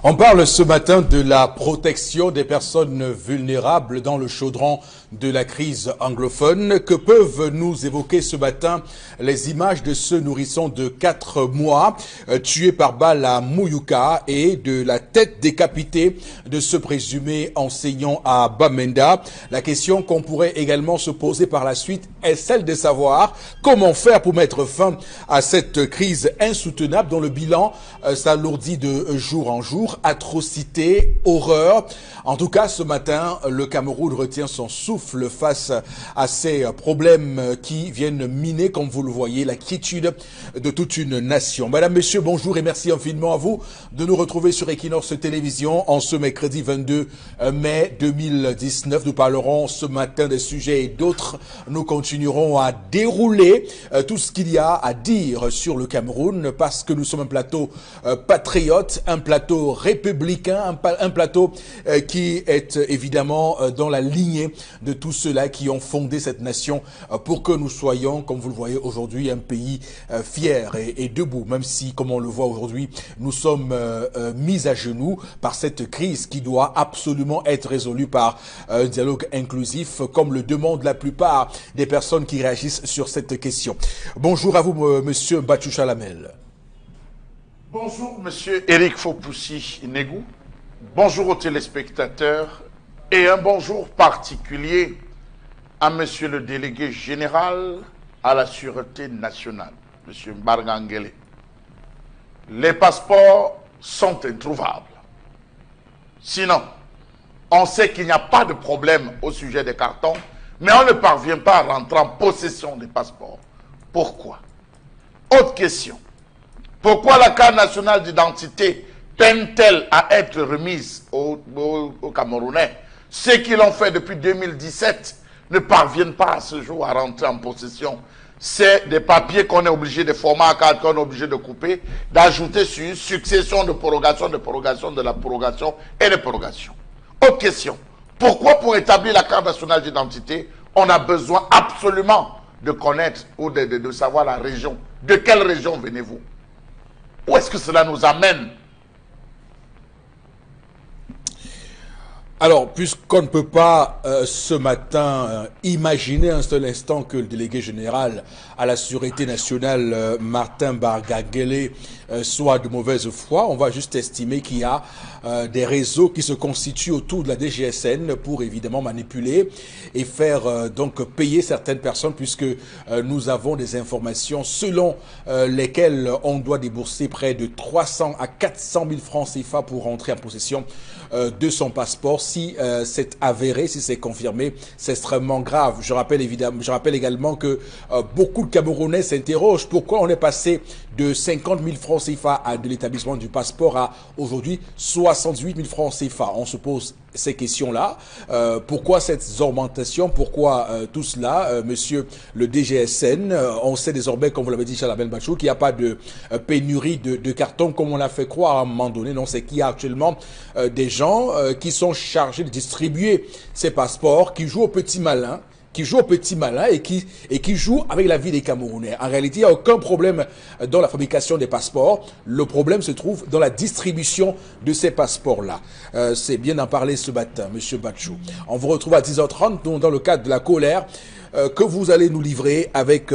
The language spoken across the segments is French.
On parle ce matin de la protection des personnes vulnérables dans le chaudron de la crise anglophone. Que peuvent nous évoquer ce matin les images de ce nourrisson de 4 mois tué par balle à Mouyouka et de la tête décapitée de ce présumé enseignant à Bamenda? La question qu'on pourrait également se poser par la suite est celle de savoir comment faire pour mettre fin à cette crise insoutenable dont le bilan s'alourdit de jour en jour. Atrocité, horreur. En tout cas, ce matin, le Cameroun retient son souffle face à ces problèmes qui viennent miner, comme vous le voyez, la quiétude de toute une nation. Madame, Monsieur, bonjour et merci infiniment à vous de nous retrouver sur Equinox Télévision en ce mercredi 22 mai 2019. Nous parlerons ce matin des sujets et d'autres. Nous continuerons à dérouler tout ce qu'il y a à dire sur le Cameroun parce que nous sommes un plateau patriote, un plateau républicain, un plateau qui est évidemment dans la lignée de tous ceux-là qui ont fondé cette nation pour que nous soyons, comme vous le voyez aujourd'hui, un pays fier et debout, même si, comme on le voit aujourd'hui, nous sommes mis à genoux par cette crise qui doit absolument être résolue par un dialogue inclusif, comme le demandent la plupart des personnes qui réagissent sur cette question. Bonjour à vous, Monsieur Batchou Chalamel. Bonjour, Monsieur Éric Fopoussi-Negou. Bonjour aux téléspectateurs et un bonjour particulier à Monsieur le délégué général à la Sûreté nationale, Monsieur Mbargangele. Les passeports sont introuvables. Sinon, on sait qu'il n'y a pas de problème au sujet des cartons, mais on ne parvient pas à rentrer en possession des passeports. Pourquoi? Autre question. Pourquoi la carte nationale d'identité peine-t-elle à être remise aux Camerounais? Ceux qui l'ont fait depuis 2017 ne parviennent pas à ce jour à rentrer en possession. C'est des papiers qu'on est obligé de former à carte, qu'on est obligé de couper, d'ajouter sur une succession de prorogations, de la prorogation et de prorogation. Autre question. Pourquoi pour établir la carte nationale d'identité, on a besoin absolument de connaître ou de savoir la région? De quelle région venez-vous? Où est-ce que cela nous amène? Alors, puisqu'on ne peut pas ce matin imaginer un seul instant que le délégué général à la Sûreté nationale, Martin Mbargangele, soit de mauvaise foi, on va juste estimer qu'il y a des réseaux qui se constituent autour de la DGSN pour évidemment manipuler et faire donc payer certaines personnes, puisque nous avons des informations selon lesquelles on doit débourser près de 300 à 400 000 francs CFA pour rentrer en possession de son passeport. Si c'est avéré, si c'est confirmé, c'est extrêmement grave. Je rappelle également que beaucoup de Camerounais s'interrogent pourquoi on est passé de 50 000 francs CFA de l'établissement du passeport à aujourd'hui 68 000 francs CFA. On se pose ces questions-là. Pourquoi cette augmentation? Pourquoi tout cela, monsieur le DGSN? On sait désormais, comme vous l'avez dit, Chalamel Bachou, qu'il n'y a pas de pénurie de cartons comme on l'a fait croire à un moment donné. Non, c'est qu'il y a actuellement des gens qui sont chargés de distribuer ces passeports, qui jouent au petit malin, et qui jouent avec la vie des Camerounais. En réalité, il n'y a aucun problème dans la fabrication des passeports. Le problème se trouve dans la distribution de ces passeports-là. C'est bien d'en parler ce matin, Monsieur Batchou. On vous retrouve à 10h30 dans le cadre de la colère que vous allez nous livrer avec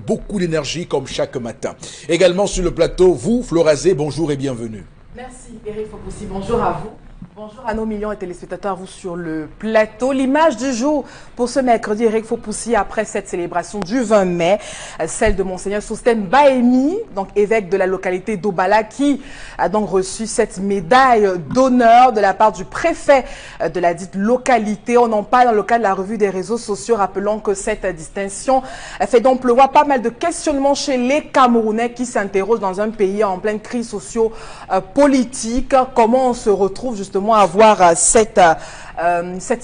beaucoup d'énergie comme chaque matin. Également sur le plateau, vous, Florazé, bonjour et bienvenue. Merci, Éric Fopoussi. Bonjour à vous. Bonjour à nos millions de téléspectateurs, vous sur le plateau. L'image du jour pour ce mercredi, Éric Fopoussi, après cette célébration du 20 mai, celle de Monseigneur Sostène Baemi, donc évêque de la localité d'Obala, qui a donc reçu cette médaille d'honneur de la part du préfet de la dite localité. On en parle dans le cadre de la revue des réseaux sociaux. Rappelons que cette distinction fait donc pleuvoir pas mal de questionnements chez les Camerounais qui s'interrogent dans un pays en pleine crise socio-politique. Comment on se retrouve justement à avoir cette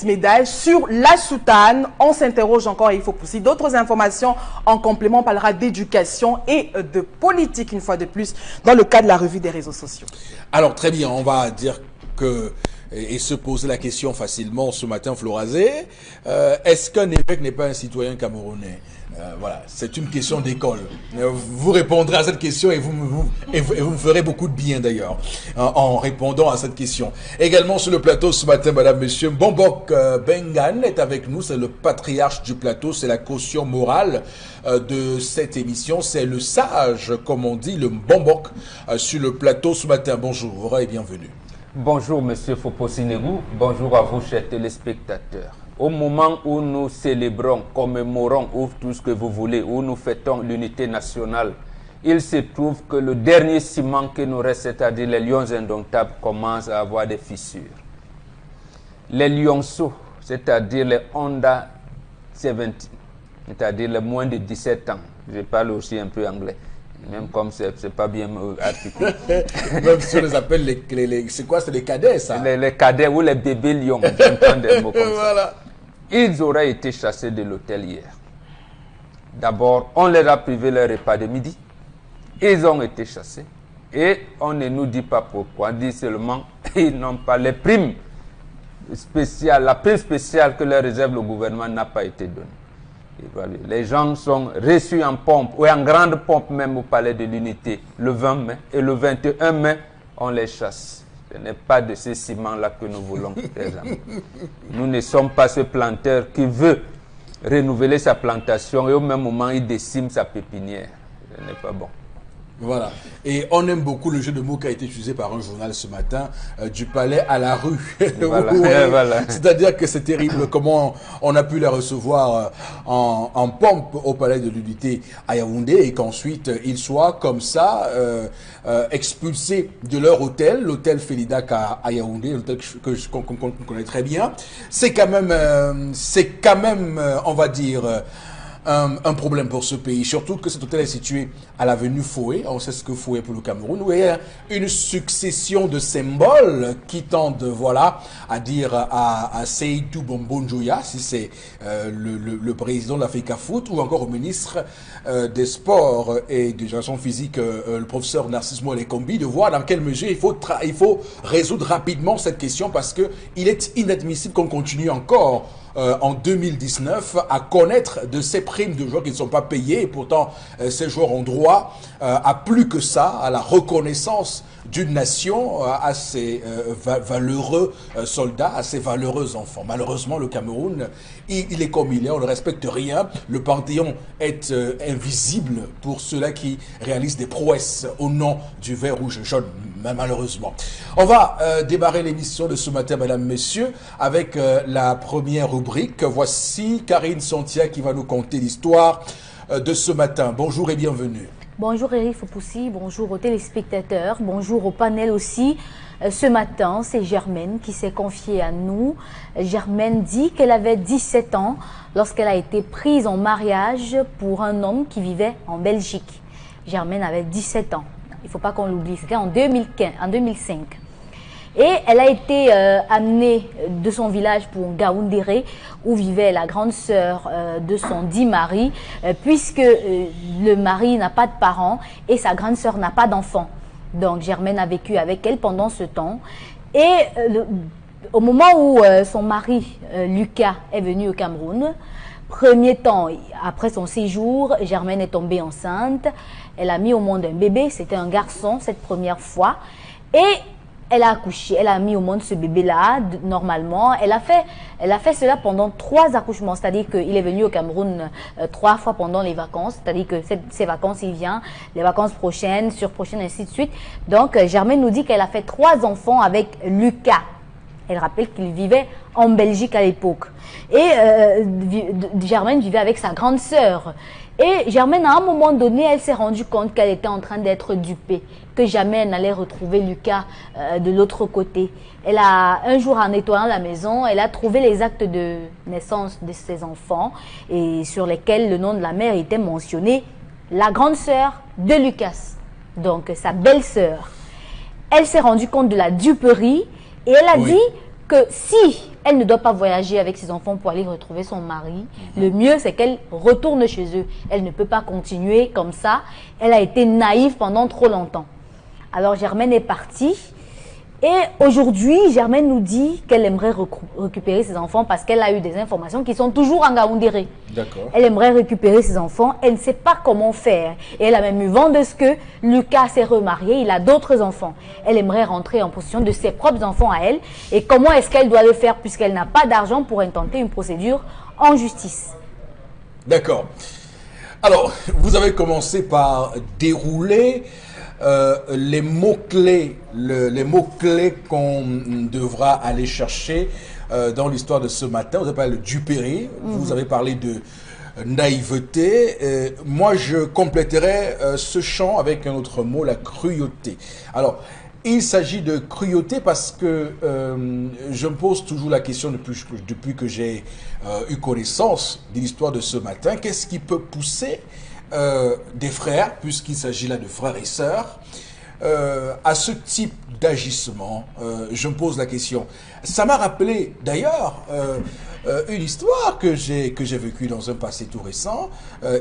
médaille sur la soutane? On s'interroge encore, il faut pousser d'autres informations en complément. On parlera d'éducation et de politique une fois de plus dans le cadre de la revue des réseaux sociaux. Alors très bien, on va dire que et se poser la question facilement ce matin, Florazé, est-ce qu'un évêque n'est pas un citoyen camerounais? Voilà, c'est une question d'école. Vous répondrez à cette question et vous me ferez beaucoup de bien d'ailleurs en répondant à cette question. Également sur le plateau ce matin, madame, monsieur, Mbombok Bengan est avec nous, c'est le patriarche du plateau, c'est la caution morale de cette émission, c'est le sage, comme on dit, le Mbombok sur le plateau ce matin. Bonjour et bienvenue. Bonjour monsieur Foposinegou, bonjour à vous chers téléspectateurs. Au moment où nous célébrons, commémorons, ou tout ce que vous voulez, où nous fêtons l'unité nationale, il se trouve que le dernier ciment que nous reste, c'est-à-dire les lions indomptables, commence à avoir des fissures. Les lionceaux, c'est-à-dire les Honda 17, c'est-à-dire les moins de 17 ans, je parle aussi un peu anglais, même comme c'est pas bien articulé. Même si on les appelle c'est quoi, c'est les cadets ça? Les cadets ou les bébés lions, j'entends des mots comme voilà. ça. Ils auraient été chassés de l'hôtel hier. D'abord, on leur a privé leur repas de midi. Ils ont été chassés. Et on ne nous dit pas pourquoi. On dit seulement qu'ils n'ont pas les primes spéciales. La prime spéciale que leur réserve le gouvernement n'a pas été donnée. Et voilà. Les gens sont reçus en pompe, ou en grande pompe même au palais de l'unité, le 20 mai. Et le 21 mai, on les chasse. Ce n'est pas de ce ciment-là que nous voulons, les amis. Nous ne sommes pas ce planteur qui veut renouveler sa plantation et au même moment, il décime sa pépinière. Ce n'est pas bon. Voilà. Et on aime beaucoup le jeu de mots qui a été utilisé par un journal ce matin, du palais à la rue. Voilà. Voilà. C'est-à-dire que c'est terrible comment on a pu les recevoir en pompe au palais de l'unité à Yaoundé et qu'ensuite ils soient comme ça expulsés de leur hôtel, l'hôtel Félidac à Yaoundé, l'hôtel qu'on connaît très bien. C'est quand même, on va dire, un problème pour ce pays, surtout que cet hôtel est situé à l'avenue Foué. On sait ce que Foué pour le Cameroun, où il y a une succession de symboles qui tendent, voilà, à dire à Seydou Bombonjoya, si c'est le président de l'Africa Foot, ou encore au ministre des Sports et de l'éducation physique, le professeur Narcisse Molekombi, de voir dans quelle mesure il faut résoudre rapidement cette question, parce que il est inadmissible qu'on continue encore en 2019 à connaître de ces primes de joueurs qui ne sont pas payés, et pourtant ces joueurs ont droit à plus que ça, à la reconnaissance d'une nation, à ses valeureux soldats, à ses valeureux enfants. Malheureusement, le Cameroun, il est comme il est, on ne respecte rien. Le Panthéon est invisible pour ceux-là qui réalisent des prouesses au nom du vert, rouge, jaune, malheureusement. On va démarrer l'émission de ce matin, mesdames, messieurs, avec la première rubrique. Voici Karine Santia qui va nous conter l'histoire de ce matin. Bonjour et bienvenue. Bonjour Eric Fopoussi, bonjour aux téléspectateurs, bonjour au panel aussi. Ce matin, c'est Germaine qui s'est confiée à nous. Germaine dit qu'elle avait 17 ans lorsqu'elle a été prise en mariage pour un homme qui vivait en Belgique. Germaine avait 17 ans, il ne faut pas qu'on l'oublie, c'était en 2005. Et elle a été amenée de son village pour Gaoundéré, où vivait la grande sœur de son dit mari, puisque le mari n'a pas de parents et sa grande sœur n'a pas d'enfants. Donc Germaine a vécu avec elle pendant ce temps. Et au moment où son mari, Lucas, est venu au Cameroun, premier temps, après son séjour, Germaine est tombée enceinte. Elle a mis au monde un bébé, c'était un garçon cette première fois. Et elle a accouché, elle a mis au monde ce bébé-là, normalement. Elle a fait cela pendant 3 accouchements, c'est-à-dire qu'il est venu au Cameroun 3 fois pendant les vacances, c'est-à-dire que ces vacances, il vient, les vacances prochaines, surprochaines, ainsi de suite. Donc, Germaine nous dit qu'elle a fait 3 enfants avec Lucas. Elle rappelle qu'il vivait en Belgique à l'époque. Et Germaine vivait avec sa grande sœur. Et Germaine, à un moment donné, elle s'est rendue compte qu'elle était en train d'être dupée, que jamais elle n'allait retrouver Lucas de l'autre côté. Elle a, un jour, en nettoyant la maison, elle a trouvé les actes de naissance de ses enfants et sur lesquels le nom de la mère était mentionné, la grande sœur de Lucas, donc sa belle-sœur. Elle s'est rendue compte de la duperie et elle a dit que si elle ne doit pas voyager avec ses enfants pour aller retrouver son mari, le mieux c'est qu'elle retourne chez eux. Elle ne peut pas continuer comme ça. Elle a été naïve pendant trop longtemps. Alors Germaine est partie Et aujourd'hui, Germaine nous dit qu'elle aimerait récupérer ses enfants parce qu'elle a eu des informations qui sont toujours en Gaoundéré. D'accord. Elle aimerait récupérer ses enfants, elle ne sait pas comment faire. Et elle a même eu vent de ce que Lucas s'est remarié, il a d'autres enfants. Elle aimerait rentrer en possession de ses propres enfants à elle. Et comment est-ce qu'elle doit le faire puisqu'elle n'a pas d'argent pour intenter une procédure en justice? D'accord. Alors, vous avez commencé par dérouler les mots-clés, les mots-clés qu'on devra aller chercher dans l'histoire de ce matin. Vous avez parlé de Dupéré, vous avez parlé de naïveté. Moi, je compléterai ce champ avec un autre mot, la cruauté. Alors, il s'agit de cruauté parce que je me pose toujours la question depuis que j'ai eu connaissance de l'histoire de ce matin. Qu'est-ce qui peut pousser des frères, puisqu'il s'agit là de frères et sœurs, à ce type d'agissement? Je me pose la question. Ça m'a rappelé d'ailleurs une histoire que j'ai vécue dans un passé tout récent.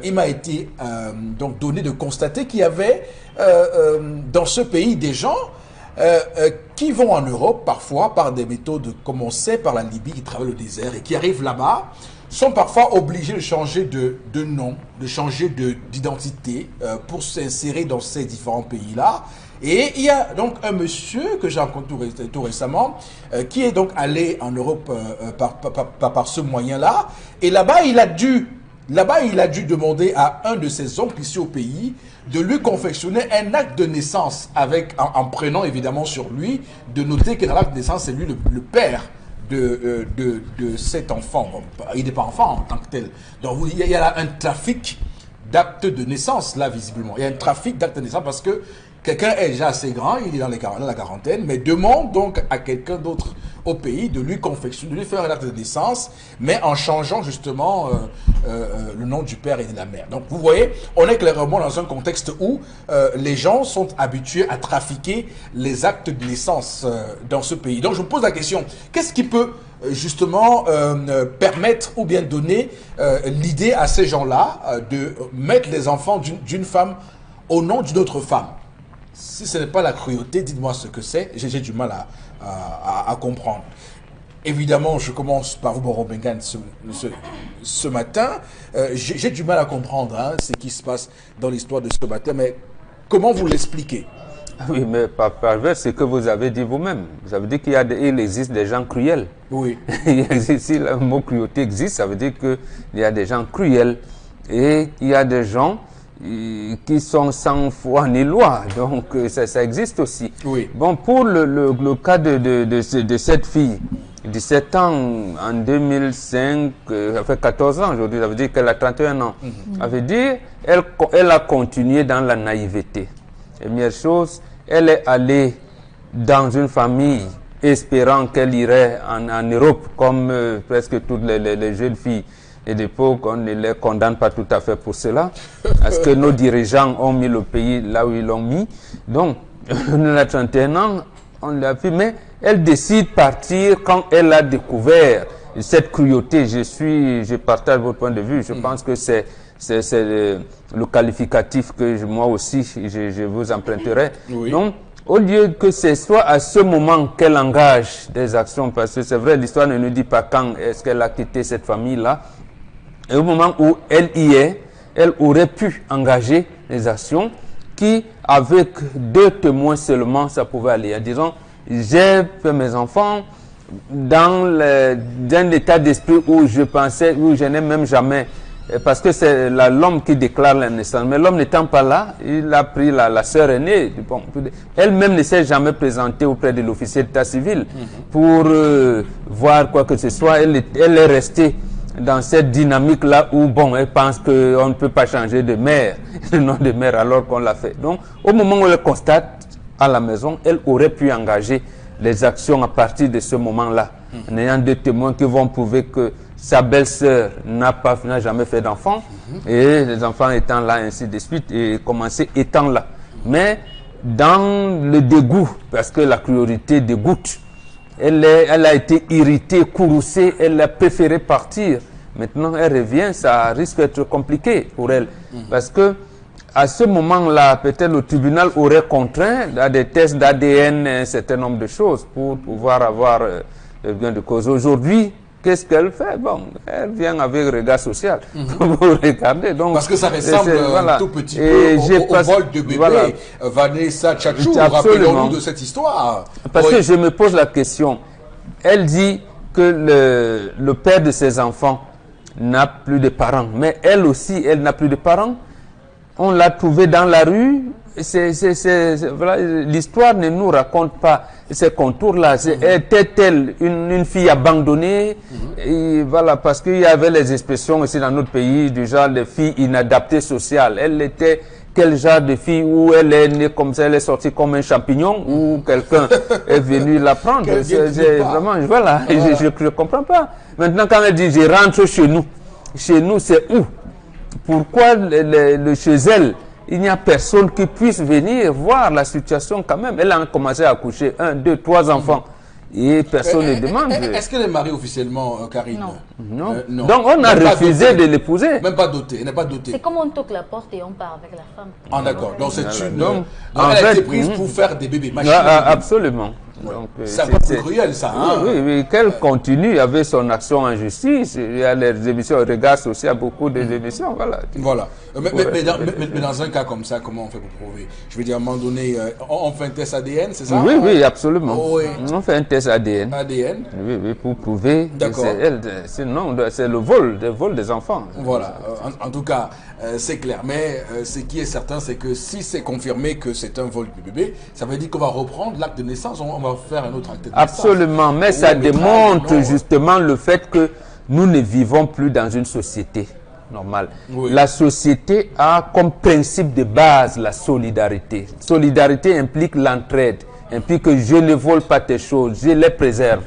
Il m'a été donc donné de constater qu'il y avait dans ce pays des gens qui vont en Europe parfois par des méthodes comme on sait par la Libye, qui travaillent le désert et qui arrivent là-bas, sont parfois obligés de changer de nom, de changer d'identité pour s'insérer dans ces différents pays-là. Et il y a donc un monsieur que j'ai rencontré tout récemment qui est donc allé en Europe par ce moyen-là. Et là-bas, il a dû demander à un de ses oncles ici au pays de lui confectionner un acte de naissance avec, en prenant évidemment sur lui, de noter que dans l'acte de naissance, c'est lui le père de cet enfant. Il n'est pas enfant en tant que tel. Donc il y a là un trafic d'actes de naissance, là visiblement. Il y a un trafic d'actes de naissance parce que quelqu'un est déjà assez grand, il est dans la quarantaine, mais demande donc à quelqu'un d'autre au pays de lui confectionner, de lui faire un acte de naissance, mais en changeant justement le nom du père et de la mère. Donc vous voyez, on est clairement dans un contexte où les gens sont habitués à trafiquer les actes de naissance dans ce pays. Donc je me pose la question, qu'est-ce qui peut justement permettre ou bien donner l'idée à ces gens-là de mettre les enfants d'une femme au nom d'une autre femme? Si ce n'est pas la cruauté, dites-moi ce que c'est. J'ai du mal à comprendre. Évidemment, je commence par vous, Baron Bengan, ce matin. J'ai du mal à comprendre ce qui se passe dans l'histoire de ce matin, mais comment vous l'expliquez? Oui, mais par ce que vous avez dit vous-même. Vous avez dit qu'il existe des gens cruels. Oui. Si le mot cruauté existe, ça veut dire qu'il y a des gens cruels. Et il y a des gens qui sont sans foi ni loi. Donc, ça existe aussi. Oui. Bon, pour le cas de cette fille, 17 ans en 2005, ça fait 14 ans aujourd'hui, ça veut dire qu'elle a 31 ans. Ça veut dire elle a continué dans la naïveté. Première chose, elle est allée dans une famille espérant qu'elle irait en Europe, comme presque toutes les jeunes filles. Et d'époque, on ne les condamne pas tout à fait pour cela, parce que nos dirigeants ont mis le pays là où ils l'ont mis. Donc, elle a 31 ans, on l'a vu, mais elle décide de partir quand elle a découvert cette cruauté. Je partage votre point de vue, je pense que c'est le qualificatif que moi aussi je vous emprunterai. Oui. Donc, au lieu que ce soit à ce moment qu'elle engage des actions, parce que c'est vrai, l'histoire ne nous dit pas quand est-ce qu'elle a quitté cette famille-là, et au moment où elle y est, elle aurait pu engager des actions qui, avec 2 témoins seulement, ça pouvait aller. Disons, j'ai fait mes enfants dans un état d'esprit où je pensais, où je n'ai même jamais, parce que c'est l'homme qui déclare la naissance. Mais l'homme n'étant pas là, il a pris la sœur aînée. Bon, elle-même ne s'est jamais présentée auprès de l'officier d'état civil pour voir quoi que ce soit. Elle est restée dans cette dynamique-là où, bon, elle pense qu'on ne peut pas changer de mère, le nom de mère, alors qu'on l'a fait. Donc, au moment où elle constate à la maison, elle aurait pu engager les actions à partir de ce moment-là, en ayant des témoins qui vont prouver que sa belle-sœur n'a jamais fait d'enfant, et les enfants étant là, ainsi de suite, et commencer étant là. Mais dans le dégoût, parce que la cruauté dégoûte, elle a été irritée, courroucée, elle a préféré partir. Maintenant, elle revient, ça risque d'être compliqué pour elle. Parce que à ce moment-là, peut-être le tribunal aurait contraint à des tests d'ADN un certain nombre de choses pour pouvoir avoir le gain de cause. Aujourd'hui, qu'est-ce qu'elle fait? Bon, elle vient avec regard social. Vous regardez. Donc, parce que ça ressemble voilà. un tout petit peu au vol de bébé. Voilà. Vanessa Tchatchou, rappelons-nous de cette histoire. Parce que je me pose la question. Elle dit que le père de ses enfants n'a plus de parents. Mais elle aussi, elle n'a plus de parents. On l'a trouvée dans la rue. Voilà, l'histoire ne nous raconte pas ces contours-là. Était-elle une fille abandonnée? Et voilà, parce qu'il y avait les expressions aussi dans notre pays du genre de filles inadaptées sociales. Elle était quel genre de fille où elle est née comme ça, elle est sortie comme un champignon, ou quelqu'un est venu la prendre? Vraiment, voilà, je ne comprends pas. Maintenant, quand elle dit je rentre chez nous c'est où? Pourquoi chez elle, il n'y a personne qui puisse venir voir la situation quand même? Elle a commencé à accoucher 1, 2, 3 enfants. Et personne ne demande. Est-ce qu'elle est mariée officiellement, Karine? Non. Non. Donc on a refusé de l'épouser. Même pas dotée, elle n'est pas dotée. C'est comme on toque la porte et on part avec la femme. Ah d'accord, donc c'est une... Donc, elle a été prise pour faire des bébés. Absolument. C'est un peu cruel ça. Hein? Oui, qu'elle continue avec son action en justice. Il y a les émissions, Regard Social, beaucoup d'émissions. Voilà. Mais dans un cas comme ça, comment on fait pour prouver? Je veux dire, à un moment donné, on fait un test ADN, c'est ça? Oui, absolument. Oh, oui. On fait un test ADN. Oui, pour prouver que c'est elle. Sinon, c'est le vol des enfants. Voilà. En tout cas, c'est clair. Mais ce qui est certain, c'est que si c'est confirmé que c'est un vol du bébé, ça veut dire qu'on va reprendre l'acte de naissance. On va faire un autre acte de naissance. Absolument. Mais ça démontre justement le fait que nous ne vivons plus dans une société normale. Oui. La société a comme principe de base la solidarité. Solidarité implique l'entraide, implique que je ne vole pas tes choses, je les préserve.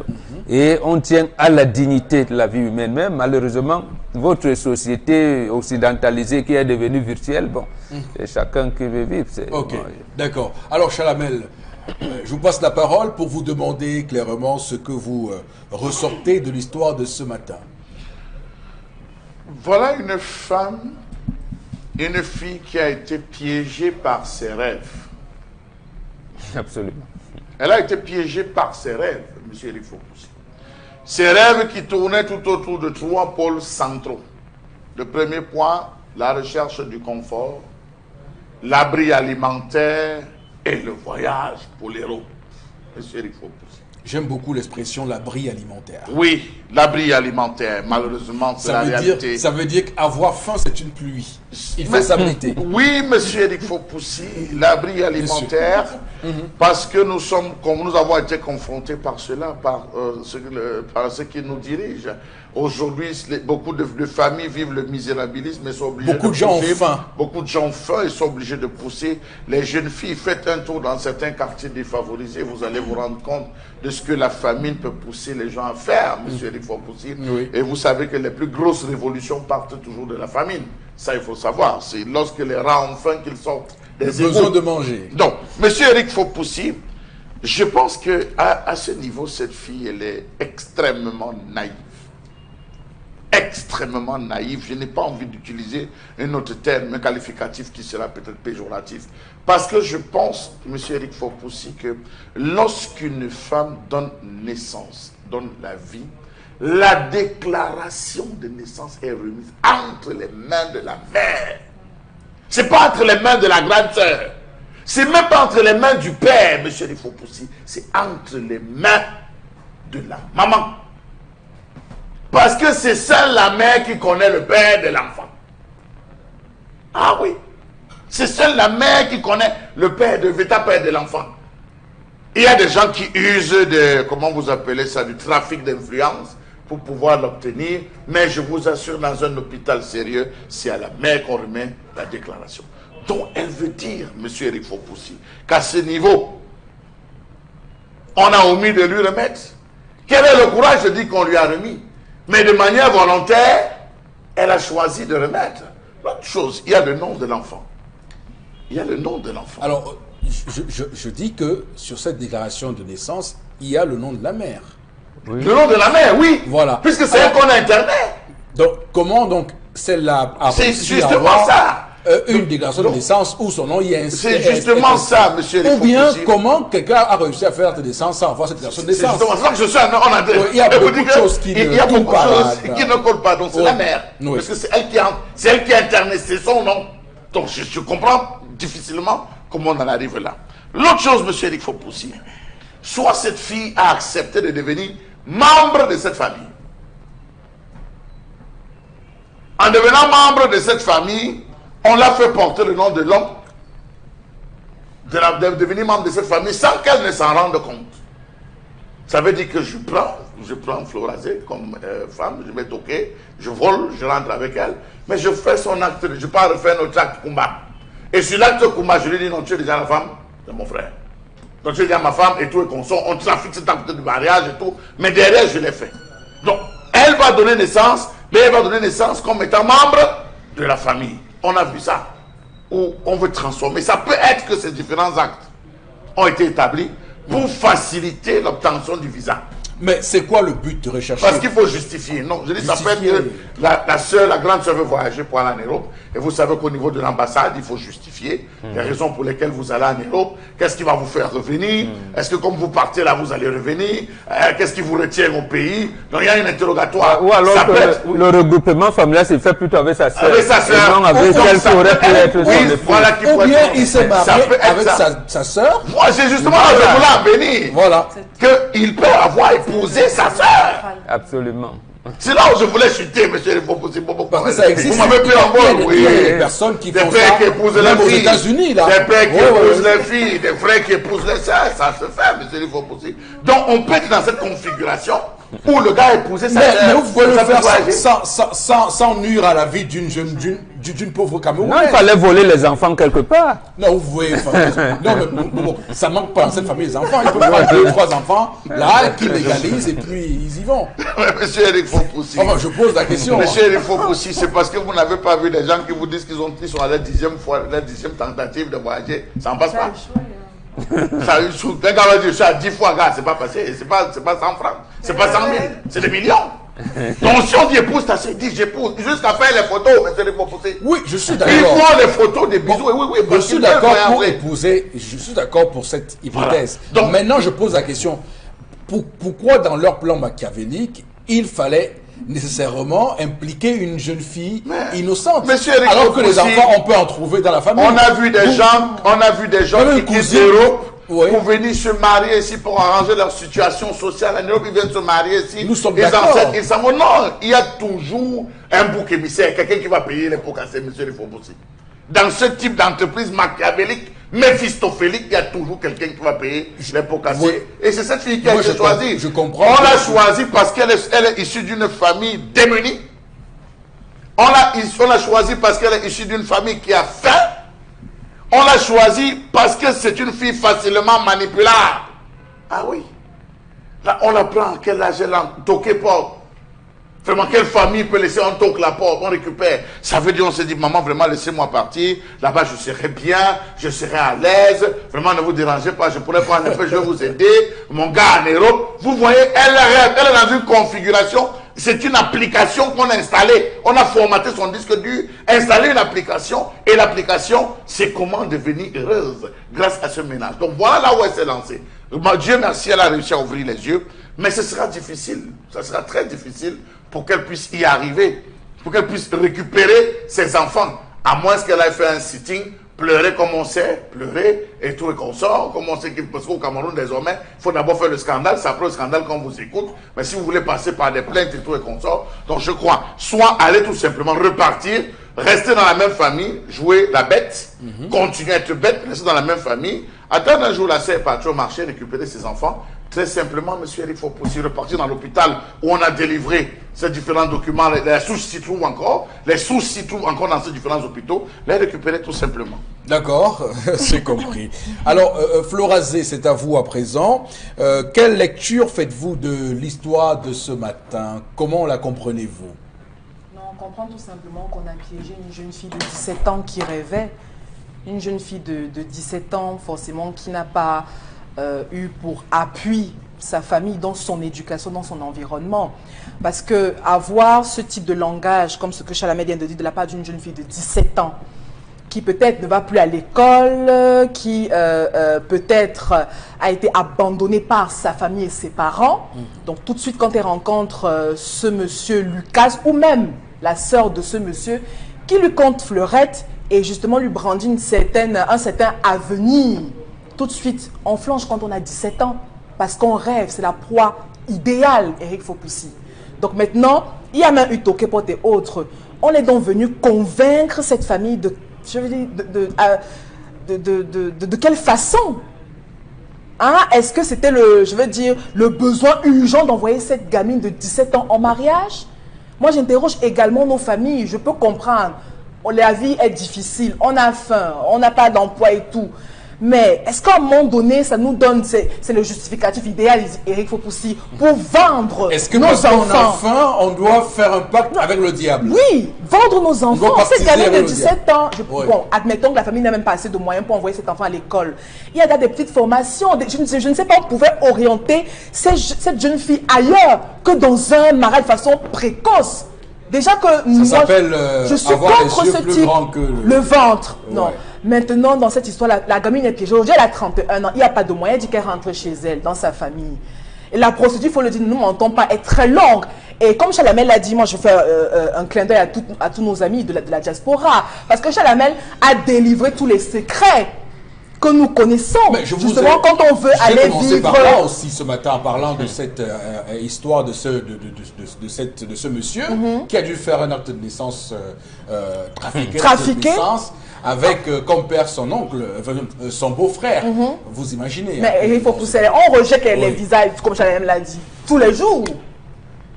Et on tient à la dignité de la vie humaine. Mais malheureusement, votre société occidentalisée qui est devenue virtuelle, bon, c'est chacun qui veut vivre. Ok, d'accord. Alors Chalamel, je vous passe la parole pour vous demander clairement ce que vous ressortez de l'histoire de ce matin. Voilà une femme, une fille qui a été piégée par ses rêves. Absolument. Elle a été piégée par ses rêves, M. Éric Fopoussi. Ses rêves qui tournaient tout autour de 3 pôles centraux. Le premier point, la recherche du confort, l'abri alimentaire et le voyage pour l'héros. M. Éric Fopoussi. J'aime beaucoup l'expression l'abri alimentaire. Oui, l'abri alimentaire, malheureusement, c'est la réalité. Ça veut dire qu'avoir faim, c'est une pluie. Il faut s'abriter. Oui, monsieur Éric Fopoussi, l'abri alimentaire, parce que nous sommes, comme nous avons été confrontés par cela, par ceux qui nous dirigent. Aujourd'hui, beaucoup de familles vivent le misérabilisme et sont obligées beaucoup de gens ont faim. Beaucoup de gens ont faim et sont obligés de pousser. Les jeunes filles, faites un tour dans certains quartiers défavorisés, vous allez vous rendre compte de ce que la famine peut pousser les gens à faire, monsieur Éric Fopoussi. Oui. Et vous savez que les plus grosses révolutions partent toujours de la famine. Ça, il faut savoir. C'est lorsque les rats ont faim qu'ils sortent des égouts. Besoin de manger. Donc, monsieur Éric Fopoussi, je pense qu'à ce niveau, cette fille, elle est extrêmement naïve. Extrêmement naïf. Je n'ai pas envie d'utiliser un autre terme, un qualificatif qui sera peut-être péjoratif. Parce que je pense, M. Éric Fopoussi, que lorsqu'une femme donne naissance, donne la vie, la déclaration de naissance est remise entre les mains de la mère. C'est pas entre les mains de la grande sœur. C'est même pas entre les mains du père, M. Éric Fopoussi. C'est entre les mains de la maman. Parce que c'est seule la mère qui connaît le père de l'enfant. Ah oui. C'est seule la mère qui connaît le père, le véritable père de l'enfant. Il y a des gens qui usent de, comment vous appelez ça, du trafic d'influence pour pouvoir l'obtenir. Mais je vous assure, dans un hôpital sérieux, c'est à la mère qu'on remet la déclaration. Donc elle veut dire, M. Éric Fopoussi, qu'à ce niveau, on a omis de lui remettre. Quel est le courage de dire qu'on lui a remis? Mais de manière volontaire, elle a choisi de remettre. L'autre chose, il y a le nom de l'enfant. Il y a le nom de l'enfant. Alors, je dis que sur cette déclaration de naissance, il y a le nom de la mère. Oui. Le nom de la mère, oui. Voilà. Puisque c'est elle qu'on a internet. Donc, comment donc celle-là a c'est justement ça. une déclaration de naissance où son nom y est inscrit. C'est justement ça, monsieur. Ou bien, comment quelqu'un a réussi à faire l'acte de naissance sans avoir cette déclaration de naissance? C'est justement ça que je suis en André. Il y a beaucoup de choses qui ne collent pas. Donc, c'est la mère. Oui. Parce que c'est elle qui a interné, c'est son nom. Donc, je comprends difficilement comment on en arrive là. L'autre chose, monsieur Eric Fopoussi, soit cette fille a accepté de devenir membre de cette famille. En devenant membre de cette famille, on l'a fait porter le nom de l'homme, de devenir membre de cette famille sans qu'elle ne s'en rende compte. Ça veut dire que je prends Florazé comme femme, je mets toqué, je vole, je rentre avec elle, mais je fais son acte, je pars faire notre acte Kumba. Et sur l'acte Kumba, je lui dis non, tu es déjà la femme de mon frère. Donc tu es déjà ma femme et tout, et on trafique cet acte de mariage et tout, mais derrière je l'ai fait. Donc elle va donner naissance, mais elle va donner naissance comme étant membre de la famille. On a vu ça, où on veut transformer. Ça peut être que ces différents actes ont été établis pour faciliter l'obtention du visa. Mais c'est quoi le but de rechercher? Parce qu'il faut justifier. Non, je dis, ça peut être que la grande sœur veut voyager pour aller en Europe. Et vous savez qu'au niveau de l'ambassade, il faut justifier les raisons pour lesquelles vous allez en Europe. Qu'est-ce qui va vous faire revenir? Est-ce que comme vous partez là, vous allez revenir? Qu'est-ce qui vous retient au pays? Donc il y a un interrogatoire. Ou alors le regroupement familial s'est fait plutôt avec sa sœur. Avec sa sœur. Non, avec elle qui aurait pu être son époux. Voilà qui Ou bien il s'est marié avec sa sœur. Moi, c'est justement là que je voulais en venir. Voilà. Qu'il peut avoir épousé sa sœur. Absolument. C'est là où je voulais chuter, monsieur le Fopoussi. Parce que ça existe. Vous m'avez pris en vol, oui. Il y a des personnes qui font pères ça, qui épousent même les aux filles. États-Unis, là. Des pères qui épousent les filles, des frères qui épousent les sœurs. Ça se fait, monsieur le Fopoussi. Donc, on peut être dans cette configuration où le gars a épousé sa sœur. Mais vous pouvez le faire sans nuire à la vie d'une pauvre Camerounaise. Non, il fallait voler les enfants quelque part. Non, vous voyez, non, mais bon, ça manque pas dans cette famille les enfants. Ils peuvent avoir 2 ou 3 enfants, là, qui légalisent et puis ils y vont. Monsieur Eric Fopoussi. Enfin, je pose la question. Monsieur Eric Fopoussi, c'est parce que vous n'avez pas vu des gens qui vous disent qu'ils sont à la 10e fois, la 10e tentative de voyager. Ça en passe pas. Ça a échoué. Un gars va dire, je suis à 10 fois, gars, c'est pas passé. C'est pas 100 francs. C'est pas 100 000. C'est des millions. Donc si on dit épouse, t'as dit j'épouse. Jusqu'à faire les photos, monsieur Eric Fopoussi. Oui, je suis d'accord. Il faut les photos des bisous. Oui, je suis d'accord pour épouser. Je suis d'accord pour cette hypothèse. Voilà. Donc maintenant, je pose la question. Pourquoi dans leur plan machiavélique, il fallait nécessairement impliquer une jeune fille innocente, alors que les enfants on peut en trouver dans la famille? On a vu des gens qui quittent l'Europe pour venir se marier ici pour arranger leur situation sociale. En Europe, ils viennent se marier ici. Nous sommes d'accord. Non, il y a toujours un bouc émissaire, quelqu'un qui va payer les pots cassés, monsieur le Fopoussi. Dans ce type d'entreprise machiavélique, méphistophélique, il y a toujours quelqu'un qui va payer les pots cassés. Oui. Et c'est cette fille qui a été choisie. Je comprends. On l'a choisie parce qu'elle est issue d'une famille démunie. On l'a choisie parce qu'elle est issue d'une famille qui a faim. On l'a choisie parce que c'est une fille facilement manipulable. Ah oui. Là, on la prend. Quel âge elle a? Toqué pas. Vraiment, quelle famille peut laisser un toque la porte, on récupère? Ça veut dire, on se dit, maman, vraiment, laissez-moi partir. Là-bas, je serai bien, je serai à l'aise. Vraiment, ne vous dérangez pas, je pourrais prendre un peu, je vais vous aider. Mon gars en Europe, vous voyez, elle est dans une configuration. C'est une application qu'on a installée. On a formaté son disque dur, installé une application. Et l'application, c'est comment devenir heureuse grâce à ce ménage. Donc, voilà là où elle s'est lancée. Dieu merci, elle a réussi à ouvrir les yeux. Mais ce sera difficile. Ça sera très difficile pour qu'elle puisse y arriver, pour qu'elle puisse récupérer ses enfants, à moins qu'elle ait fait un sitting, pleurer comme on sait, pleurer et tout et qu'on sort, comme on sait qu'il parce qu'au Cameroun désormais, il faut d'abord faire le scandale, c'est après le scandale qu'on vous écoute, mais si vous voulez passer par des plaintes et tout et qu'on sort, donc je crois, soit aller tout simplement repartir, rester dans la même famille, jouer la bête, continuer à être bête, rester dans la même famille, attendre un jour la sœur partir au marché, récupérer ses enfants. Très simplement, monsieur Eric Fopoussi, repartir dans l'hôpital où on a délivré ces différents documents, les sources s'y trouvent encore, dans ces différents hôpitaux, les récupérer tout simplement. D'accord, c'est compris. Alors, Florazé, c'est à vous à présent. Quelle lecture faites-vous de l'histoire de ce matin? Comment la comprenez-vous? Non, on comprend tout simplement qu'on a piégé une jeune fille de 17 ans qui rêvait. Une jeune fille de 17 ans, forcément, qui n'a pas eu pour appui sa famille dans son éducation, dans son environnement. Parce que avoir ce type de langage, comme ce que Chalamet vient de dire de la part d'une jeune fille de 17 ans, qui peut-être ne va plus à l'école, qui peut-être a été abandonné par sa famille et ses parents. Donc tout de suite, quand elle rencontre ce monsieur Lucas, ou même la sœur de ce monsieur, qui lui compte fleurette et justement lui brandit un certain avenir, tout de suite, on flanche quand on a 17 ans, parce qu'on rêve, c'est la proie idéale, Eric Fopoussi. Donc maintenant, il y a même eu Tokepote et autres. On est donc venu convaincre cette famille de, je veux dire, de quelle façon, hein? Est-ce que c'était le besoin urgent d'envoyer cette gamine de 17 ans en mariage? Moi, j'interroge également nos familles. Je peux comprendre. La vie est difficile. On a faim. On n'a pas d'emploi et tout. Mais est-ce qu'à un moment donné, ça nous donne, c'est le justificatif idéal, Eric Fopoussi, pour vendre nos enfants? Est-ce que parce qu'on a faim, on doit faire un pacte avec le diable? Oui, vendre nos enfants. Cette gamine de 17 ans, oui. Bon, admettons que la famille n'a même pas assez de moyens pour envoyer cet enfant à l'école. Il y a des petites formations. Je ne sais pas, on pouvait orienter cette jeune fille ailleurs que dans un mariage de façon précoce. Déjà que ça s'appelle je suis avoir contre les yeux ce plus type, grands que le ventre. Non. Ouais. Maintenant, dans cette histoire, la gamine est piégée. Aujourd'hui, elle a 31 ans. Il n'y a pas de moyen. Elle dit qu'elle rentre chez elle, dans sa famille. Et la procédure, il faut le dire, nous m'entendons pas, est très longue. Et comme Chalamel l'a dit, moi je fais un clin d'œil à tous nos amis de la diaspora. Parce que Chalamel a délivré tous les secrets que nous connaissons. Mais justement, quand on veut aller vivre... par là aussi ce matin en parlant de cette histoire de ce monsieur qui a dû faire un acte de naissance trafiqué de naissance, avec comme père son oncle, son beau-frère. Vous imaginez. Mais il faut pousser. On rejette les visages, comme Chalamel l'a dit, tous les jours.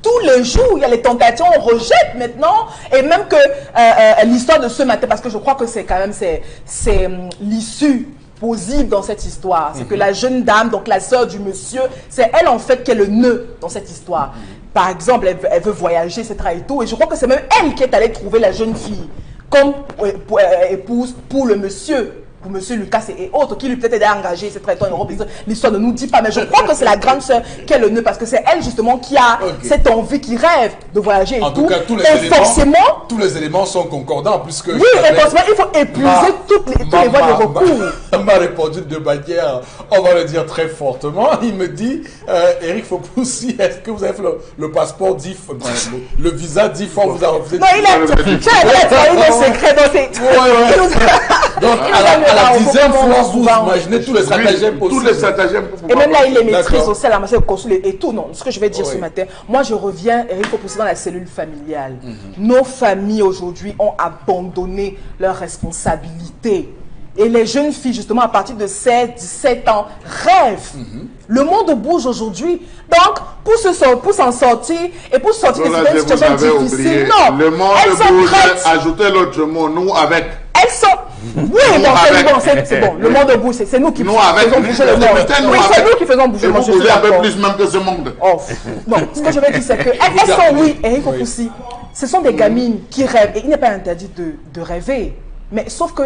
Tous les jours, il y a les tentations, on rejette maintenant. Et même que l'histoire de ce matin, parce que je crois que c'est quand même l'issue possible dans cette histoire. C'est que la jeune dame, donc la sœur du monsieur, c'est elle en fait qui est le nœud dans cette histoire. Par exemple, elle veut voyager, etc. et tout. Et je crois que c'est même elle qui est allée trouver la jeune fille comme épouse pour le monsieur. Pour monsieur Lucas et autres, qui lui peut-être aidé à engager cette traitement en Europe. L'histoire ne nous dit pas, mais je crois que c'est la grande sœur qui est le nœud, parce que c'est elle justement qui a cette envie, qui rêve de voyager et en tout. Tout cas, tous les éléments sont concordants, puisque... Oui, et forcément, il faut épuiser tous les voies de recours. M'a répondu de manière, on va le dire très fortement. Il me dit, Eric Fopoussi, est-ce que vous avez fait le passeport 10 fois, le visa 10 fois, vous avez refusé? Non, il a trahi nos secrets, donc à la 10e fois, vous imaginez tous les stratagèmes possibles. Tous les stratagèmes. Et même là, il les maîtrise aussi à la machine consul et tout. Non, ce que je vais dire ce matin, moi je reviens, Eric Fopoussi, dans la cellule familiale. Nos familles aujourd'hui ont abandonné leurs responsabilités. Et les jeunes filles, justement, à partir de 16, 17 ans, rêvent. Le monde bouge aujourd'hui. Donc, pour s'en sortir et pour sortir de cette situation difficile, non. Le monde bouge, ajoutez l'autre mot, nous avec. Elles sont... Oui, c'est bon. Le monde bouge, c'est nous qui faisons bouger le monde. Oui, c'est nous qui faisons bouger le monde. Vous bougez un peu plus même que ce monde. Non, ce que je veux dire, c'est que elles sont, oui, Eric Fopoussi, ce sont des gamines qui rêvent. Et il n'est pas interdit de rêver. Mais sauf que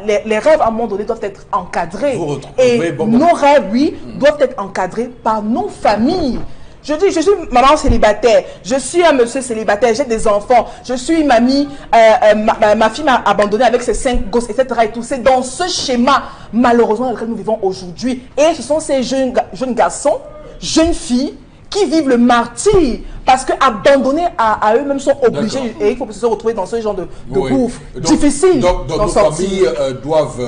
les rêves, à un moment donné, doivent être encadrés. Et nos rêves, oui, doivent être encadrés par nos familles. Je dis, je suis maman célibataire, je suis un monsieur célibataire, j'ai des enfants, je suis une mamie, ma fille m'a abandonné avec ses 5 gosses, etc. Et tout. C'est dans ce schéma, malheureusement, dans lequel nous vivons aujourd'hui. Et ce sont ces jeunes garçons, jeunes filles, qui vivent le martyre, parce qu'abandonnés à eux-mêmes sont obligés, et il faut se retrouver dans ce genre de bouffe difficile. Donc nos familles doivent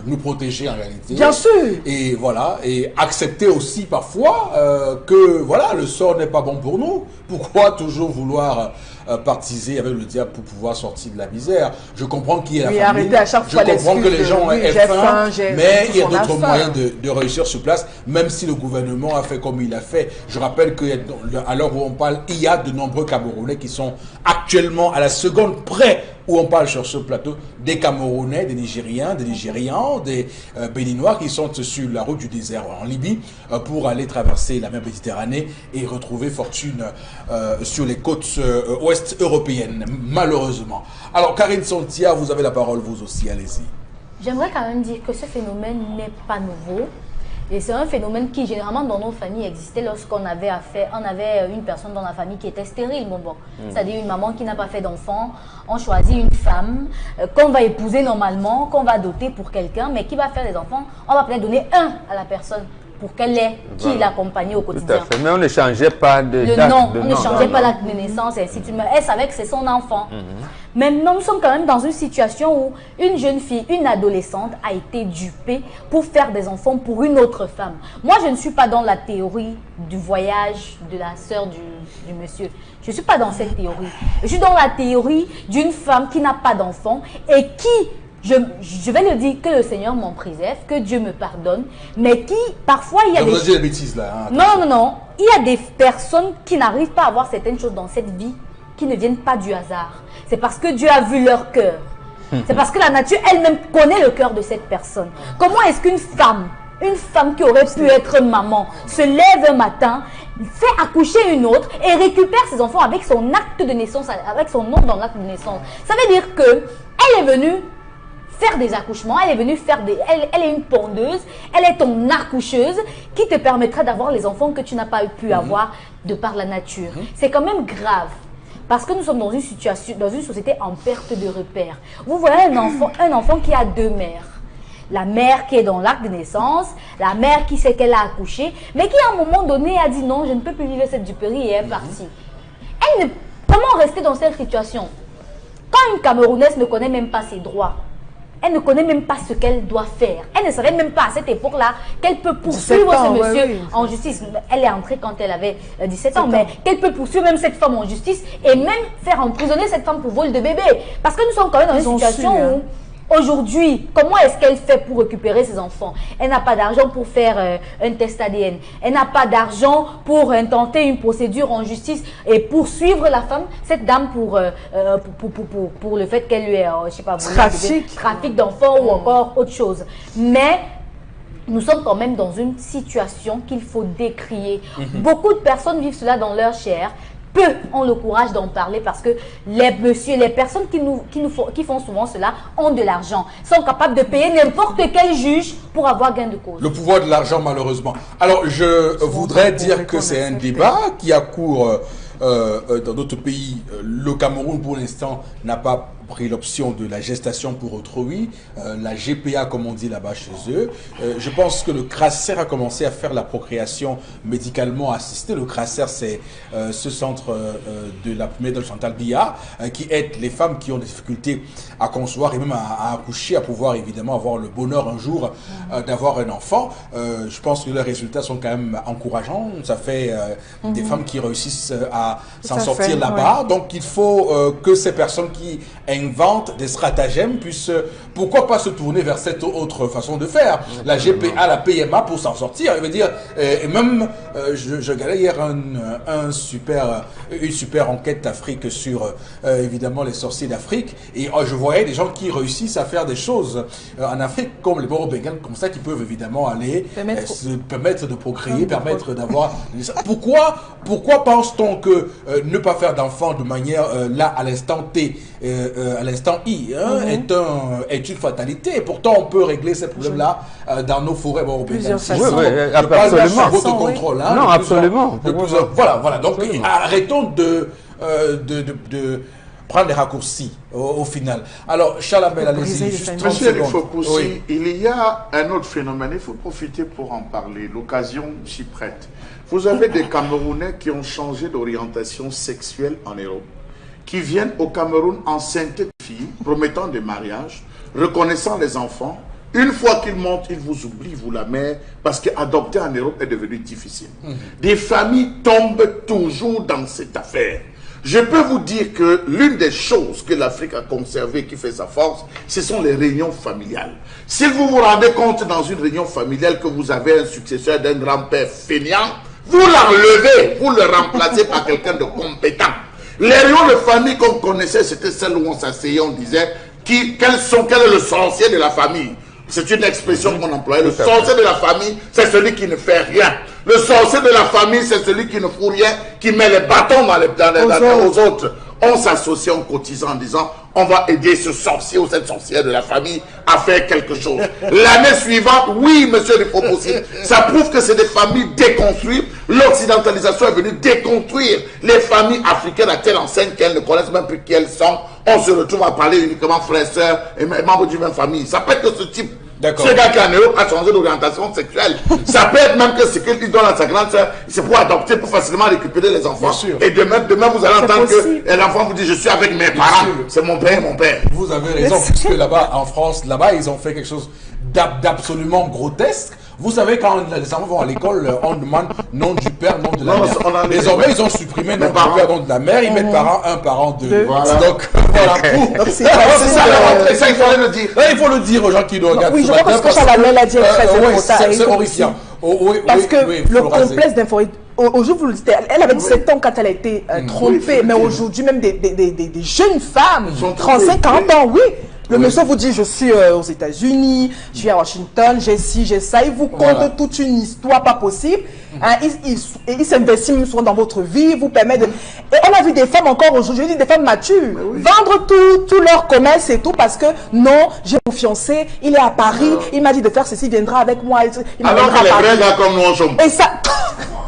nous protéger en réalité. Bien sûr. Et voilà, et accepter aussi parfois que voilà, le sort n'est pas bon pour nous. Pourquoi toujours vouloir partiser avec le diable pour pouvoir sortir de la misère? Je comprends qu'il y a la famille, à chaque fois je comprends que les gens aient faim, mais il y a d'autres moyens de réussir sur place, même si le gouvernement a fait comme il a fait. Je rappelle qu'à l'heure où on parle, il y a de nombreux Camerounais qui sont actuellement à la seconde près où on parle sur ce plateau, des Camerounais, des Nigériens, des Nigérians, des Béninois qui sont sur la route du désert en Libye pour aller traverser la mer Méditerranée et retrouver fortune sur les côtes ouest européennes, malheureusement. Alors, Karine Sontia, vous avez la parole, vous aussi, allez-y. J'aimerais quand même dire que ce phénomène n'est pas nouveau. Et c'est un phénomène qui, généralement, dans nos familles, existait lorsqu'on avait une personne dans la famille qui était stérile. C'est-à-dire une maman qui n'a pas fait d'enfant. On choisit une femme qu'on va épouser normalement, qu'on va doter pour quelqu'un, mais qui va faire des enfants. On va peut-être donner un à la personne pour qu'elle ait qui l'accompagne au quotidien. Tout à fait. Mais on ne changeait pas de date. On ne changeait pas l'acte de naissance, et ainsi de suite. Mais elle savait que c'est son enfant. Maintenant, nous sommes quand même dans une situation où une jeune fille, une adolescente a été dupée pour faire des enfants pour une autre femme. Moi, je ne suis pas dans la théorie du voyage de la sœur du monsieur. Je ne suis pas dans cette théorie. Je suis dans la théorie d'une femme qui n'a pas d'enfant et qui... Je vais le dire, que le Seigneur m'en préserve, que Dieu me pardonne, mais qui, parfois, il y a des... Vous avez dit la bêtise, là. Hein, non. Il y a des personnes qui n'arrivent pas à voir certaines choses dans cette vie qui ne viennent pas du hasard. C'est parce que Dieu a vu leur cœur. C'est parce que la nature elle-même connaît le cœur de cette personne. Comment est-ce qu'une femme qui aurait pu être maman, se lève un matin, fait accoucher une autre et récupère ses enfants avec son acte de naissance, avec son nom dans l'acte de naissance? Ça veut dire que elle est venue faire des accouchements, elle est venue faire elle est une pondeuse, elle est ton accoucheuse qui te permettra d'avoir les enfants que tu n'as pas pu avoir de par la nature. C'est quand même grave. Parce que nous sommes dans une situation, dans une société en perte de repères. Vous voyez un enfant qui a deux mères. La mère qui est dans l'acte de naissance, la mère qui sait qu'elle a accouché, mais qui à un moment donné a dit non, je ne peux plus vivre cette duperie et est partie. Comment rester dans cette situation? Quand une Camerounaise ne connaît même pas ses droits, elle ne connaît même pas ce qu'elle doit faire. Elle ne savait même pas à cette époque-là qu'elle peut poursuivre ce monsieur en justice. Elle est entrée quand elle avait 17 ans, mais qu'elle peut poursuivre même cette femme en justice et même faire emprisonner cette femme pour vol de bébé. Parce que nous sommes quand même dans une situation où, aujourd'hui, comment est-ce qu'elle fait pour récupérer ses enfants? Elle n'a pas d'argent pour faire un test ADN. Elle n'a pas d'argent pour tenter une procédure en justice et poursuivre la femme, cette dame, pour le fait qu'elle lui ait, je sais pas, trafic d'enfants ou encore autre chose. Mais nous sommes quand même dans une situation qu'il faut décrier. Beaucoup de personnes vivent cela dans leur chair. Peu ont le courage d'en parler parce que les personnes qui font souvent cela ont de l'argent, sont capables de payer n'importe quel juge pour avoir gain de cause. Le pouvoir de l'argent, malheureusement. Alors, je voudrais dire que c'est un débat qui a cours dans d'autres pays. Le Cameroun, pour l'instant, n'a pas pris l'option de la gestation pour autrui, la GPA comme on dit là-bas chez eux. Je pense que le CRACER a commencé à faire la procréation médicalement assistée. Le CRACER, c'est ce centre de la première de Chantal Biya qui aide les femmes qui ont des difficultés à concevoir et même à accoucher, à pouvoir évidemment avoir le bonheur un jour d'avoir un enfant. Je pense que les résultats sont quand même encourageants. Ça fait des femmes qui réussissent à s'en sortir là-bas. Donc il faut que ces personnes qui inventent des stratagèmes puissent, pourquoi pas se tourner vers cette autre façon de faire. La GPA, la PMA pour s'en sortir. Je veux dire, et même, je regardais hier une super enquête d'Afrique sur évidemment les sorciers d'Afrique et je voyais des gens qui réussissent à faire des choses en Afrique comme les Boro-Bengals, comme ça, qui peuvent évidemment aller se permettre de procréer, permettre d'avoir... Pourquoi pense-t-on que ne pas faire d'enfants de manière là à l'instant T, à l'instant I, est une fatalité? Pourtant, on peut régler ces problèmes-là dans nos forêts Boro-Bengals. Absolument. Votre contrôle. Hein, non, absolument. Voilà. Donc, arrêtons de prendre des raccourcis au final. Alors, Chalamel, allez-y, juste 30 Monsieur secondes. Fopoussi, il y a un autre phénomène, il faut profiter pour en parler, l'occasion s'y prête. Vous avez des Camerounais qui ont changé d'orientation sexuelle en Europe, qui viennent au Cameroun enceintes de filles, promettant des mariages, reconnaissant les enfants. Une fois qu'ils montent, ils vous oublient, vous la mère, parce qu'adopter en Europe est devenu difficile. Des familles tombent toujours dans cette affaire. Je peux vous dire que l'une des choses que l'Afrique a conservées, qui fait sa force, ce sont les réunions familiales. Si vous vous rendez compte dans une réunion familiale que vous avez un successeur d'un grand-père fainéant, vous l'enlevez, vous le remplacez par quelqu'un de compétent. Les réunions de famille qu'on connaissait, c'était celles où on s'asseyait, on disait quel est le sorcier de la famille. C'est une expression qu'on employait. Le sorcier de la famille, c'est celui qui ne fait rien. Le sorcier de la famille, c'est celui qui ne fout rien, qui met les bâtons aux autres. on s'associe en cotisant en disant on va aider ce sorcier ou cette sorcière de la famille à faire quelque chose. L'année suivante, oui, monsieur le possible, ça prouve que c'est des familles déconstruites. L'occidentalisation est venue déconstruire les familles africaines à telle enseigne qu'elles ne connaissent même plus qui elles sont. On se retrouve à parler uniquement frères, sœurs et membres d'une même famille. Ça peut être que ce type. Ce gars qui en Europe a changé d'orientation sexuelle. Ça peut être même que ce qu'il donne à sa grande sœur, c'est pour adopter, pour facilement récupérer les enfants. Et demain vous allez entendre que l'enfant vous dit je suis avec mes parents. C'est mon père, mon père. Vous avez raison, puisque là-bas, en France, là-bas, ils ont fait quelque chose d'absolument grotesque. Vous savez, quand les enfants vont à l'école, on demande nom du père, nom de la mère. Désormais, ils ont supprimé nom du père, nom de la mère. Ils mettent un parent, deux. Voilà. Donc, voilà. C'est ça, il fallait le dire. Il faut le dire aux gens qui nous regardent. Oui, je crois que ce que Chalamel a dit est très important. C'est horrifiant. Parce que le complexe d'infériorité, aujourd'hui, vous le dites, elle avait 17 ans quand elle a été trompée, mais aujourd'hui, même des jeunes femmes, 35-40 ans, oui. Le monsieur vous dit, je suis aux États-Unis, je suis à Washington, j'ai ci, j'ai ça. Il vous conte toute une histoire pas possible. Hein, il s'investit même souvent dans votre vie, vous permet de... Et on a vu des femmes encore aujourd'hui, des femmes matures, vendre tout leur commerce et tout parce que non, j'ai mon fiancé, il est à Paris, il m'a dit de faire ceci, il viendra avec moi. Il alors que les vrais gars comme nous on chôme. Et ça...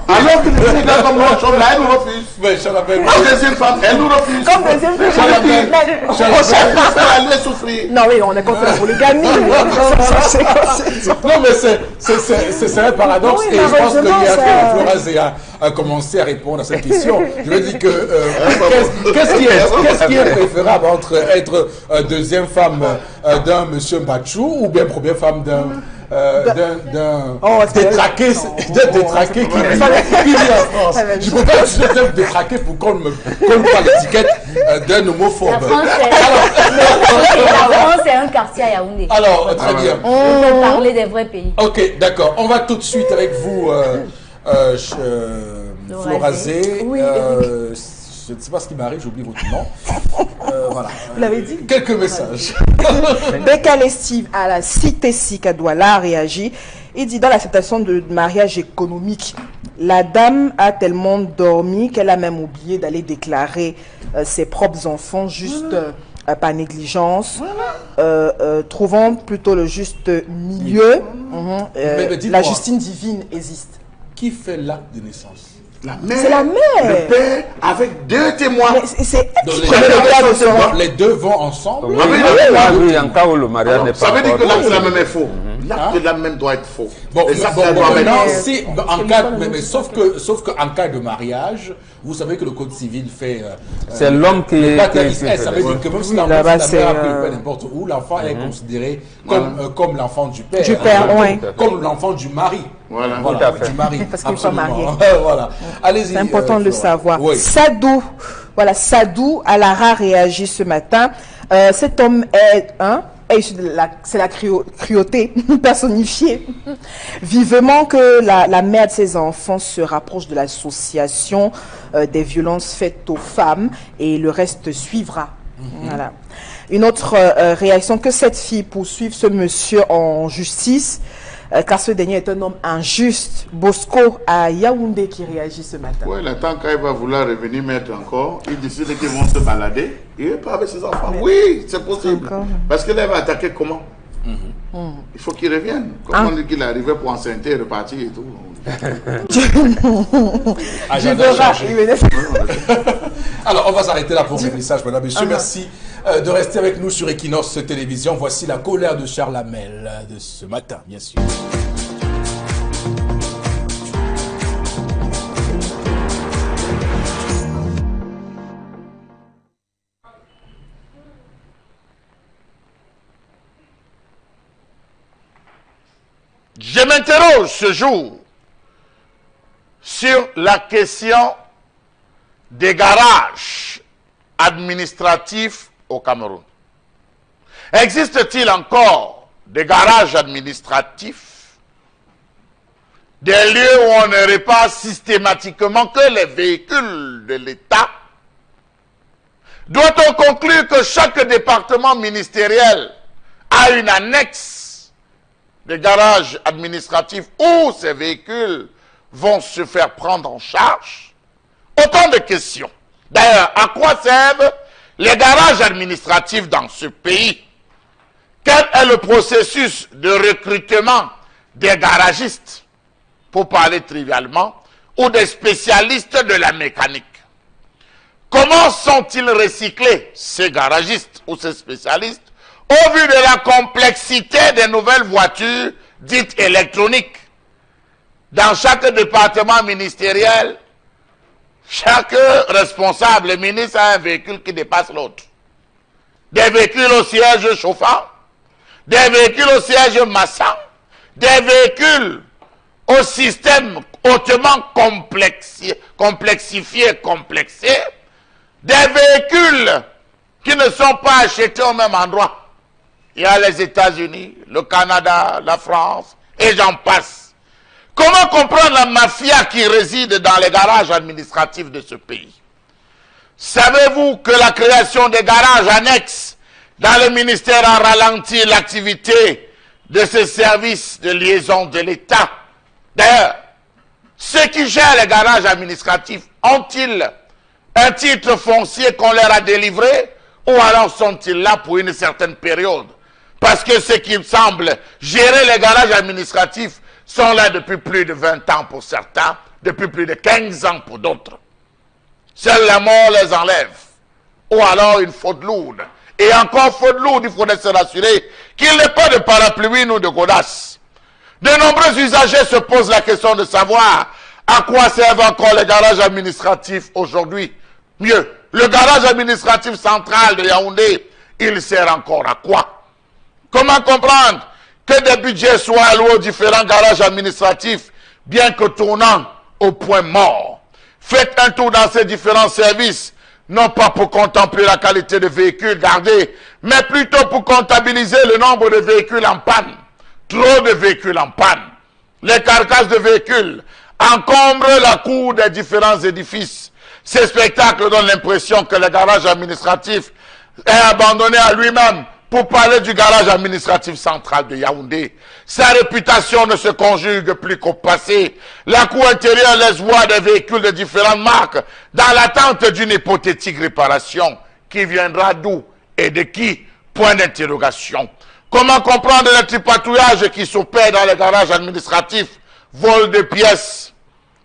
Alors que les vrais gars comme nous on chôme, là, elle nous refuse. Mais Chalamel... Comme deuxième femme, elle nous refuse. Comme deuxième femme, elle est souffrir. non, oui, on est contre la polygamie. Non, mais c'est un paradoxe. Oui, et je pense que malheureusement, Floraz a commencé à répondre à cette question. Je me dis que qu'est-ce qui est préférable entre être deuxième femme d'un monsieur Mbachou ou bien première femme d'un détraqué qui vit en France. Je ne peux pas être détraqué pour qu'on me colle pas l'étiquette d'un homophobe. La France est un quartier à Yaoundé. Alors, très bien. On peut parler des vrais pays. Ok, d'accord. On va tout de suite avec vous, Florazé. Oui, je ne sais pas ce qui m'arrive, j'oublie votre nom. Voilà. Vous l'avez dit. Quelques messages. Bekele Steve à la cité Sikadouala a réagi. Il dit dans l'acceptation de mariage économique, la dame a tellement dormi qu'elle a même oublié d'aller déclarer ses propres enfants juste par négligence, trouvant plutôt le juste milieu. Mais La justice divine existe. Qui fait l'acte de naissance? La mère, c'est la mère. Le père avec deux témoins. C'est les deux vont ensemble. Oui, en cas où le mariage n'est pas. Ça veut dire que l'acte de la même est faux. L'acte de la même doit être faux. Bon, sauf que en cas de mariage, vous savez que le code civil fait. C'est l'homme qui est. Ça veut dire que même si la mère a pris le père n'importe où, l'enfant est considéré comme l'enfant du père. Comme l'enfant du mari. Voilà, du mari. Parce qu'ils sont mariés. Voilà. Allez-y. C'est important de le savoir. Oui. Sadou, voilà, Sadou Alara réagit ce matin. Cet homme est c'est la cruauté personnifiée. Vivement que la mère de ses enfants se rapproche de l'association des violences faites aux femmes et le reste suivra. Voilà. Une autre réaction, que cette fille poursuive ce monsieur en justice. Car ce dernier est un homme injuste. Bosco à Yaoundé qui réagit ce matin. Oui, le temps qu'il va vouloir revenir mettre encore, il décide qu'ils vont se balader. Il n'est pas avec ses enfants. Oui, c'est possible. Parce qu'il va attaquer comment? Il faut qu'il revienne. Comme on dit qu'il est arrivé pour enceinter, repartir et tout. Alors, on va s'arrêter là pour le message, madame, monsieur. Merci de rester avec nous sur Equinox Télévision. Voici la colère de Charles Hamel de ce matin, bien sûr. Je m'interroge ce jour sur la question des garages administratifs au Cameroun. Existe-t-il encore des garages administratifs, des lieux où on ne répare systématiquement que les véhicules de l'État? Doit-on conclure que chaque département ministériel a une annexe des garages administratifs où ces véhicules vont se faire prendre en charge? Autant de questions D'ailleurs, à quoi servent les garages administratifs dans ce pays? Quel est le processus de recrutement des garagistes, pour parler trivialement, ou des spécialistes de la mécanique? Comment sont-ils recyclés, ces garagistes ou ces spécialistes, au vu de la complexité des nouvelles voitures dites électroniques? Dans chaque département ministériel, chaque responsable ministre a un véhicule qui dépasse l'autre. Des véhicules au siège chauffant, des véhicules au siège massant, des véhicules au système hautement complexifié, complexé, des véhicules qui ne sont pas achetés au même endroit. Il y a les États-Unis, le Canada, la France, et j'en passe. Comment comprendre la mafia qui réside dans les garages administratifs de ce pays? Savez-vous que la création des garages annexes dans le ministère a ralenti l'activité de ces services de liaison de l'État? D'ailleurs, ceux qui gèrent les garages administratifs ont-ils un titre foncier qu'on leur a délivré, ou alors sont-ils là pour une certaine période? Parce que ceux qui semblent gérer les garages administratifs sont là depuis plus de 20 ans pour certains, depuis plus de 15 ans pour d'autres. Seule la mort les enlève. Ou alors une faute lourde. Et encore faute lourde, il faudrait se rassurer qu'il n'est pas de parapluie ou de godasses. De nombreux usagers se posent la question de savoir à quoi servent encore les garages administratifs aujourd'hui. Mieux, le garage administratif central de Yaoundé, il sert encore à quoi? Comment comprendre que des budgets soient alloués aux différents garages administratifs, bien que tournant au point mort? Faites un tour dans ces différents services, non pas pour contempler la qualité des véhicules gardés, mais plutôt pour comptabiliser le nombre de véhicules en panne. Trop de véhicules en panne. Les carcasses de véhicules encombrent la cour des différents édifices. Ces spectacles donnent l'impression que le garage administratif est abandonné à lui-même, pour parler du garage administratif central de Yaoundé. Sa réputation ne se conjugue plus qu'au passé. La cour intérieure laisse voir des véhicules de différentes marques dans l'attente d'une hypothétique réparation. Qui viendra d'où et de qui? Point d'interrogation. Comment comprendre le tripatouillage qui s'opère dans les garages administratifs? Vol de pièces,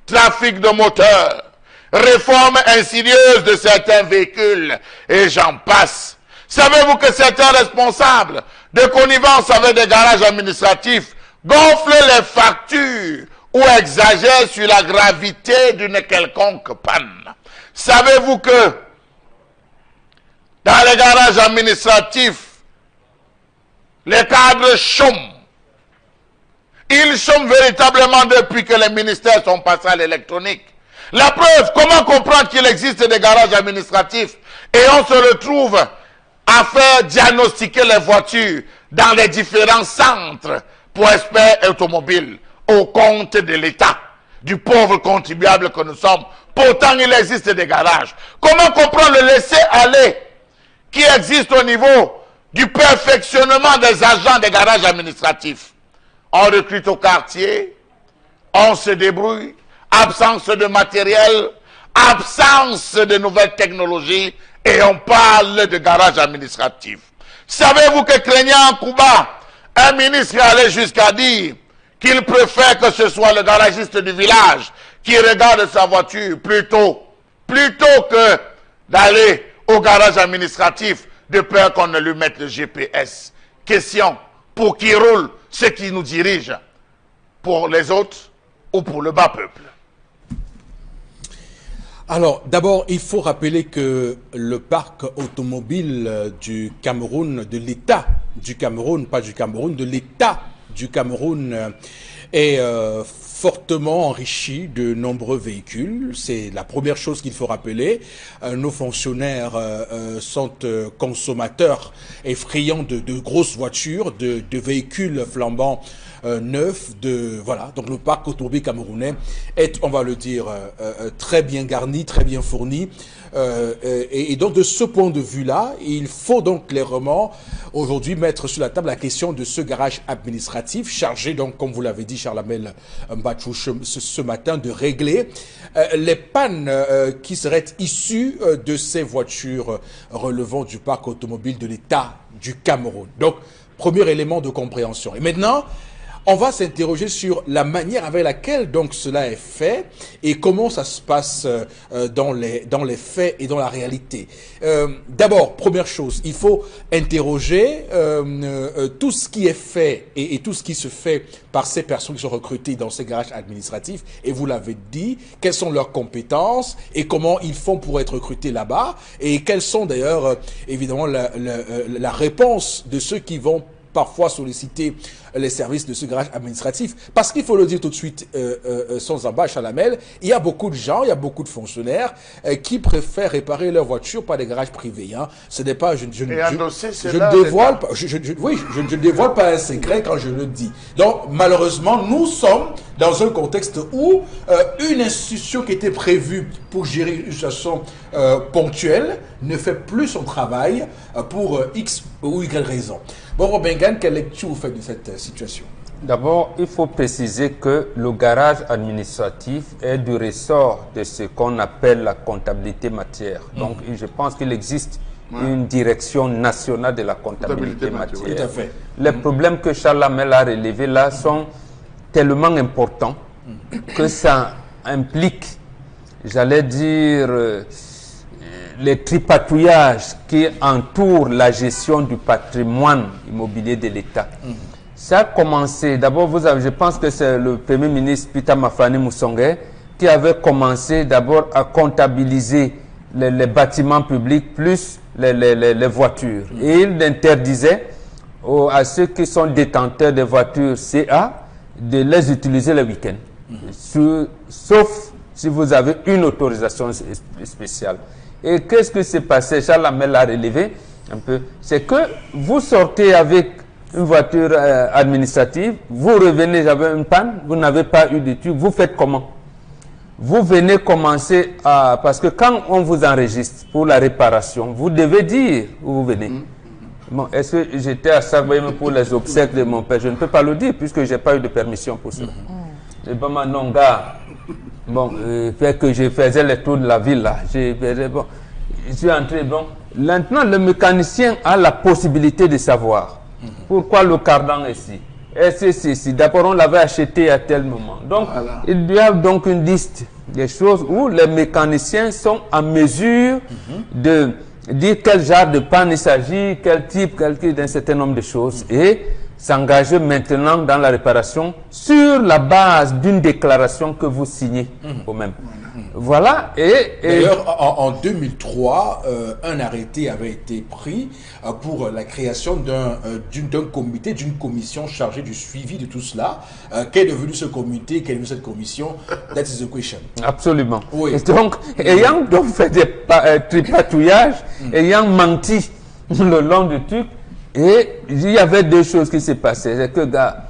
trafic de moteurs, réforme insidieuse de certains véhicules, et j'en passe. Savez-vous que certains responsables de connivence avec des garages administratifs gonflent les factures ou exagèrent sur la gravité d'une quelconque panne? Savez-vous que dans les garages administratifs, les cadres chôment? Ils chôment véritablement depuis que les ministères sont passés à l'électronique. La preuve, comment comprendre qu'il existe des garages administratifs et on se retrouve à faire diagnostiquer les voitures dans les différents centres pour experts automobiles au compte de l'État, du pauvre contribuable que nous sommes? Pourtant, il existe des garages. Comment comprendre le laisser-aller qui existe au niveau du perfectionnement des agents des garages administratifs? On recrute au quartier, on se débrouille, absence de matériel, absence de nouvelles technologies, et on parle de garage administratif. Savez-vous que craignant Cuba, un ministre allait jusqu'à dire qu'il préfère que ce soit le garagiste du village qui regarde sa voiture plutôt que d'aller au garage administratif de peur qu'on ne lui mette le GPS. Question, pour qui roule ce qui nous dirige? Pour les autres ou pour le bas peuple? Alors, d'abord, il faut rappeler que le parc automobile du Cameroun, de l'État du Cameroun, pas du Cameroun, de l'État du Cameroun, est fortement enrichi de nombreux véhicules. C'est la première chose qu'il faut rappeler. Nos fonctionnaires sont consommateurs effrayants de grosses voitures, de véhicules flambant neuf voilà. Donc le parc automobile camerounais est, on va le dire, très bien garni, très bien fourni. Et donc de ce point de vue-là, il faut donc clairement aujourd'hui mettre sur la table la question de ce garage administratif chargé, donc comme vous l'avez dit, Charlamel Mbachou, ce matin, de régler les pannes qui seraient issues de ces voitures relevant du parc automobile de l'État du Cameroun. Donc, premier élément de compréhension. Et maintenant, on va s'interroger sur la manière avec laquelle donc cela est fait et comment ça se passe dans les faits et dans la réalité. D'abord, première chose, il faut interroger tout ce qui est fait et tout ce qui se fait par ces personnes qui sont recrutées dans ces garages administratifs. Et vous l'avez dit, quelles sont leurs compétences et comment ils font pour être recrutés là-bas et quelles sont d'ailleurs évidemment la réponse de ceux qui vont parfois solliciter les services de ce garage administratif. Parce qu'il faut le dire tout de suite, sans embâche à la mêle, il y a beaucoup de gens, il y a beaucoup de fonctionnaires qui préfèrent réparer leur voiture par des garages privés. Hein. Ce n'est pas... Je ne dévoile pas un secret quand je le dis. Donc, malheureusement, nous sommes dans un contexte où une institution qui était prévue pour gérer une situation ponctuelle ne fait plus son travail pour X ou Y raison. Bon, Robingan, quelle lecture vous faites de cette situation? D'abord, il faut préciser que le garage administratif est du ressort de ce qu'on appelle la comptabilité matière. Donc, je pense qu'il existe une direction nationale de la comptabilité matière. Tout à fait. Les problèmes que Charles Hamel a relevés là sont tellement importants que ça implique, j'allais dire, les tripatouillages qui entourent la gestion du patrimoine immobilier de l'État. Ça a commencé, d'abord, je pense que c'est le Premier ministre Peter Mafani Moussongue qui avait commencé d'abord à comptabiliser les bâtiments publics plus les voitures. Et il interdisait à ceux qui sont détenteurs de voitures CA de les utiliser le week-end. Sauf si vous avez une autorisation spéciale. Et qu'est-ce qui s'est passé? Charles Hamel l'a relevé un peu. C'est que vous sortez avec une voiture administrative, vous revenez, j'avais une panne, vous n'avez pas eu d'études, vous faites comment? Vous venez commencer à... Parce que quand on vous enregistre pour la réparation, vous devez dire où vous venez. Bon, est-ce que j'étais à Sagbaïm pour les obsèques de mon père? Je ne peux pas le dire puisque je n'ai pas eu de permission pour cela. Je pas ma non gars. Bon, fait que je faisais les tours de la ville là. Bon, je suis entré, bon. Maintenant, le mécanicien a la possibilité de savoir pourquoi le cardan est ici. Si d'abord on l'avait acheté à tel moment. Donc, voilà. Il y a donc une liste des choses où les mécaniciens sont en mesure de dire quel genre de panne il s'agit, quel type, d'un certain nombre de choses et s'engager maintenant dans la réparation sur la base d'une déclaration que vous signez vous-même. Voilà. D'ailleurs, en 2003, un arrêté avait été pris pour la création d'un comité, d'une commission chargée du suivi de tout cela. Qu'est devenu ce comité? Quelle est cette commission? That is the question. Absolument. Oui. Et donc, ayant donc fait des tripatouillages, ayant menti le long du truc, et il y avait deux choses qui se passaient. C'est que, gars,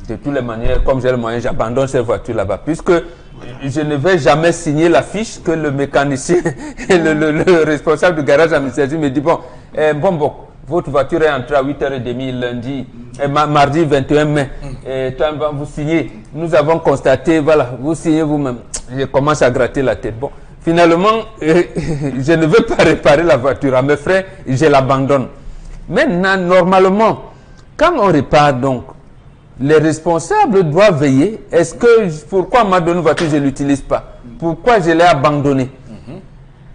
de toutes les manières, comme j'ai le moyen, j'abandonne cette voiture là-bas, puisque je ne vais jamais signer la fiche que le mécanicien et le responsable du garage administratif me dit, bon, votre voiture est entrée à 8h30 lundi, et mardi 21 mai, et toi, vous signez. Nous avons constaté, voilà, vous signez vous-même. Je commence à gratter la tête. Bon, finalement, je ne veux pas réparer la voiture. À mes frais, je l'abandonne. Maintenant, normalement, quand on répare donc, les responsables doivent veiller. Est-ce que, pourquoi on m'a donné une voiture, je ne l'utilise pas? Pourquoi je l'ai abandonnée?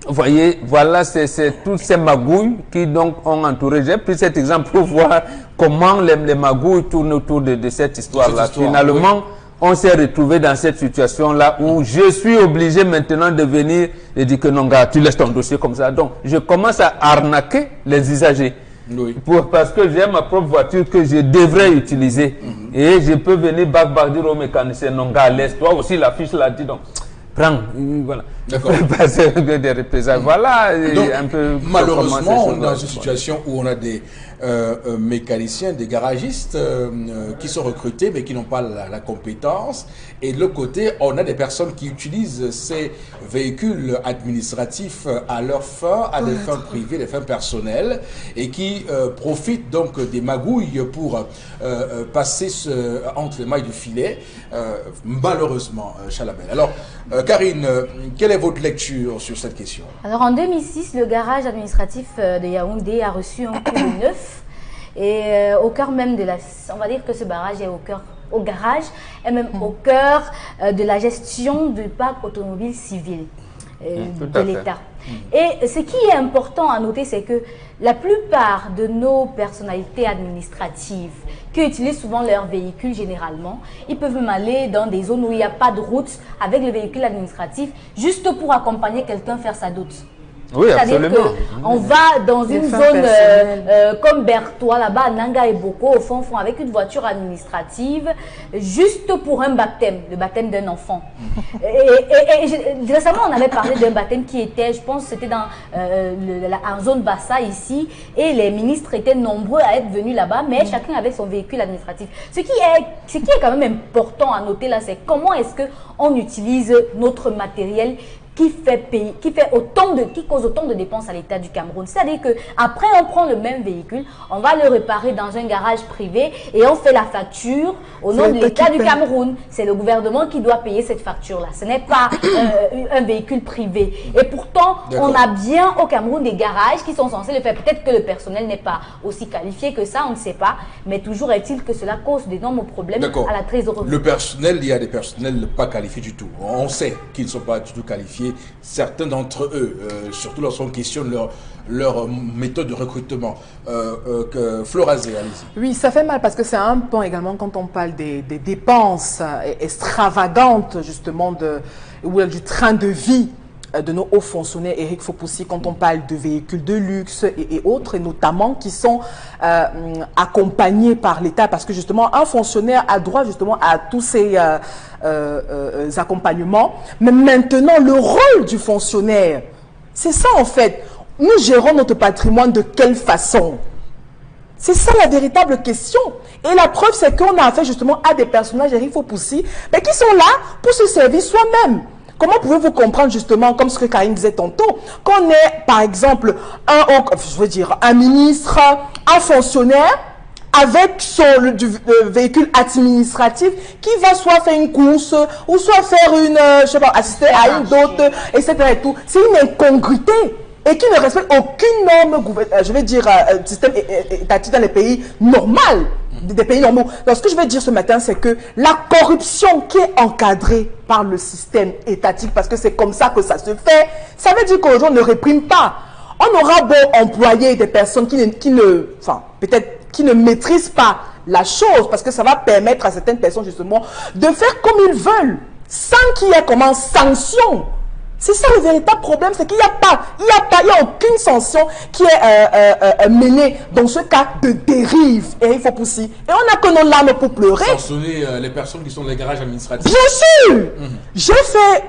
Vous voyez, voilà, c'est toutes ces magouilles qui donc ont entouré. J'ai pris cet exemple pour voir comment les magouilles tournent autour de cette histoire-là. Finalement, oui. On s'est retrouvé dans cette situation-là où je suis obligé maintenant de venir et dire que non, gars, tu laisses ton dossier comme ça. Donc, je commence à arnaquer les usagers. Oui. Parce que j'ai ma propre voiture que je devrais utiliser. Et je peux venir dire au mécanicien, non, gars, laisse toi aussi la fiche là, dis donc. Prends, voilà. D'accord. Des représailles. Voilà. Donc, un peu malheureusement, on est dans une situation où on a des mécaniciens, des garagistes qui sont recrutés mais qui n'ont pas la compétence. Et de l'autre côté, on a des personnes qui utilisent ces véhicules administratifs à leurs fins, à des fins privées, des fins personnelles, et qui profitent donc des magouilles pour passer entre les mailles du filet, malheureusement, Chalabel. Alors, Karine, quelle est votre lecture sur cette question? Alors, en 2006, le garage administratif de Yaoundé a reçu un coup de neuf. Et au cœur même de la... On va dire que ce barrage est au garage, et même au cœur de la gestion du parc automobile civil de l'État. Et ce qui est important à noter, c'est que la plupart de nos personnalités administratives qui utilisent souvent leur véhicule généralement, ils peuvent même aller dans des zones où il n'y a pas de route avec le véhicule administratif juste pour accompagner quelqu'un faire sa doute. Oui, c'est-à-dire qu'on va dans une zone comme Berthois, là-bas, à Nanga et Boko, au fond, avec une voiture administrative, juste pour un baptême, le baptême d'un enfant. Et récemment, on avait parlé d'un baptême qui était, je pense, c'était dans en zone Bassa ici, et les ministres étaient nombreux à être venus là-bas, mais chacun avait son véhicule administratif. Ce qui est quand même important à noter là, c'est comment est-ce qu'on utilise notre matériel qui cause autant de dépenses à l'État du Cameroun. C'est-à-dire qu'après, on prend le même véhicule, on va le réparer dans un garage privé et on fait la facture au nom de l'État du Cameroun. C'est le gouvernement qui doit payer cette facture-là. Ce n'est pas un véhicule privé. Et pourtant, on a bien au Cameroun des garages qui sont censés le faire. Peut-être que le personnel n'est pas aussi qualifié que ça, on ne sait pas. Mais toujours est-il que cela cause d'énormes problèmes à la trésorerie. Le personnel, il y a des personnels pas qualifiés du tout. On sait qu'ils ne sont pas du tout qualifiés. Certains d'entre eux, surtout lorsqu'on questionne leur méthode de recrutement. Florazé, allez-y. Oui, ça fait mal parce que c'est un point également quand on parle des dépenses extravagantes justement du train de vie de nos hauts fonctionnaires, Eric Fopoussi, quand on parle de véhicules de luxe et autres, et notamment qui sont accompagnés par l'État, parce que justement, un fonctionnaire a droit justement à tous ces accompagnements. Mais maintenant, le rôle du fonctionnaire, c'est ça en fait. Nous gérons notre patrimoine de quelle façon? C'est ça la véritable question. Et la preuve, c'est qu'on a affaire justement à des personnages, Eric Fopoussi, mais qui sont là pour se servir soi-même. Comment pouvez-vous comprendre justement, comme ce que Karine disait tantôt, qu'on ait par exemple un ministre, un fonctionnaire avec son véhicule administratif qui va soit faire une course ou soit faire assister à une dot, etc. et tout. C'est une incongruité et qui ne respecte aucune norme, système étatique dans les pays normaux. Des pays normaux. Donc, ce que je vais dire ce matin, c'est que la corruption qui est encadrée par le système étatique, parce que c'est comme ça que ça se fait, ça veut dire qu'aujourd'hui, on ne réprime pas. On aura beau employer des personnes qui ne maîtrisent pas la chose, parce que ça va permettre à certaines personnes, justement, de faire comme ils veulent, sans qu'il y ait comme sanction. C'est ça le véritable problème, c'est qu'il n'y a aucune sanction qui est menée dans ce cas de dérive. Et il faut pousser. Et on n'a que nos larmes pour pleurer. Sanctionner les personnes qui sont dans les garages administratifs. Bien sûr. J'ai fait,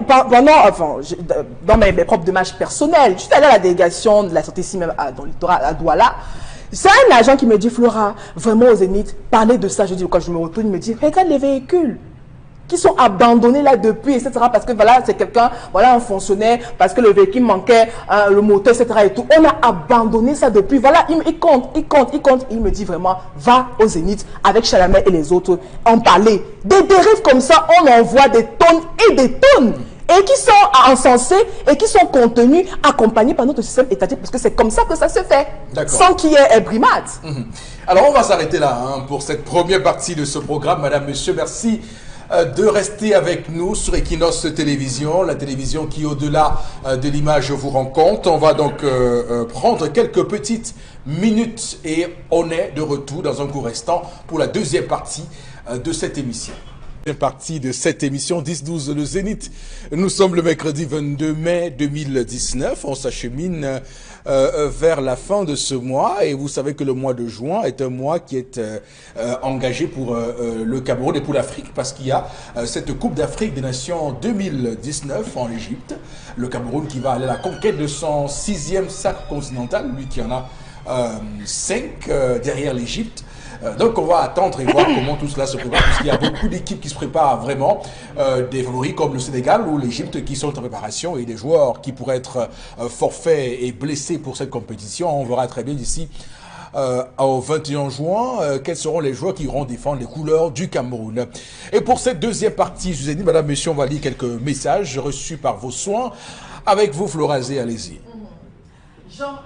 dans mes propres démarches personnelles, je suis allée à la délégation de la santé ici même dans le littoral à Douala. C'est un agent qui me dit, Flora, vraiment au Zénith, parlez de ça. Je dis, quand je me retourne, il me dit, regarde les véhicules qui sont abandonnés là depuis, etc. Parce que voilà, c'est quelqu'un, voilà un fonctionnaire, parce que le véhicule manquait, le moteur, etc. et tout. On a abandonné ça depuis. Voilà, il compte. Il me dit vraiment, va au Zénith avec Chalamet et les autres, en parler. Des dérives comme ça, on en voit des tonnes et des tonnes. Et qui sont encensés et qui sont contenus, accompagnés par notre système étatique, parce que c'est comme ça que ça se fait, sans qu'il y ait brimade. Alors, on va s'arrêter là pour cette première partie de ce programme. Madame, monsieur, merci de rester avec nous sur Equinox Télévision, la télévision qui, au-delà de l'image, vous rend compte. On va donc prendre quelques petites minutes et on est de retour dans un court instant pour la deuxième partie de cette émission. Partie de cette émission 10-12 le Zénith. Nous sommes le mercredi 22 mai 2019. On s'achemine vers la fin de ce mois et vous savez que le mois de juin est un mois qui est engagé pour le Cameroun et pour l'Afrique parce qu'il y a cette Coupe d'Afrique des Nations 2019 en Égypte. Le Cameroun qui va aller à la conquête de son 6e sacre continental, lui qui en a 5 derrière l'Égypte. Donc on va attendre et voir comment tout cela se prépare, puisqu'il y a beaucoup d'équipes qui se préparent vraiment, des favoris comme le Sénégal ou l'Égypte qui sont en préparation, et des joueurs qui pourraient être forfaits et blessés pour cette compétition. On verra très bien d'ici au 21 juin quels seront les joueurs qui iront défendre les couleurs du Cameroun. Et pour cette deuxième partie, je vous ai dit, madame, monsieur, on va lire quelques messages reçus par vos soins. Avec vous, Florazé, allez-y. Jean,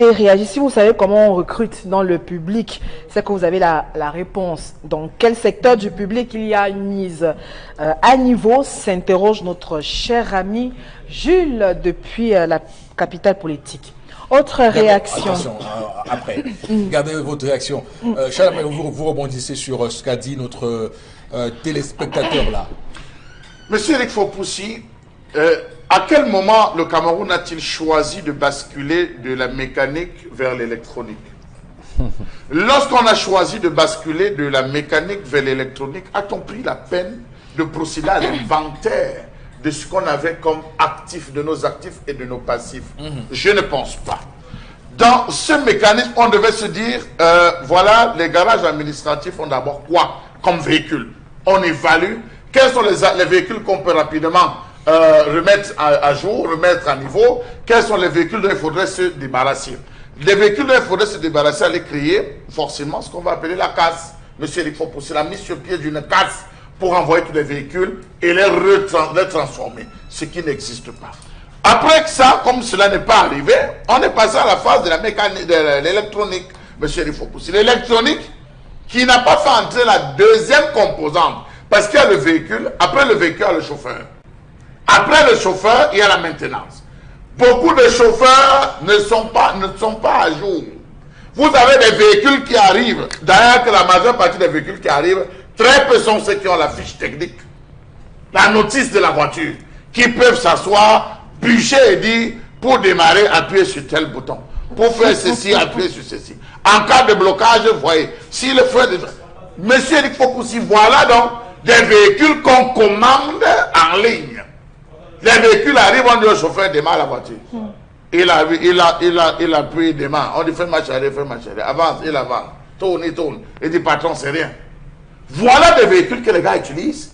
et réagissez, vous savez comment on recrute dans le public, c'est que vous avez la réponse. Dans quel secteur du public il y a une mise à niveau, s'interroge notre cher ami Jules depuis la capitale politique. Autre réaction. Attention, après, gardez votre réaction. Charles, vous rebondissez sur ce qu'a dit notre téléspectateur là. Monsieur Eric Fopoussi, à quel moment le Cameroun a-t-il choisi de basculer de la mécanique vers l'électronique? Lorsqu'on a choisi de basculer de la mécanique vers l'électronique, a-t-on pris la peine de procéder à l'inventaire de ce qu'on avait comme actifs, de nos actifs et de nos passifs? Je ne pense pas. Dans ce mécanisme, on devait se dire, voilà, les garages administratifs ont d'abord quoi comme véhicule? On évalue quels sont les véhicules qu'on peut rapidement remettre à jour, remettre à niveau. Quels sont les véhicules dont il faudrait se débarrasser? Les véhicules dont il faudrait se débarrasser, aller créer forcément ce qu'on va appeler la casse. Monsieur Eric Fopoussi, la mise sur pied d'une casse pour envoyer tous les véhicules et les transformer, ce qui n'existe pas. Après que ça, comme cela n'est pas arrivé, on est passé à la phase de la mécanique, de l'électronique, monsieur Eric Fopoussi. L'électronique qui n'a pas fait entrer la deuxième composante, parce qu'il y a le véhicule, après le véhicule, il y a le chauffeur. Après le chauffeur, il y a la maintenance. Beaucoup de chauffeurs ne sont pas à jour. Vous avez des véhicules qui arrivent. D'ailleurs, que la majeure partie des véhicules qui arrivent, très peu sont ceux qui ont la fiche technique, la notice de la voiture, qui peuvent s'asseoir, bûcher et dire, pour démarrer, appuyez sur tel bouton. Pour faire ceci, appuyez sur ceci. En cas de blocage, vous voyez, si le feu de... Monsieur Eric Fopoussi, voilà donc des véhicules qu'on commande en ligne. Les véhicules arrivent, on dit au chauffeur, démarre la voiture. Il appuie, il démarre. On dit, fais marche arrière, avance, il avance. Tourne, il tourne. Il dit, patron, c'est rien. Voilà des véhicules que les gars utilisent.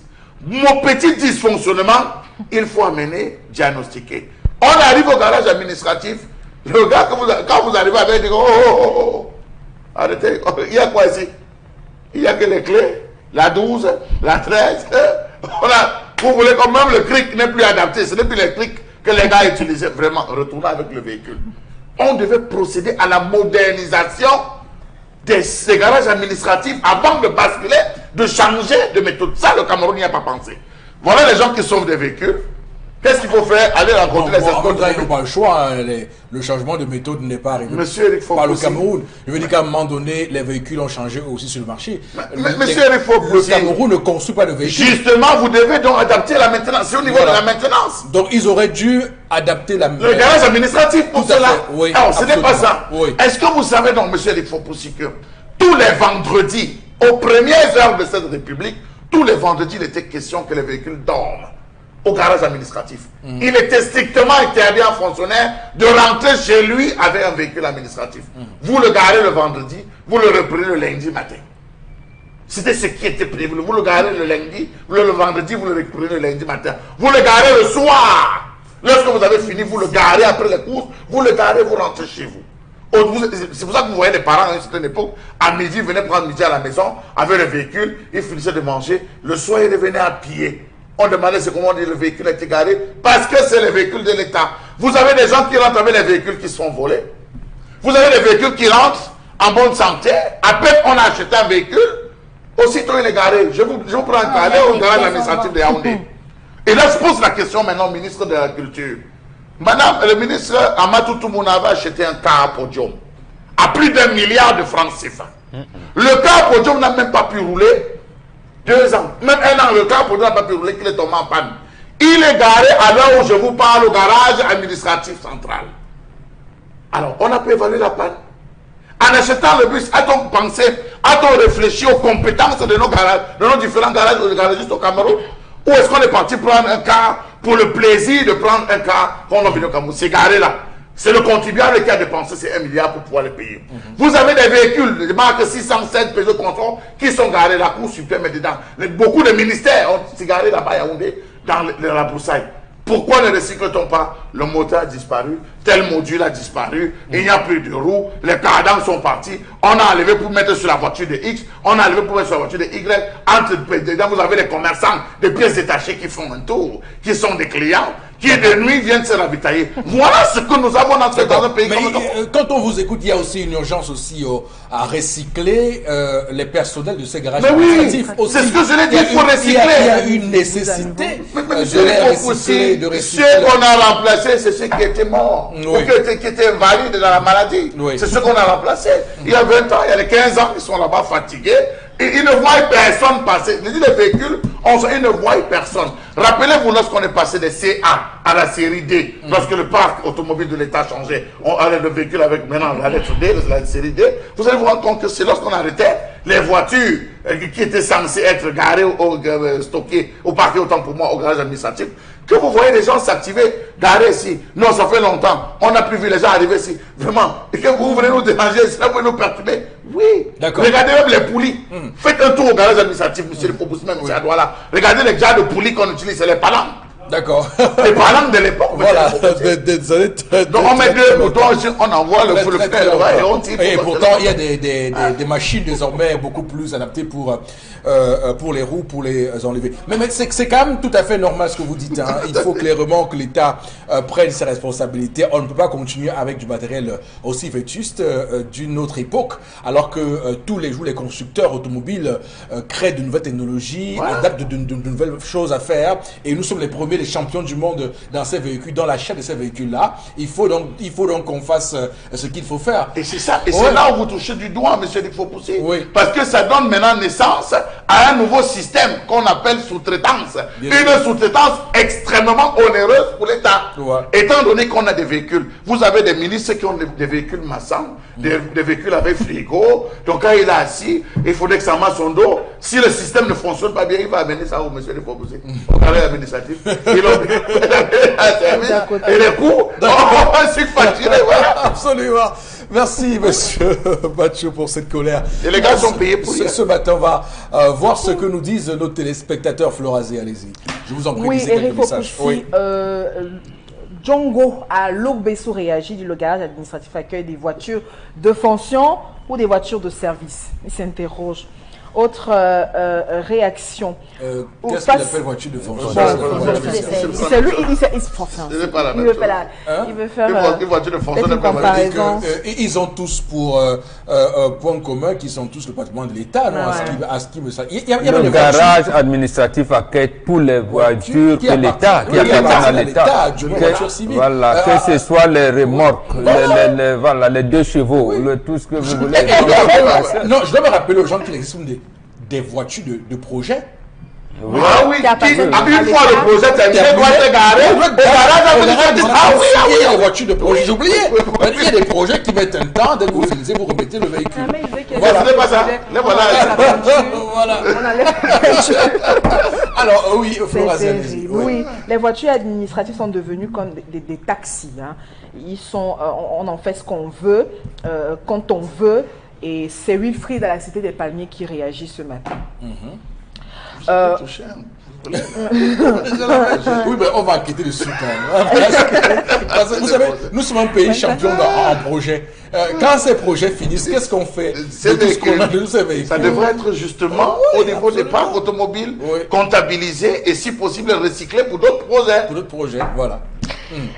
Mon petit dysfonctionnement, il faut amener, diagnostiquer. On arrive au garage administratif. Le gars, quand vous arrivez avec, il dit, oh, arrêtez, il y a quoi ici? Il n'y a que les clés, la 12, la 13. Vous voulez quand même le cric n'est plus adapté. Ce n'est plus le cric que les gars utilisaient. Vraiment, retourner avec le véhicule. On devait procéder à la modernisation des garages administratifs avant de basculer, de changer de méthode. Ça, le Cameroun n'y a pas pensé. Voilà les gens qui sauvent des véhicules. Qu'est-ce qu'il faut faire? Aller rencontrer les escortes. Ils n'ont pas le choix. Le changement de méthode n'est pas arrivé par le Cameroun. Je veux dire qu'à un moment donné, les véhicules ont changé aussi sur le marché. Monsieur Eric Fopoussi, le Cameroun ne construit pas de véhicules. Justement, vous devez donc adapter la maintenance. C'est au niveau de la maintenance. Donc, ils auraient dû adapter la maintenance. Le garage administratif pour cela. Oui, alors, ce n'est pas ça. Oui. Est-ce que vous savez donc, monsieur Eric Fopoussi, que tous les vendredis, aux premières heures de cette République, tous les vendredis, il était question que les véhicules dorment au garage administratif. Il était strictement interdit à un fonctionnaire de rentrer chez lui avec un véhicule administratif. Vous le garez le vendredi, vous le reprenez le lundi matin. C'était ce qui était prévu. Vous le garez le lundi, le vendredi, vous le reprenez le lundi matin. Vous le garez le soir. Lorsque vous avez fini, vous le garez après les courses, vous le garez, vous rentrez chez vous. C'est pour ça que vous voyez les parents à une certaine époque, à midi, ils venaient prendre midi à la maison avec le véhicule, ils finissaient de manger, le soir ils revenaient à pied. On demandait comment on dit le véhicule a été garé, parce que c'est les véhicules de l'État. Vous avez des gens qui rentrent avec les véhicules qui sont volés. Vous avez des véhicules qui rentrent en bonne santé. À peine on a acheté un véhicule, aussitôt il est garé. Je vous prends un carnet au garage administratif de Yaoundé. Et là, je pose la question maintenant au ministre de la Culture. Madame, le ministre Amadou Toumouna avait acheté un car podium à plus d'1 milliard de francs CFA. Le car podium n'a même pas pu rouler 2 ans. Même 1 an, le car podium n'a pas pu rouler qu'il est tombé en panne. Il est garé à l'heure où je vous parle au garage administratif central. Alors, on a pu évaluer la panne. En achetant le bus, a-t-on pensé, a-t-on réfléchi aux compétences de nos garages, de nos différents garages garagistes au Cameroun? Ou est-ce qu'on est parti prendre un car pour le plaisir de prendre un car qu'on a venu au Cameroun? C'est garé là. C'est le contribuable qui a dépensé ces 1 milliard pour pouvoir les payer. Vous avez des véhicules de marque 607 Peugeot Control qui sont garés, la Cour suprême est dedans. Beaucoup de ministères ont garés là-bas à Yaoundé, dans la broussaille. Pourquoi ne recycle-t-on pas? Le moteur a disparu, tel module a disparu, il n'y a plus de roues, les cardans sont partis, on a enlevé pour mettre sur la voiture de X, on a enlevé pour mettre sur la voiture de Y. Dedans, vous avez les commerçants de pièces détachées qui font un tour, qui sont des clients, qui de nuit viennent se ravitailler. Voilà ce que nous avons dans un pays comme le Togo. Quand on vous écoute, il y a aussi une urgence aussi à recycler les personnels de ces garages administratifs. C'est ce que je l'ai dit, il faut recycler. Il y a une nécessité de recycler. Ce qu'on a remplacé, c'est ceux qui étaient morts, ou qui étaient invalides dans la maladie. C'est ce qu'on a remplacé. Il y a 20 ans, il y a les 15 ans, ils sont là-bas fatigués. Et ils ne voient personne passer. Les véhicules, ils ne voient personne. Rappelez-vous lorsqu'on est passé des CA à la série D, lorsque le parc automobile de l'État changeait, on allait le véhicule avec maintenant la lettre D, la série D. Vous allez vous rendre compte que c'est lorsqu'on arrêtait les voitures qui étaient censées être garées ou stockées ou parquées, autant pour moi, au garage administratif, que vous voyez les gens s'activer, garés ici. Non, ça fait longtemps. On n'a plus vu les gens arriver ici. Vraiment. Et que vous venez nous déranger, vous venez nous perturber. Oui. Regardez même les poulies. Faites un tour au garage administratif, monsieur le propositeur, même monsieur Adouala. Regardez les genres de poulies qu'on utilise, c'est les palans. D'accord. Les palans de l'époque. Voilà. Donc on met deux boutons, on envoie le feu et on tire. Et pourtant, il y a des machines désormais beaucoup plus adaptées pour les roues, pour les enlever. Mais c'est quand même tout à fait normal ce que vous dites. Hein. Il faut clairement que l'État prenne ses responsabilités. On ne peut pas continuer avec du matériel aussi vétuste d'une autre époque, alors que tous les jours, les constructeurs automobiles créent de nouvelles technologies, adaptent de nouvelles choses à faire. Et nous sommes les premiers, les champions du monde dans ces véhicules, dans l'achat de ces véhicules-là. Il faut donc qu'on fasse ce qu'il faut faire. Et c'est ça. Et c'est là où vous touchez du doigt, monsieur Eric Fopoussi. Parce que ça donne maintenant naissance à un nouveau système qu'on appelle sous-traitance. Une sous-traitance extrêmement onéreuse pour l'État. Étant donné qu'on a des véhicules, vous avez des ministres qui ont des véhicules massants, des véhicules avec frigo. Donc quand il est assis, il faudrait que ça masse son dos. Si le système ne fonctionne pas bien, il va amener ça au monsieur Eric Fopoussi, au carré administratif. Et les coûts, on va surfacturer. Absolument. Merci, monsieur Batcho, pour cette colère. Et les gars sont payés pour ce matin, on va voir ce que nous disent nos téléspectateurs. Florazé, allez-y. Je vous en prie, lisez quelques messages. Djongo à Logbesso réagit, dit le garage administratif accueille des voitures de fonction ou des voitures de service. Il s'interroge. Autre réaction. Qu'est-ce qu'il appelle voiture de fonction? C'est lui, il veut faire une voiture de fonction de comparaison. Ils ont tous pour point commun qu'ils sont tous le patrimoine de l'État, non? À ce qui me semble. Le garage administratif accueille pour les voitures que l'État, qui appartiennent à l'État. Voilà, que ce soit les remorques, les 2 chevaux, tout ce que vous voulez. Non, je dois me rappeler aux gens qu'il existe des voitures de projet. Oui. Ah oui, une fois le projet terminé, doit être garé. Il y a des voitures de projet, j'ai oublié. Il y a des projets qui mettent un temps, dès que vous finissez, vous remettez le véhicule. Voilà, ce n'est pas ça. Voilà. Alors, oui, oui, les voitures administratives sont devenues comme des taxis. Hein. On en fait ce qu'on veut, quand on veut. Et c'est Wilfried à la Cité des Palmiers qui réagit ce matin. Oui, mais on va enquêter dessus quand même. Parce que vous savez, nous sommes un pays champion en projet. Quand ces projets finissent, qu'est-ce qu'on fait de tout ce qu'on a de ces véhicules? Ça devrait être justement au niveau des parcs automobiles, comptabilisé et si possible recyclé pour d'autres projets. Pour d'autres projets, voilà.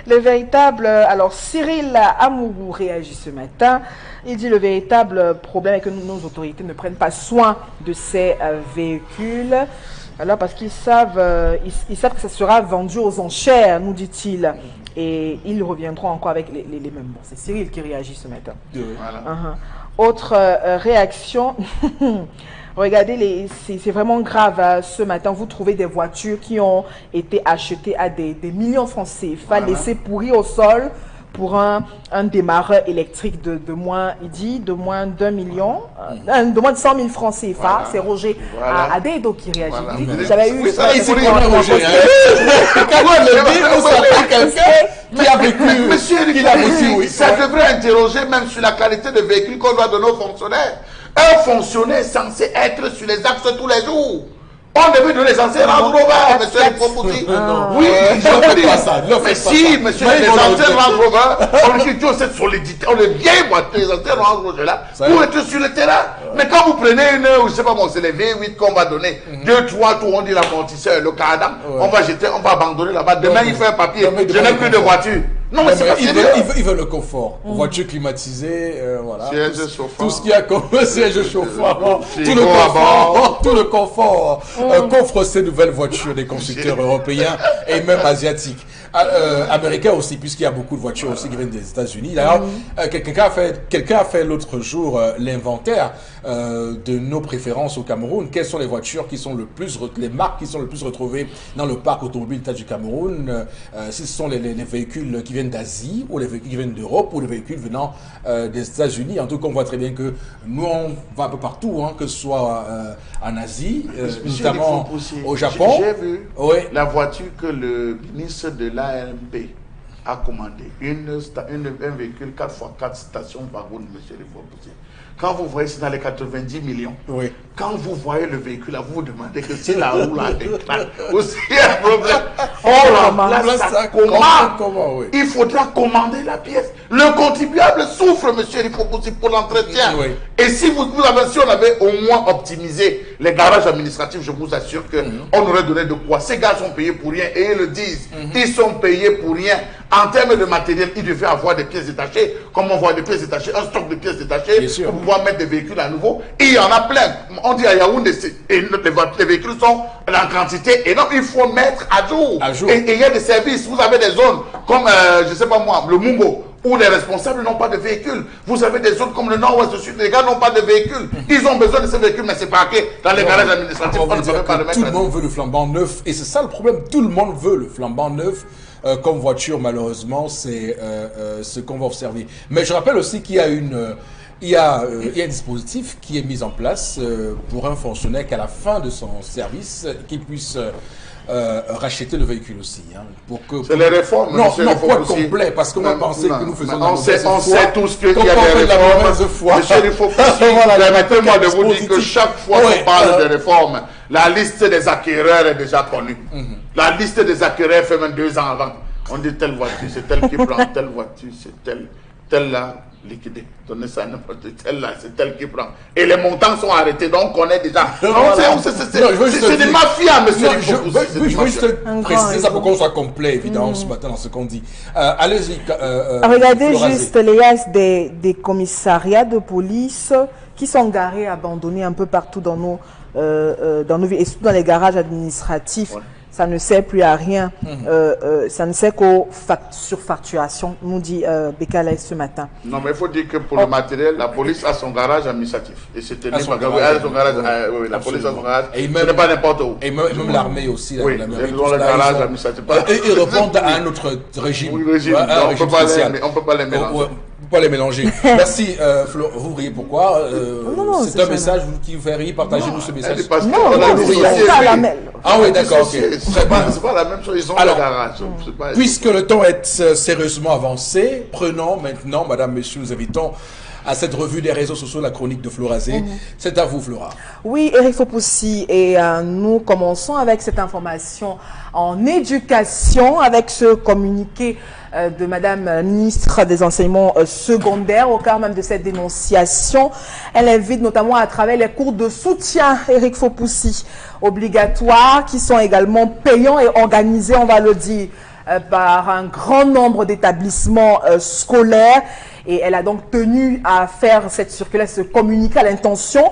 Le véritable... Alors, Cyril Amourou réagit ce matin. Il dit le véritable problème est que nos autorités ne prennent pas soin de ces véhicules. Alors, parce qu'ils savent que ça sera vendu aux enchères, nous dit-il. Et ils reviendront encore avec les mêmes. Bon, c'est Cyril qui réagit ce matin. Voilà. Autre réaction... Regardez, c'est vraiment grave. Ce matin, vous trouvez des voitures qui ont été achetées à des millions de francs CFA, laissées pourrir au sol pour un démarreur électrique de moins, il dit, de moins d'1 million, de moins de 100 000 francs CFA. Voilà. C'est Roger Adeido qui réagit. Voilà. Il dit, j'avais eu Oui, ça, il faut pour dire Roger. Quand on le dit, on s'appelle quelqu'un qui a vécu, Monsieur qui l'a vécu, oui. ça devrait interroger même sur la qualité de véhicule qu'on doit donner aux fonctionnaires. Un fonctionnaire est censé être sur les axes tous les jours. On devait donner les anciens Range Rover, monsieur le Fopouti. Oui, je veux dire. Mais si, monsieur, les anciens Range Rover, on dit que cette solidité, on est bien voiture, les anciens Range Rover là, pour être sur le terrain. Mais quand vous prenez une, je sais pas moi, c'est les V8 qu'on va donner, 2, 3 tours, on dit l'amortisseur, le cadran, on va jeter, on va abandonner là-bas. Demain, il fait un papier, je n'ai plus de voiture. Non, mais c'est pas sérieux. Il veut le confort. Voiture climatisée, voilà. Siège chauffant. Tout ce qu'il y a comme siège chauffant, Frigo tout le confort qu'offrent ces nouvelles voitures des constructeurs européens et même asiatiques. Américains aussi, puisqu'il y a beaucoup de voitures aussi qui viennent des États-Unis. D'ailleurs, quelqu'un a fait l'autre jour l'inventaire de nos préférences au Cameroun. Quelles sont les voitures qui sont les marques qui sont le plus retrouvées dans le parc automobile du Cameroun? Si ce sont les véhicules qui viennent d'Asie, ou les véhicules qui viennent d'Europe, ou les véhicules venant des États-Unis. En tout cas, on voit très bien que nous, on va un peu partout, hein, que ce soit en Asie, notamment au Japon. J'ai vu la voiture que le ministre de l'AMP a commandé. Un véhicule 4x4 station wagon, monsieur Fopouti. Quand vous voyez, c'est dans les 90 millions. Oui. Quand vous voyez le véhicule, là, vous vous demandez que si la roue là éclate, aussi il y a un problème. On remplace ça comment? Oui. Il faudra commander la pièce. Le contribuable souffre, monsieur Fopouti, pour l'entretien. Oui. Et si si on avait au moins optimisé les garages administratifs, je vous assure qu'on aurait donné de quoi. Ces gars sont payés pour rien et ils le disent. Ils sont payés pour rien. En termes de matériel, ils devaient avoir des pièces détachées, comme on voit des pièces détachées, un stock de pièces détachées pour pouvoir mettre des véhicules à nouveau. Et il y en a plein. On dit à Yaoundé, les véhicules sont en quantité énorme. Il faut mettre à jour. Et il y a des services. Vous avez des zones comme, je ne sais pas moi, le Mungo, où les responsables n'ont pas de véhicules. Vous avez des zones comme le Nord-Ouest, le Sud, les gars n'ont pas de véhicules. Ils ont besoin de ces véhicules, mais c'est parqué dans les garages administratifs. On ne peut pas le mettre. Tout le monde veut le flambant neuf. Et c'est ça le problème. Tout le monde veut le flambant neuf. Comme voiture, malheureusement, c'est ce qu'on va observer. Mais je rappelle aussi qu'il y a il y a un dispositif qui est mis en place pour un fonctionnaire qu'à la fin de son service, qu'il puisse racheter le véhicule aussi. Hein, c'est les réformes. Non, pas complet, parce qu'on va penser que nous faisons on sait tous qu'il y a des réformes. Monsieur il faut permettez-moi de vous dire que chaque fois qu'on parle de réformes, la liste des acquéreurs est déjà connue. La liste des acquéreurs fait même 2 ans avant. On dit telle voiture, c'est telle qui prend, telle voiture, c'est telle là, liquidée. Donnez ça à n'importe telle là, c'est telle qui prend. Et les montants sont arrêtés, donc on connaît déjà. C'est des mafias, monsieur. Je veux juste préciser ça pour qu'on soit complet, évidemment, ce matin dans ce qu'on dit. Allez-y. Regardez juste les liasses des commissariats de police qui sont garés, abandonnés un peu partout dans nos villes, et surtout dans les garages administratifs. Ça ne sert plus à rien. Ça ne sert qu'aux surfacturation, nous dit Bekale ce matin. Non, mais il faut dire que pour le matériel, la police a son garage administratif. Et c'était la police a son garage. Et ce n'est pas n'importe où. Et même l'armée aussi. Oui, ils ont le garage administratif. Et ils répondent à un autre régime. Oui, régime. On ne peut pas les mélanger. Pas les mélanger. Merci, Flo. Vous riez pourquoi c'est un message qui vous fait rire. Partagez-nous ce message. Ah oui, d'accord. C'est pas la même chose. Ils ont le garage. Puisque le temps est sérieusement avancé, prenons maintenant, madame, messieurs, nous invitons à cette revue des réseaux sociaux, la chronique de Florazé. C'est à vous, Flora. Oui, Eric Fopoussi, et nous commençons avec cette information en éducation, avec ce communiqué de Madame ministre des enseignements secondaires. Au cœur même de cette dénonciation, elle invite notamment à travers les cours de soutien, Eric Fopoussi, obligatoires, qui sont également payants et organisés, on va le dire, par un grand nombre d'établissements scolaires. Et elle a donc tenu à faire cette circulaire, ce communiqué à l'intention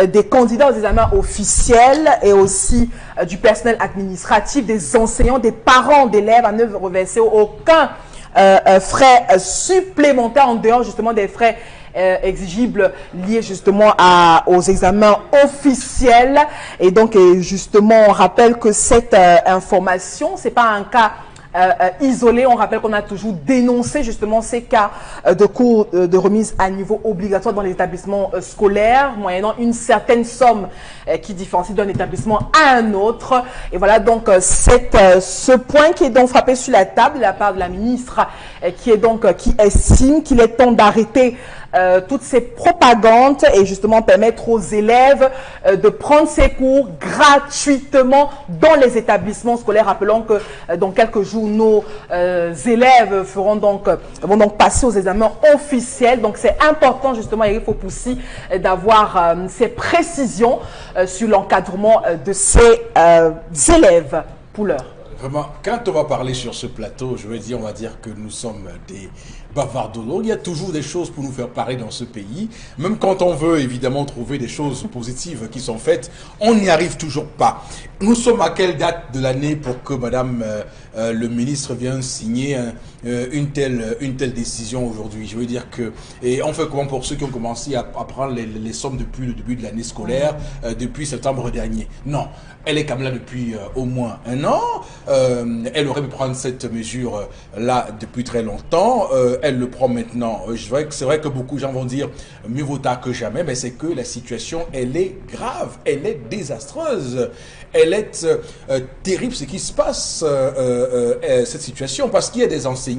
des candidats aux examens officiels et aussi du personnel administratif, des enseignants, des parents d'élèves, à ne reverser aucun frais supplémentaires en dehors justement des frais exigibles liés justement aux examens officiels. Et donc justement on rappelle que cette information, c'est pas un cas isolés. On rappelle qu'on a toujours dénoncé justement ces cas de cours de remise à niveau obligatoire dans les établissements scolaires, moyennant une certaine somme qui différencie d'un établissement à un autre. Et voilà donc ce point qui est donc frappé sur la table de la part de la ministre, qui estime qu'il est temps d'arrêter toutes ces propagandes et justement permettre aux élèves de prendre ces cours gratuitement dans les établissements scolaires. Rappelons que dans quelques jours, nos élèves vont donc passer aux examens officiels. Donc c'est important justement, Eric Fopoussi, d'avoir ces précisions sur l'encadrement de ces élèves pour l'heure. Vraiment, quand on va parler sur ce plateau, on va dire que nous sommes des bavardolos. Il y a toujours des choses pour nous faire parler dans ce pays. Même quand on veut évidemment trouver des choses positives qui sont faites, on n'y arrive toujours pas. Nous sommes à quelle date de l'année pour que Madame le ministre vienne signer une telle décision aujourd'hui? Je veux dire que, et on fait comment pour ceux qui ont commencé à prendre les sommes depuis le début de l'année scolaire, depuis septembre dernier? Non, elle est quand même là depuis au moins un an. Elle aurait pu prendre cette mesure là depuis très longtemps. Elle le prend maintenant. C'est vrai que beaucoup de gens vont dire mieux vaut tard que jamais, mais c'est que la situation, elle est grave, elle est désastreuse, elle est terrible ce qui se passe, cette situation, parce qu'il y a des enseignants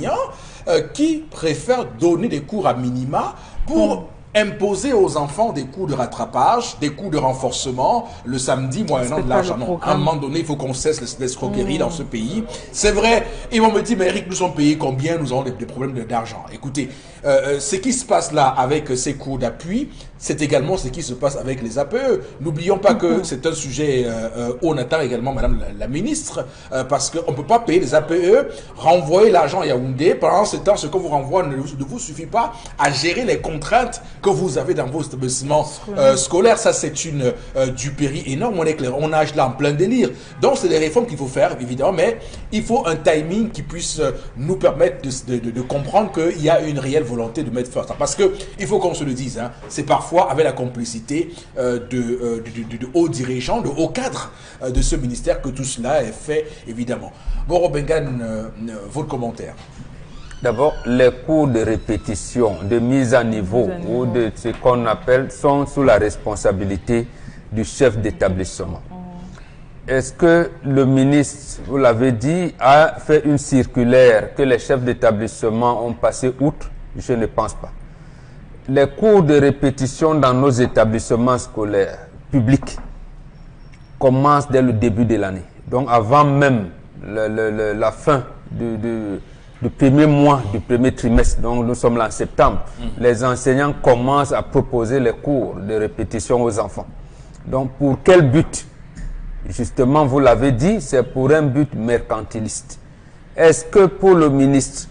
qui préfèrent donner des cours à minima pour imposer aux enfants des cours de rattrapage, des cours de renforcement le samedi moyennant de l'argent. Non, à un moment donné, il faut qu'on cesse l'escroquerie dans ce pays. C'est vrai, ils vont me dire, mais Eric, nous sommes payés combien? Nous avons des problèmes d'argent. Écoutez, ce qui se passe là avec ces cours d'appui, c'est également ce qui se passe avec les APE. N'oublions pas que c'est un sujet on attend également Madame la ministre, parce qu'on ne peut pas payer les APE, renvoyer l'argent à Yaoundé. Pendant ce temps, ce qu'on vous renvoie ne vous suffit pas à gérer les contraintes que vous avez dans vos établissements scolaires. Ça, c'est du péril énorme. On est clair, on nage là en plein délire. Donc, c'est des réformes qu'il faut faire, évidemment, mais il faut un timing qui puisse nous permettre de comprendre qu'il y a une réelle volonté de mettre fin à ça. Parce qu'il faut qu'on se le dise, hein, c'est parfois avec la complicité de hauts dirigeants, de hauts cadres de ce ministère que tout cela est fait, évidemment. Bon, Robengan, votre commentaire. D'abord, les cours de répétition, de mise à niveau, ou de ce qu'on appelle, sont sous la responsabilité du chef d'établissement. Est-ce que le ministre, vous l'avez dit, a fait une circulaire que les chefs d'établissement ont passé outre? Je ne pense pas. Les cours de répétition dans nos établissements scolaires publics commencent dès le début de l'année. Donc avant même la fin du premier mois, du premier trimestre, donc nous sommes là en septembre, les enseignants commencent à proposer les cours de répétition aux enfants. Donc pour quel but? Justement, vous l'avez dit, c'est pour un but mercantiliste. Est-ce que pour le ministre,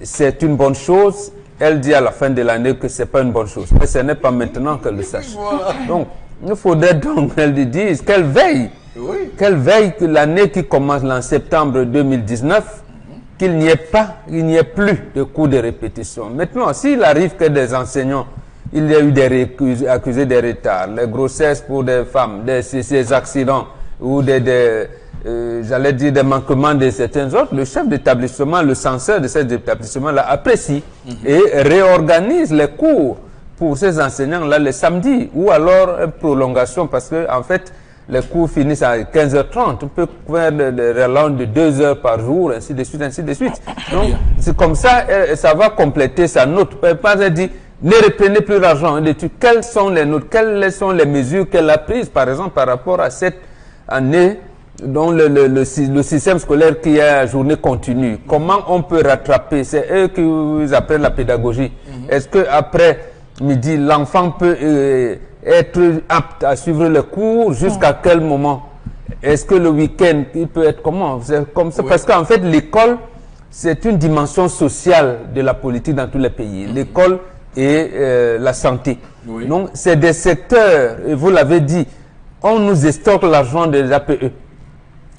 c'est une bonne chose? Elle dit à la fin de l'année que ce n'est pas une bonne chose. Mais ce n'est pas maintenant qu'elle le sache. Voilà. Donc, il faudrait donc qu'elle lui dise, qu'elle veille. Oui. Qu'elle veille que l'année qui commence en septembre 2019, qu'il n'y ait plus de cours de répétition. Maintenant, s'il arrive que des enseignants, il y a eu des accusés de retard, les grossesses pour des femmes, ces accidents, ou j'allais dire des manquements de certains autres, le chef d'établissement, le censeur de cet établissement-là apprécie et réorganise les cours pour ces enseignants-là le samedi, ou alors une prolongation, parce que en fait, les cours finissent à 15h30. On peut faire des relances de 2 heures par jour, ainsi de suite, ainsi de suite. Donc, c'est comme ça, ça va compléter sa note. Par exemple, dit, ne reprenez plus l'argent. Quelles sont les notes, quelles sont les mesures qu'elle a prises, par exemple, par rapport à cette année dont le système scolaire qui est à journée continue? Comment on peut rattraper? C'est eux qui apprennent la pédagogie. Est-ce qu'après midi, l'enfant peut être apte à suivre le cours? Jusqu'à quel moment? Est-ce que le week-end, il peut être comment? C'est comme ça, parce qu'en fait, l'école, c'est une dimension sociale de la politique dans tous les pays. L'école et la santé. Donc, c'est des secteurs, et vous l'avez dit, on nous estorque l'argent des APE.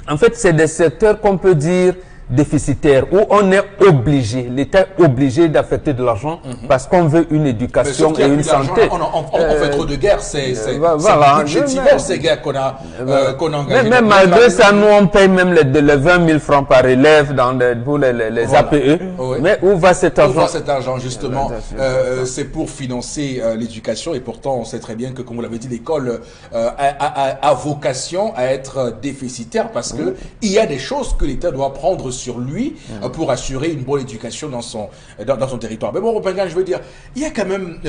En fait, c'est des secteurs qu'on peut dire déficitaire, où on est obligé, l'État est obligé d'affecter de l'argent parce qu'on veut une éducation et une santé. On fait trop de guerres, c'est voilà, budgétivore ces guerres qu'on a engagées. Mais malgré ça, nous on paye même les 20 000 francs par élève pour les APE. Oui. Mais où va cet argent? Où va cet argent, justement? C'est pour financer l'éducation, et pourtant on sait très bien que, comme vous l'avez dit, l'école a vocation à être déficitaire parce que il y a des choses que l'État doit prendre sur lui pour assurer une bonne éducation dans son territoire. Mais bon, Opengan, je veux dire, il y a quand même,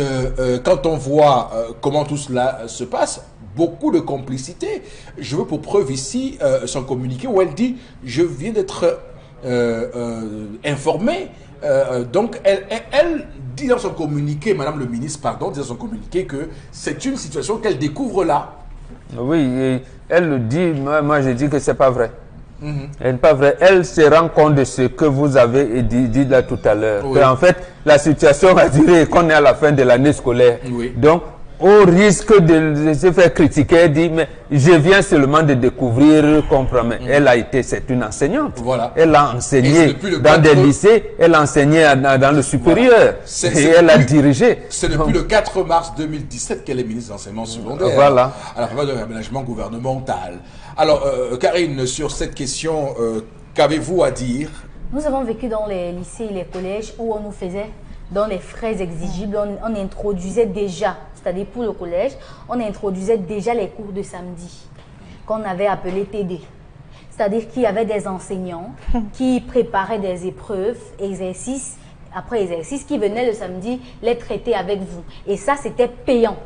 quand on voit comment tout cela se passe, beaucoup de complicité. Je veux pour preuve ici son communiqué où elle dit « Je viens d'être informée ». Donc, elle dit dans son communiqué, Madame le ministre, pardon, dit dans son communiqué que c'est une situation qu'elle découvre là. Oui, et elle le dit, moi je dis que c'est pas vrai. Elle n'est pas vrai. Elle se rend compte de ce que vous avez dit là tout à l'heure. Oui. En fait, la situation va durer qu'on est à la fin de l'année scolaire. Oui. Donc, au risque de se faire critiquer, elle dit, mais je viens seulement de découvrir, comprendre. Elle a été, c'est une enseignante. Voilà. Elle a enseigné dans des lycées, elle a enseigné dans le supérieur. Voilà. Et elle a dirigé. C'est depuis le 4 mars 2017 qu'elle est ministre d'enseignement secondaire. Voilà. À la faveur de l'aménagement gouvernemental. Alors, Karine, sur cette question, qu'avez-vous à dire? Nous avons vécu dans les lycées et les collèges où on nous faisait, dans les frais exigibles, on introduisait déjà, c'est-à-dire pour le collège, on introduisait déjà les cours de samedi, qu'on avait appelés TD. C'est-à-dire qu'il y avait des enseignants qui préparaient des épreuves, exercices, après exercices, qui venaient le samedi les traiter avec vous. Et ça, c'était payant.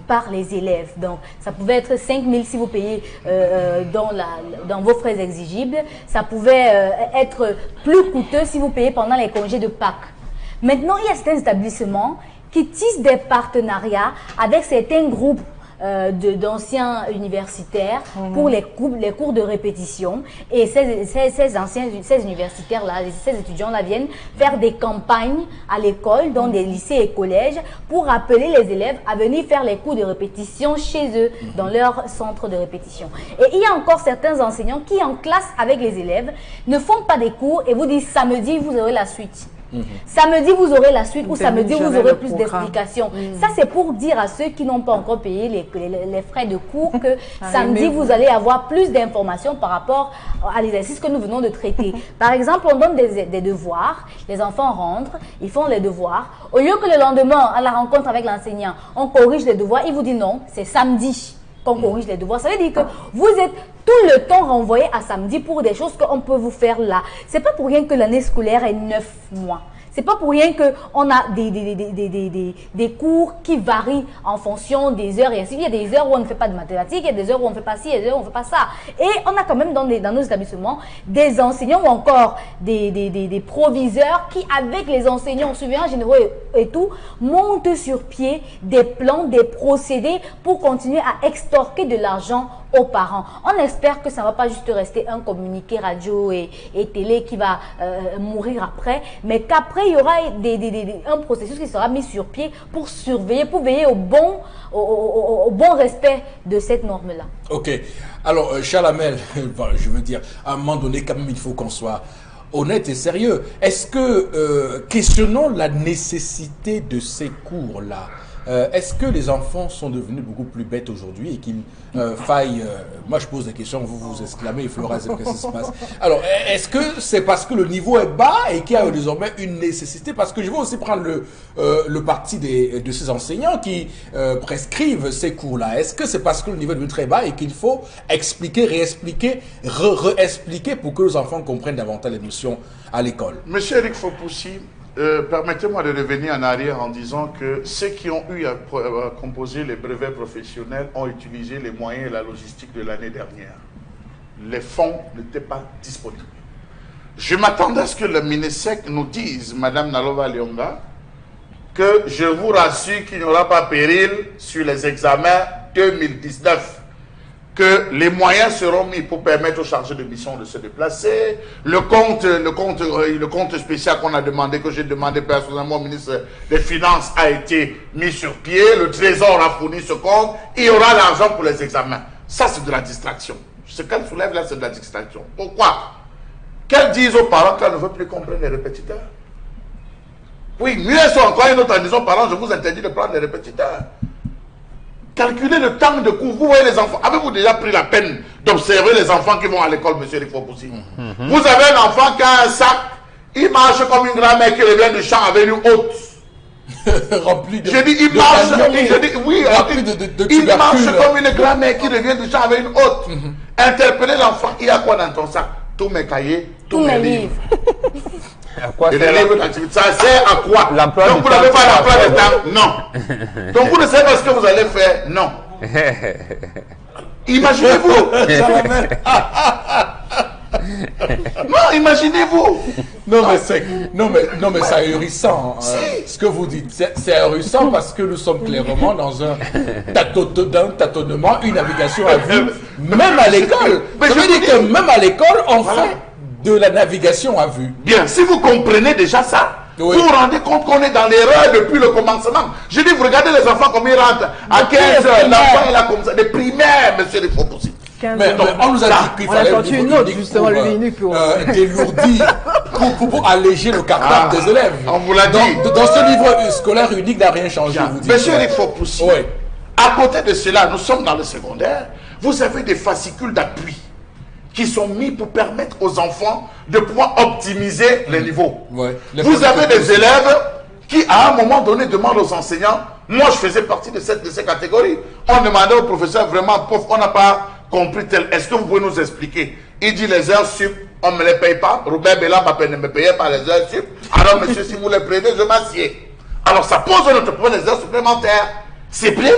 Par les élèves. Donc, ça pouvait être 5 000 si vous payez dans vos frais exigibles. Ça pouvait être plus coûteux si vous payez pendant les congés de Pâques. Maintenant, il y a certains établissements qui tissent des partenariats avec certains groupes d'anciens universitaires pour les cours de répétition. Et ces universitaires-là, ces étudiants-là viennent faire des campagnes à l'école, dans des lycées et collèges, pour appeler les élèves à venir faire les cours de répétition chez eux, dans leur centre de répétition. Et il y a encore certains enseignants qui, en classe avec les élèves, ne font pas des cours et vous disent samedi, vous aurez la suite. Samedi, vous aurez la suite, ou samedi, vous aurez plus d'explications. Ça, c'est pour dire à ceux qui n'ont pas encore payé les frais de cours que samedi, vous allez avoir plus d'informations par rapport à l'exercice que nous venons de traiter. Par exemple, on donne des devoirs, les enfants rentrent, ils font les devoirs. Au lieu que le lendemain, à la rencontre avec l'enseignant, on corrige les devoirs, il vous dit non, c'est samedi qu'on corrige les devoirs. Ça veut dire que vous êtes tout le temps renvoyé à samedi pour des choses qu'on peut vous faire là. C'est pas pour rien que l'année scolaire est 9 mois. C'est pas pour rien qu'on a des cours qui varient en fonction des heures et ainsi. Il y a des heures où on ne fait pas de mathématiques, il y a des heures où on ne fait pas ci, il y a des heures où on ne fait pas ça. Et on a quand même dans nos établissements des enseignants ou encore des proviseurs qui, avec les enseignants, surveillants généraux et tout, montent sur pied des plans, des procédés pour continuer à extorquer de l'argent aux parents. On espère que ça ne va pas juste rester un communiqué radio et télé qui va mourir après, mais qu'après il y aura un processus qui sera mis sur pied pour surveiller, pour veiller au bon respect de cette norme-là. Ok. Alors, Charles Hamel, je veux dire, à un moment donné, quand même, il faut qu'on soit honnête et sérieux. Est-ce que, questionnons la nécessité de ces cours-là, est-ce que les enfants sont devenus beaucoup plus bêtes aujourd'hui et qu'il faille... moi, je pose des questions, vous vous exclamez, Flora, qu'est-ce qui se passe? Alors, est-ce que c'est parce que le niveau est bas et qu'il y a désormais une nécessité? Parce que je veux aussi prendre le parti de ces enseignants qui prescrivent ces cours-là. Est-ce que c'est parce que le niveau est devenu très bas et qu'il faut expliquer, réexpliquer, re-expliquer pour que les enfants comprennent davantage les notions à l'école? Monsieur Eric Fopoussi, permettez-moi de revenir en arrière en disant que ceux qui ont eu à composer les brevets professionnels ont utilisé les moyens et la logistique de l'année dernière. Les fonds n'étaient pas disponibles. Je m'attendais à ce que le MINESEC nous dise, Madame Nalova Lyonga, que je vous rassure qu'il n'y aura pas péril sur les examens 2019. Que les moyens seront mis pour permettre aux chargés de mission de se déplacer. Le compte spécial qu'on a demandé, que j'ai demandé personnellement au ministre des Finances, a été mis sur pied. Le Trésor a fourni ce compte. Il y aura l'argent pour les examens. Ça, c'est de la distraction. Ce qu'elle soulève là, c'est de la distraction. Pourquoi? qu'elles disent aux parents qu'elles ne veulent plus comprendre les répétiteurs. Oui, mieux elles sont encore une autre en disant aux parents, je vous interdis de prendre les répétiteurs. Calculez le temps de cours. Vous voyez les enfants. Avez-vous déjà pris la peine d'observer les enfants qui vont à l'école, monsieur Rifopoussi? Vous avez un enfant qui a un sac, il marche comme une grand-mère qui revient du champ avec une hôte. Rempli de. Je dis, il marche, il marche comme une grand-mère qui revient du champ avec une hôte. Interpellez l'enfant, il y a quoi dans ton sac? Tous mes cahiers, tous mes livres. À quoi Et les livres d'activité, ça sert à quoi? Donc vous n'avez pas l'emploi de temps? Non. Donc vous ne savez pas ce que vous allez faire? Non. Imaginez-vous. Non, imaginez-vous. Non mais c'est ahurissant. Ce que vous dites, c'est ahurissant parce que nous sommes clairement dans un tâtonnement, une navigation à vue, même à l'école. Ça veut dire que même à l'école, on fait de la navigation à vue. Bien, si vous comprenez déjà ça, oui. Vous vous rendez compte qu'on est dans l'erreur depuis le commencement. Je dis, vous regardez les enfants comme ils rentrent à 15 heures, l'enfant est là comme ça, des primaires, monsieur les Rifopoussi. Mais on nous a dit qu'il fallait une autre, justement, le unique pour délourdir, pour alléger le cartable des élèves. On vous l'a dit. Dans ce livre scolaire unique n'a rien changé. Monsieur Rifopoussi, à côté de cela, nous sommes dans le secondaire, vous avez des fascicules d'appui qui sont mis pour permettre aux enfants de pouvoir optimiser les niveaux. Vous avez des élèves qui, à un moment donné, demandent aux enseignants, moi je faisais partie de ces catégories, on demandait au professeur, vraiment, prof, on n'a pas compris tel, est-ce que vous pouvez nous expliquer? Il dit les heures sup, on ne me les paye pas, Robert Bélan ne me payait pas les heures sup, alors monsieur, si vous les prenez, je m'assieds. Alors ça pose notre problème des heures supplémentaires. C'est prévu.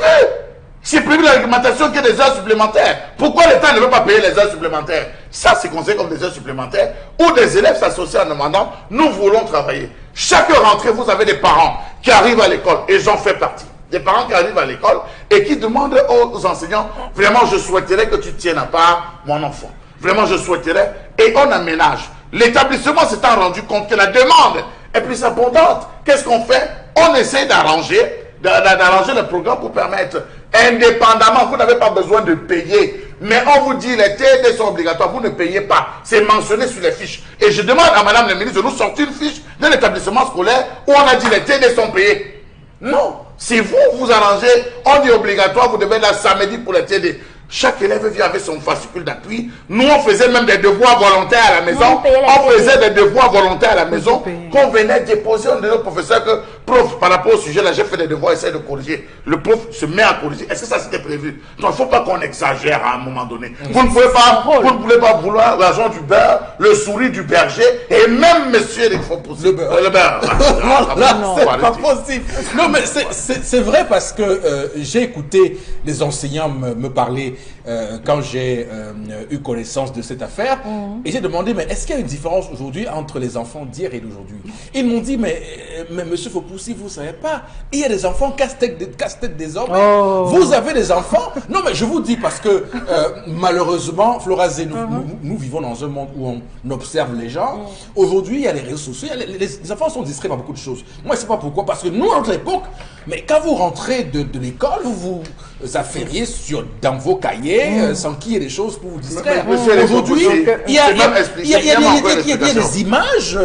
C'est prévu dans l'argumentation qu'il y a des heures supplémentaires. Pourquoi l'État ne veut pas payer les heures supplémentaires? Ça, c'est considéré comme des heures supplémentaires où des élèves s'associent en demandant, nous voulons travailler. Chaque rentrée, vous avez des parents qui arrivent à l'école, et j'en fais partie. Des parents qui arrivent à l'école et qui demandent aux enseignants, vraiment, je souhaiterais que tu tiennes à part mon enfant. Vraiment, je souhaiterais. Et on aménage. L'établissement s'étant rendu compte que la demande est plus abondante. Qu'est-ce qu'on fait? On essaie d'arranger le programme pour permettre, indépendamment, vous n'avez pas besoin de payer. Mais on vous dit, les TD sont obligatoires, vous ne payez pas. C'est mentionné sur les fiches. Et je demande à madame la ministre de nous sortir une fiche de l'établissement scolaire où on a dit les TD sont payés. Non. Si vous arrangez, on dit obligatoire, vous devez être là samedi pour les TD. Chaque élève vient avec son fascicule d'appui. Nous, on faisait même des devoirs volontaires à la maison. On faisait des devoirs volontaires à la maison qu'on venait déposer. On disait au professeur que, prof, par rapport au sujet là, j'ai fait des devoirs, essaye de corriger. Le prof se met à corriger. Est-ce que ça c'était prévu? Donc, il ne faut pas qu'on exagère à un moment donné. Vous ne pouvez pas vouloir l'argent du beurre, le sourire du berger, et même monsieur, il faut pousser. Le beurre. C'est pas possible. Non, mais c'est vrai parce que j'ai écouté les enseignants me parler quand j'ai eu connaissance de cette affaire, et j'ai demandé, mais est-ce qu'il y a une différence aujourd'hui entre les enfants d'hier et d'aujourd'hui? Ils m'ont dit, mais monsieur Fopoussi, vous ne savez pas, il y a des enfants casse-tête désormais. Vous avez des enfants? Non, mais je vous dis parce que malheureusement, Florazé, nous vivons dans un monde où on observe les gens. Aujourd'hui, il y a les réseaux sociaux, les enfants sont distraits par beaucoup de choses. Moi, je ne sais pas pourquoi, parce que nous, à notre époque, mais quand vous rentrez de l'école, vous affairiez dans vos cahiers sans qu'il y ait des choses pour vous distraire. Aujourd'hui, il y a des images.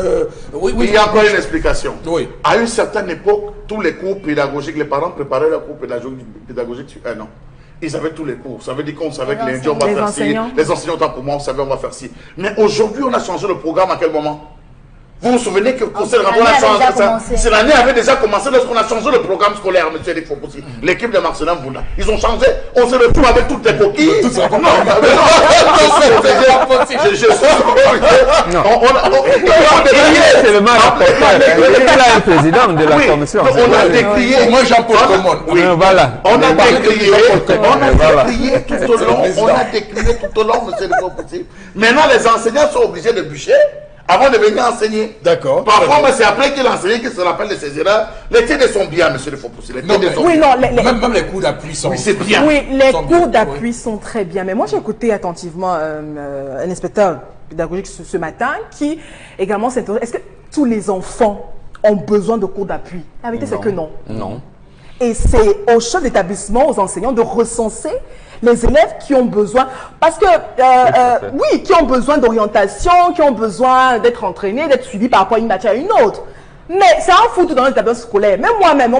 Il y a encore une explication. Oui. À une certaine époque, tous les cours pédagogiques, les parents préparaient leurs cours pédagogiques sur un an. Ils avaient tous les cours. Ça veut dire qu'on savait que lundi, on va faire ci. Les enseignants, tant pour moi, on savait on va faire ci. Mais aujourd'hui, on a changé le programme à quel moment? Vous vous souvenez que c'est l'année avait déjà commencé lorsqu'on a changé le programme scolaire, monsieur Eric Fopoussi. L'équipe de Marcelin Bounda. Ils ont changé. On se retrouve avec toutes les coquilles. C'est le mal rapporteur. Il a un président de la commission. On a décrié. Moi, Jean-Paul Common. Voilà. On a décrié tout au long. On a décrié tout au long, monsieur Eric Fopoussi. Maintenant, les enseignants sont obligés de bûcher avant de venir enseigner. D'accord. Parfois, mais c'est après qu'il enseigne qu'il se rappelle de ses erreurs. Les TD sont bien, monsieur le Fopoussi. Même les cours d'appui sont... Oui, c'est bien. Oui, les cours d'appui sont très bien. Mais moi, j'ai écouté attentivement un inspecteur pédagogique ce matin qui également s'interroge. Est-ce que tous les enfants ont besoin de cours d'appui? La vérité, c'est que non. Non. Et c'est au chef d'établissement, aux enseignants, de recenser les élèves qui ont besoin, parce que, oui, qui ont besoin d'orientation, qui ont besoin d'être entraînés, d'être suivis par rapport à une matière à une autre. Mais c'est un foot dans les établissements scolaires. Même moi-même,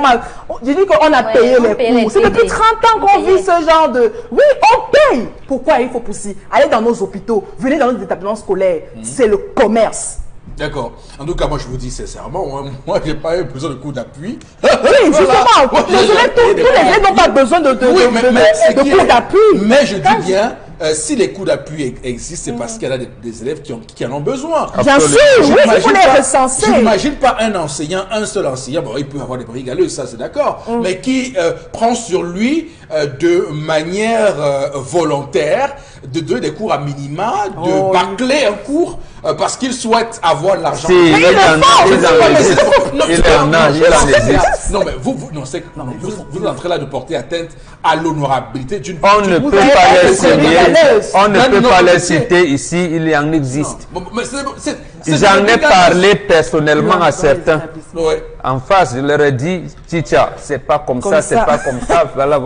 j'ai dit qu'on a payé les cours. C'est depuis 30 ans qu'on vit ce genre de... Oui, on paye. Pourquoi il faut pousser? Allez dans nos hôpitaux, venez dans nos établissements scolaires. C'est le commerce. D'accord. En tout cas, moi, je vous dis sincèrement, moi, j'ai pas eu besoin de coup d'appui. Oui, justement. Les élèves, tous les élèves n'ont pas besoin de coup d'appui. Mais je dis bien, si les coups d'appui existent, c'est parce qu'il y a des élèves qui en ont besoin. Bien sûr, oui, il faut les recenser. Je n'imagine pas un seul enseignant, bon, il peut avoir des brigaleuses, ça c'est d'accord, mais qui prend sur lui de manière volontaire de donner des cours à minima, de bâcler un cours parce qu'il souhaite avoir de l'argent. Non, mais vous êtes en train là de porter atteinte à l'honorabilité d'une... On ne peut pas les citer. On ne peut pas les citer ici, il en existe. J'en ai parlé personnellement à certains. En face, je leur ai dit, Chicha, c'est pas comme ça, c'est pas comme ça, voilà.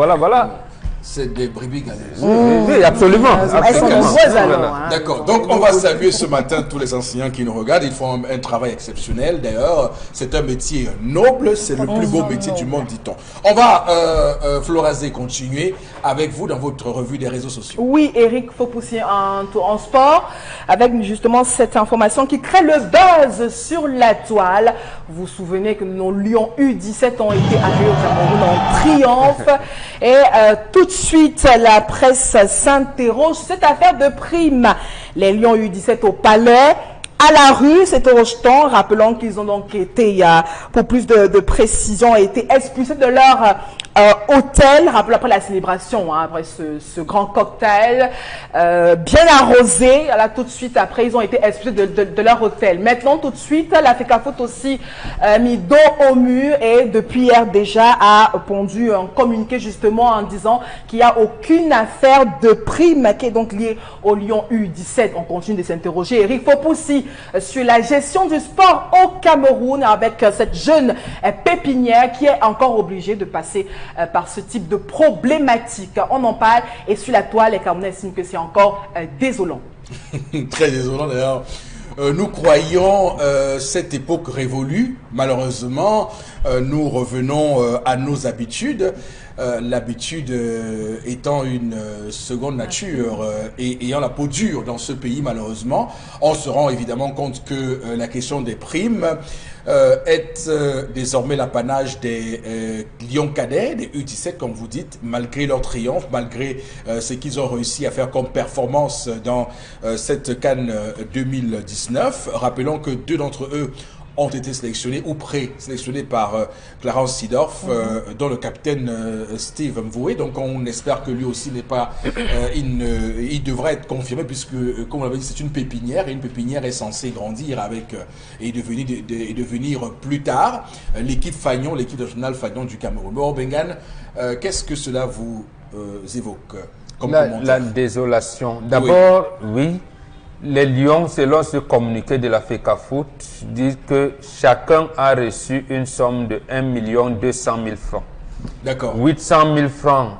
C'est des brebis galeuses. Oui, absolument. Elles sont nombreuses alors. D'accord. Donc, on va saluer ce matin tous les enseignants qui nous regardent. Ils font un travail exceptionnel. D'ailleurs, c'est un métier noble. C'est le plus beau métier du monde, dit-on. On va, Florazé, continuer avec vous dans votre revue des réseaux sociaux. Oui, Eric Fopoussi en sport, avec justement cette information qui crée le buzz sur la toile. Vous vous souvenez que nos Lions U17 ont été arrivés au Cameroun en triomphe. Et tout de suite, la presse s'interroge sur cette affaire de prime. Les Lions U17 au palais, à la rue, c'est au rejeton. Rappelons qu'ils ont donc été, pour plus de précision, été expulsés de leur hôtel. Rappelons après la célébration, après ce grand cocktail bien arrosé. Là, tout de suite après, ils ont été expulsés de leur hôtel. Maintenant, tout de suite, la FECAFOOT aussi mis dos au mur et depuis hier déjà a pondu un communiqué justement en disant qu'il n'y a aucune affaire de prime qui est donc liée au Lion U17. On continue de s'interroger. Eric Fopoussi sur la gestion du sport au Cameroun avec cette jeune pépinière qui est encore obligée de passer par ce type de problématique. On en parle et sur la toile, les Camerounais estiment que c'est encore désolant. Très désolant d'ailleurs. Nous croyons cette époque révolue. Malheureusement, nous revenons à nos habitudes. L'habitude étant une seconde nature et ayant la peau dure dans ce pays, malheureusement, on se rend évidemment compte que la question des primes est désormais l'apanage des Lions cadets, des U17 comme vous dites, malgré leur triomphe, malgré ce qu'ils ont réussi à faire comme performance dans cette CAN 2019. Rappelons que 2 d'entre eux ont été sélectionnés ou pré-sélectionnés par Clarence Seedorf, dont le capitaine Steve Mvoué. Donc on espère que lui aussi n'est pas... il devrait être confirmé puisque, comme on l'avait dit, c'est une pépinière et une pépinière est censée grandir avec et devenir plus tard l'équipe Fagnon, l'équipe nationale Fagnon du Cameroun. Bon, Bengan, qu'est-ce que cela vous évoque comme commentaire? La désolation. D'abord, oui. Les Lions, selon ce communiqué de la FECAFOOT, disent que chacun a reçu une somme de 1 200 000 francs. D'accord. 800 000 francs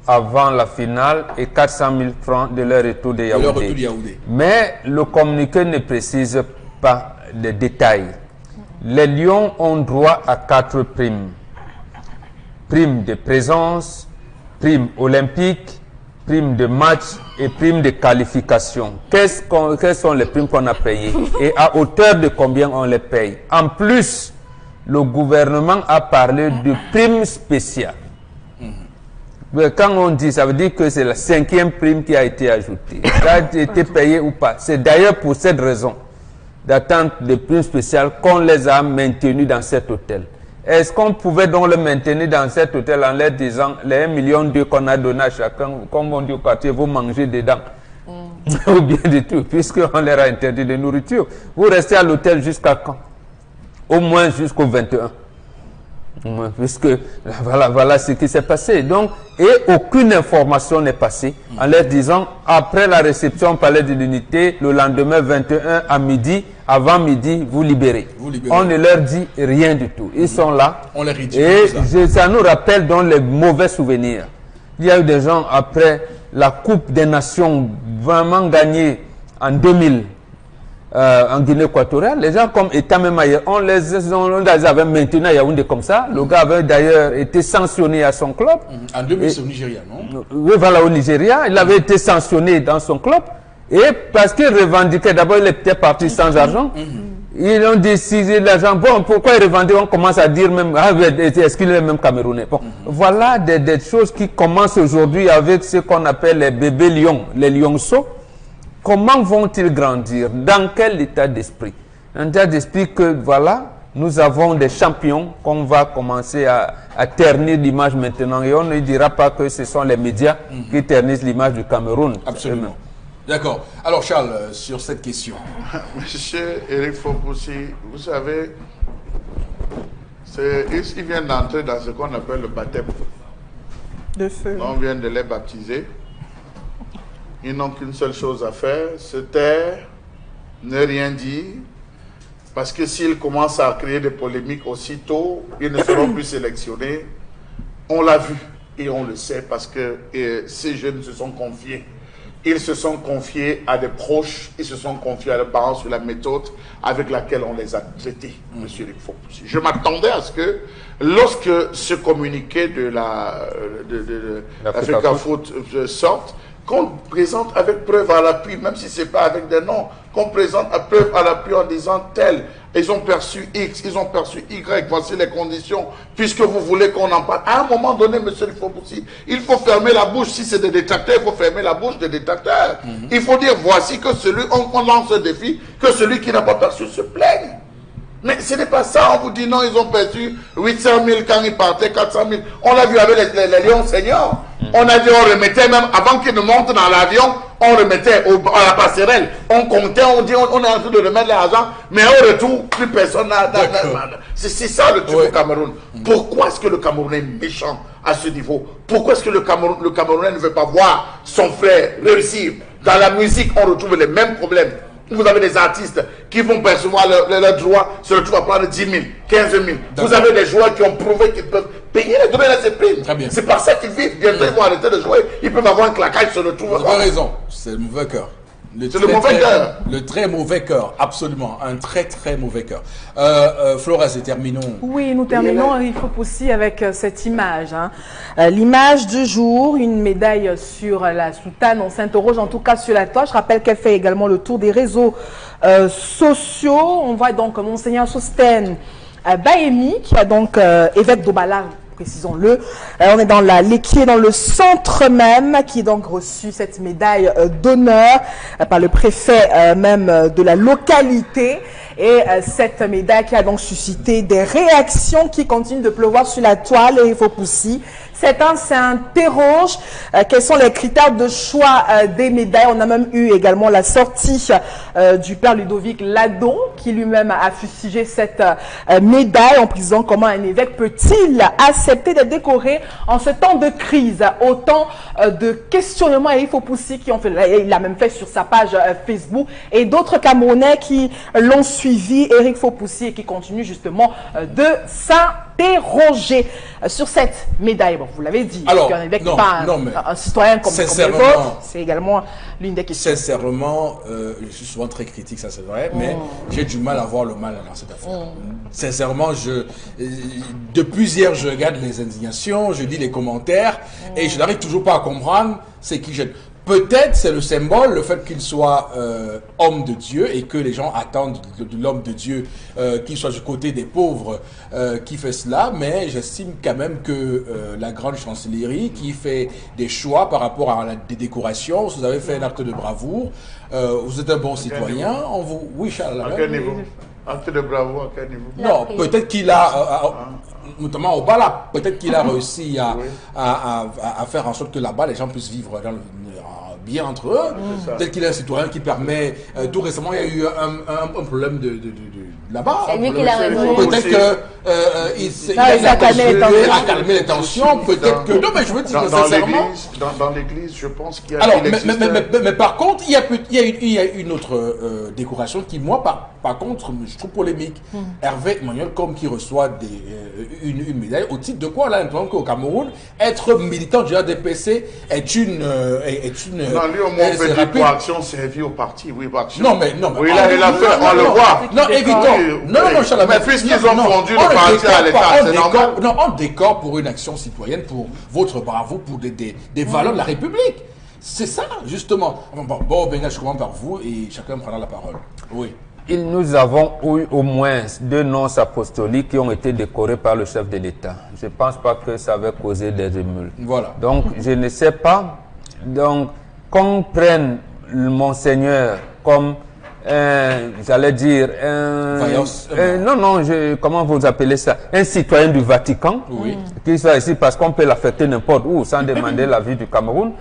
avant la finale et 400 000 francs de leur retour de Yaoundé. Mais le communiqué ne précise pas les détails. Les Lions ont droit à 4 primes. Prime de présence, prime olympique, prime de match et prime de qualification. Quelles sont les primes qu'on a payées et à hauteur de combien on les paye? En plus, le gouvernement a parlé de primes spéciales. Quand on dit, ça veut dire que c'est la 5e prime qui a été ajoutée. Ça a été payé ou pas. C'est d'ailleurs pour cette raison d'attente de primes spéciales qu'on les a maintenus dans cet hôtel. Est-ce qu'on pouvait donc le maintenir dans cet hôtel en leur disant les 1,2 million qu'on a donné à chacun, comme on dit au quartier, vous mangez dedans ou bien du tout, puisqu'on leur a interdit de nourriture. Vous restez à l'hôtel jusqu'à quand? Au moins jusqu'au 21. Puisque voilà ce qui s'est passé. Donc, et aucune information n'est passée en leur disant après la réception au palais de l'unité, le lendemain 21 à midi, avant midi, vous libérez. On ne leur dit rien du tout. Ils sont là. On les ridicule, et ça nous rappelle donc les mauvais souvenirs. Il y a eu des gens après la Coupe des Nations vraiment gagnée en 2000 en Guinée équatoriale, les gens comme état même ailleurs, on les avait maintenus à Yaoundé comme ça. Le gars avait d'ailleurs été sanctionné à son club. En 2000, c'est au Nigeria, non? Oui, voilà, au Nigeria. Il avait été sanctionné dans son club. Et parce qu'il revendiquait, d'abord il était parti sans argent. Ils ont décidé l'argent. Bon, pourquoi il revendique? On commence à dire même, ah, est-ce qu'il est même Camerounais? Bon, voilà des choses qui commencent aujourd'hui avec ce qu'on appelle les bébés lions, les lionceaux. Comment vont-ils grandir? Dans quel état d'esprit? Un état d'esprit que, voilà, nous avons des champions qu'on va commencer à ternir l'image maintenant. Et on ne dira pas que ce sont les médias qui ternissent l'image du Cameroun. Absolument. D'accord. Alors Charles, sur cette question. Monsieur Eric Fopoussi, vous savez, il vient d'entrer dans ce qu'on appelle le baptême de feu. On vient de les baptiser. Ils n'ont qu'une seule chose à faire, se taire, ne rien dire, parce que s'ils commencent à créer des polémiques aussitôt, ils ne seront plus sélectionnés. On l'a vu et on le sait parce que ces jeunes se sont confiés. Ils se sont confiés à des proches, ils se sont confiés à leurs parents sur la méthode avec laquelle on les a traités, monsieur Eric Fopoussi. Je m'attendais à ce que, lorsque ce communiqué de l'Africa Foot sorte, qu'on présente avec preuve à l'appui, même si ce n'est pas avec des noms, qu'on présente à preuve à l'appui en disant tel, ils ont perçu X, ils ont perçu Y, voici les conditions, puisque vous voulez qu'on en parle. À un moment donné, monsieur Fopoussi, il faut fermer la bouche, si c'est des détracteurs, il faut fermer la bouche des détracteurs. Il faut dire, voici que on lance un défi, que celui qui n'a pas perçu se plaigne. Mais ce n'est pas ça, on vous dit non, ils ont perçu 800 000 quand ils partaient, 400 000. On l'a vu avec les lions seniors. On a dit, on remettait même, avant qu'ils ne montent dans l'avion, on remettait à la passerelle. On comptait, on dit, on est en train de remettre l'argent, mais au retour, plus personne n'a. C'est ça le truc au Cameroun. Pourquoi est-ce que le Camerounais est méchant à ce niveau? Pourquoi est-ce que le Camerounais ne veut pas voir son frère réussir? Dans la musique, on retrouve les mêmes problèmes. Vous avez des artistes qui vont percevoir leurs droits, se retrouvent à prendre 10 000, 15 000. Vous avez des joueurs qui ont prouvé qu'ils peuvent payer les donner ces primes. C'est par ça qu'ils vivent. Bientôt, ils vont arrêter de jouer. Ils peuvent avoir un claquage, se retrouvent. Vous avez raison, c'est le mauvais cœur. C'est le mauvais cœur. Le très mauvais cœur, absolument. Un très très mauvais cœur. Flores, et terminons. Oui, nous terminons, il faut aussi avec cette image. L'image du jour, une médaille sur la soutane. On s'interroge en tout cas sur la toile. Je rappelle qu'elle fait également le tour des réseaux sociaux. On voit donc Monseigneur Sostène Baemi, qui a donc évêque d'Obala, précisons-le. On est dans qui est dans le centre même, qui est donc reçu cette médaille d'honneur par le préfet même de la localité. Et cette médaille qui a donc suscité des réactions qui continuent de pleuvoir sur la toile. Et il faut pousser. Certains s'interrogent quels sont les critères de choix des médailles. On a même eu également la sortie du père Ludovic Lado, qui lui-même a fustigé cette médaille en précisant comment un évêque peut-il accepter d'être décoré en ce temps de crise. Autant de questionnements, et il faut pousser qui ont fait, il l'a même fait sur sa page Facebook, et d'autres Camerounais qui l'ont suivi, Eric Fopoussi, et qui continue justement de s'interroger sur cette médaille. Bon, vous l'avez dit, alors, un évêque n'est pas un citoyen comme les autres, c'est également l'une des questions. Sincèrement, je suis souvent très critique, ça c'est vrai, mais j'ai du mal à voir le mal dans cette affaire. Sincèrement, depuis hier, je regarde les indignations, je lis les commentaires, et je n'arrive toujours pas à comprendre c'est qui gêne. Peut-être c'est le symbole, le fait qu'il soit homme de Dieu et que les gens attendent de l'homme de Dieu qu'il soit du côté des pauvres qui fait cela, mais j'estime quand même que la grande chancellerie qui fait des choix par rapport à des décorations, vous avez fait un acte de bravoure, vous êtes un bon citoyen, oui Charles. À quel niveau? Acte de bravoure, à quel niveau? Non, peut-être qu'il a, notamment au Bala, peut-être qu'il a réussi à faire en sorte que là-bas les gens puissent vivre bien entre eux. Peut-être qu'il est un citoyen qui permet. Tout récemment, il y a eu un problème de là-bas. C'est lui qui l'a résolu. Peut-être il a calmé les tensions. Peut-être que... Non, mais je veux dire sincèrement... Dans l'église, je pense qu'il y a... Alors, mais par contre, il y a une autre décoration qui, moi, par contre, je trouve polémique. Hervé Emmanuel Comme qui reçoit une médaille au titre de quoi, là, qu'au Cameroun, être militant du RDPC est une... Non, lui, au moins, on peut dire pour action servie au parti. Oui, pour action. Non, mais... Oui, il a fait, on le voit. Non, évitons. Non, Chalamel. Mais puisqu'ils ont fondu le parti à l'État, c'est normal. Non, on décore pour une action citoyenne, pour votre bravo, pour des valeurs de la République. C'est ça, justement. Bon, Benga, je commence par vous et chacun prendra la parole. Oui. Nous avons eu au moins 2 nonces apostoliques qui ont été décorés par le chef de l'État. Je ne pense pas que ça avait causé des émules. Voilà. Donc, je ne sais pas. Donc, qu'on prenne Monseigneur comme, j'allais dire, comment vous appelez ça? Un citoyen du Vatican, qui soit ici parce qu'on peut l'affecter n'importe où sans demander l'avis du Cameroun.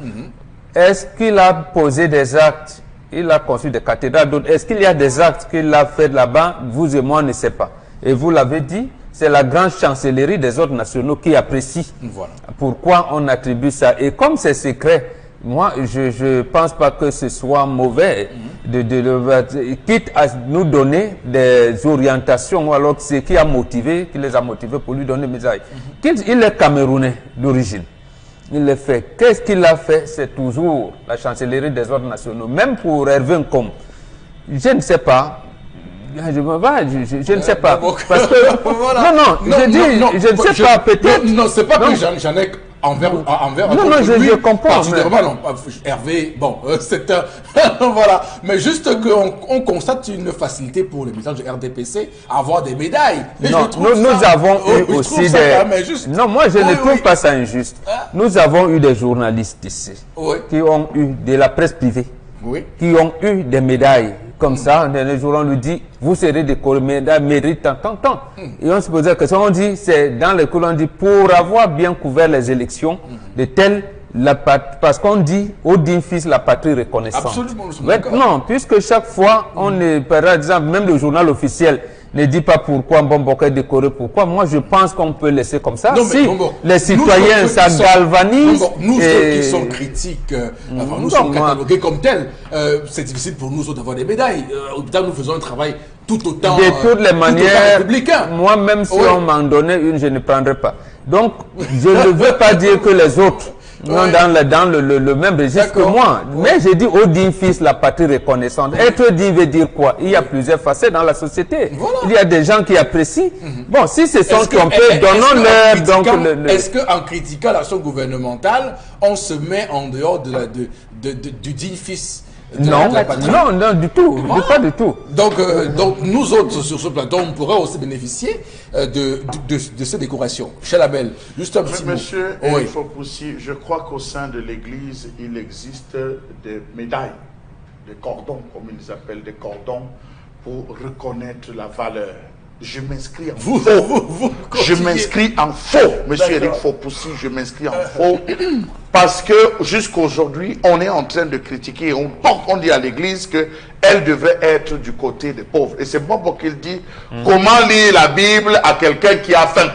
Est-ce qu'il a posé des actes? Il a conçu des cathédrales, d'autres. Est-ce qu'il y a des actes qu'il a fait là-bas? Vous et moi, on ne sait pas. Et vous l'avez dit, c'est la grande chancellerie des ordres nationaux qui apprécie. Voilà. Pourquoi on attribue ça? Et comme c'est secret, moi, je ne pense pas que ce soit mauvais, quitte à nous donner des orientations, alors ce qui les a motivés pour lui donner médaille. Il est camerounais d'origine. Il le fait. Qu'est-ce qu'il a fait? C'est toujours la chancellerie des ordres nationaux. Même pour Hervé Comme, je ne sais pas. Je ne sais pas. Parce que, je ne sais pas, peut-être. Non, c'est pas que j'en ai envers je comprends. Hervé, bon, c'est un... voilà. Mais juste qu'on constate une facilité pour les militants du RDPC à avoir des médailles. Non, nous avons eu aussi des... Non, moi, je ne trouve pas ça injuste. Nous avons eu des journalistes ici qui ont eu de la presse privée, qui ont eu des médailles. Comme ça, les jours, on lui dit, vous serez décoré, médaille, mérite tant. Et on se pose la question, on dit, c'est dans les cours, on dit, pour avoir bien couvert les élections de telle, parce qu'on dit, au digne fils, la patrie reconnaissante. Absolument. Non, puisque chaque fois, on est, par exemple, même le journal officiel ne dit pas pourquoi Mbomboka est décoré, pourquoi. Moi, je pense qu'on peut laisser comme ça. Non, si les citoyens, ça galvanise. Nous, ceux qui sont critiques, nous sommes catalogués comme tels. C'est difficile pour nous autres d'avoir des médailles. Nous faisons un travail tout autant de toutes les manières. Moi, même si on m'en donnait une, je ne prendrais pas. Donc, je ne veux pas dire que les autres non, dans le même registre que moi. Mais j'ai dit au digne fils, la patrie reconnaissante. Être digne veut dire quoi? Il y a plusieurs facettes dans la société. Voilà. Il y a des gens qui apprécient. Bon, si ce sont trompés, donnons-leur donc Est-ce qu'en critiquant l'action gouvernementale, on se met en dehors du digne fils? Non, du tout. Pas du tout. Donc, nous autres, sur ce plateau, on pourrait aussi bénéficier de ces décorations. Chalamel, juste un petit mot. Monsieur Fopoussi, je crois qu'au sein de l'Église, il existe des médailles, des cordons, comme ils appellent, des cordons, pour reconnaître la valeur. Je m'inscris en faux. Je m'inscris en faux, monsieur Eric Fopoussi, je m'inscris en faux. Parce que jusqu'aujourd'hui, on est en train de critiquer, on dit à l'Église qu'elle devait être du côté des pauvres. Et c'est bon pour qu'il dit, comment lire la Bible à quelqu'un qui a faim?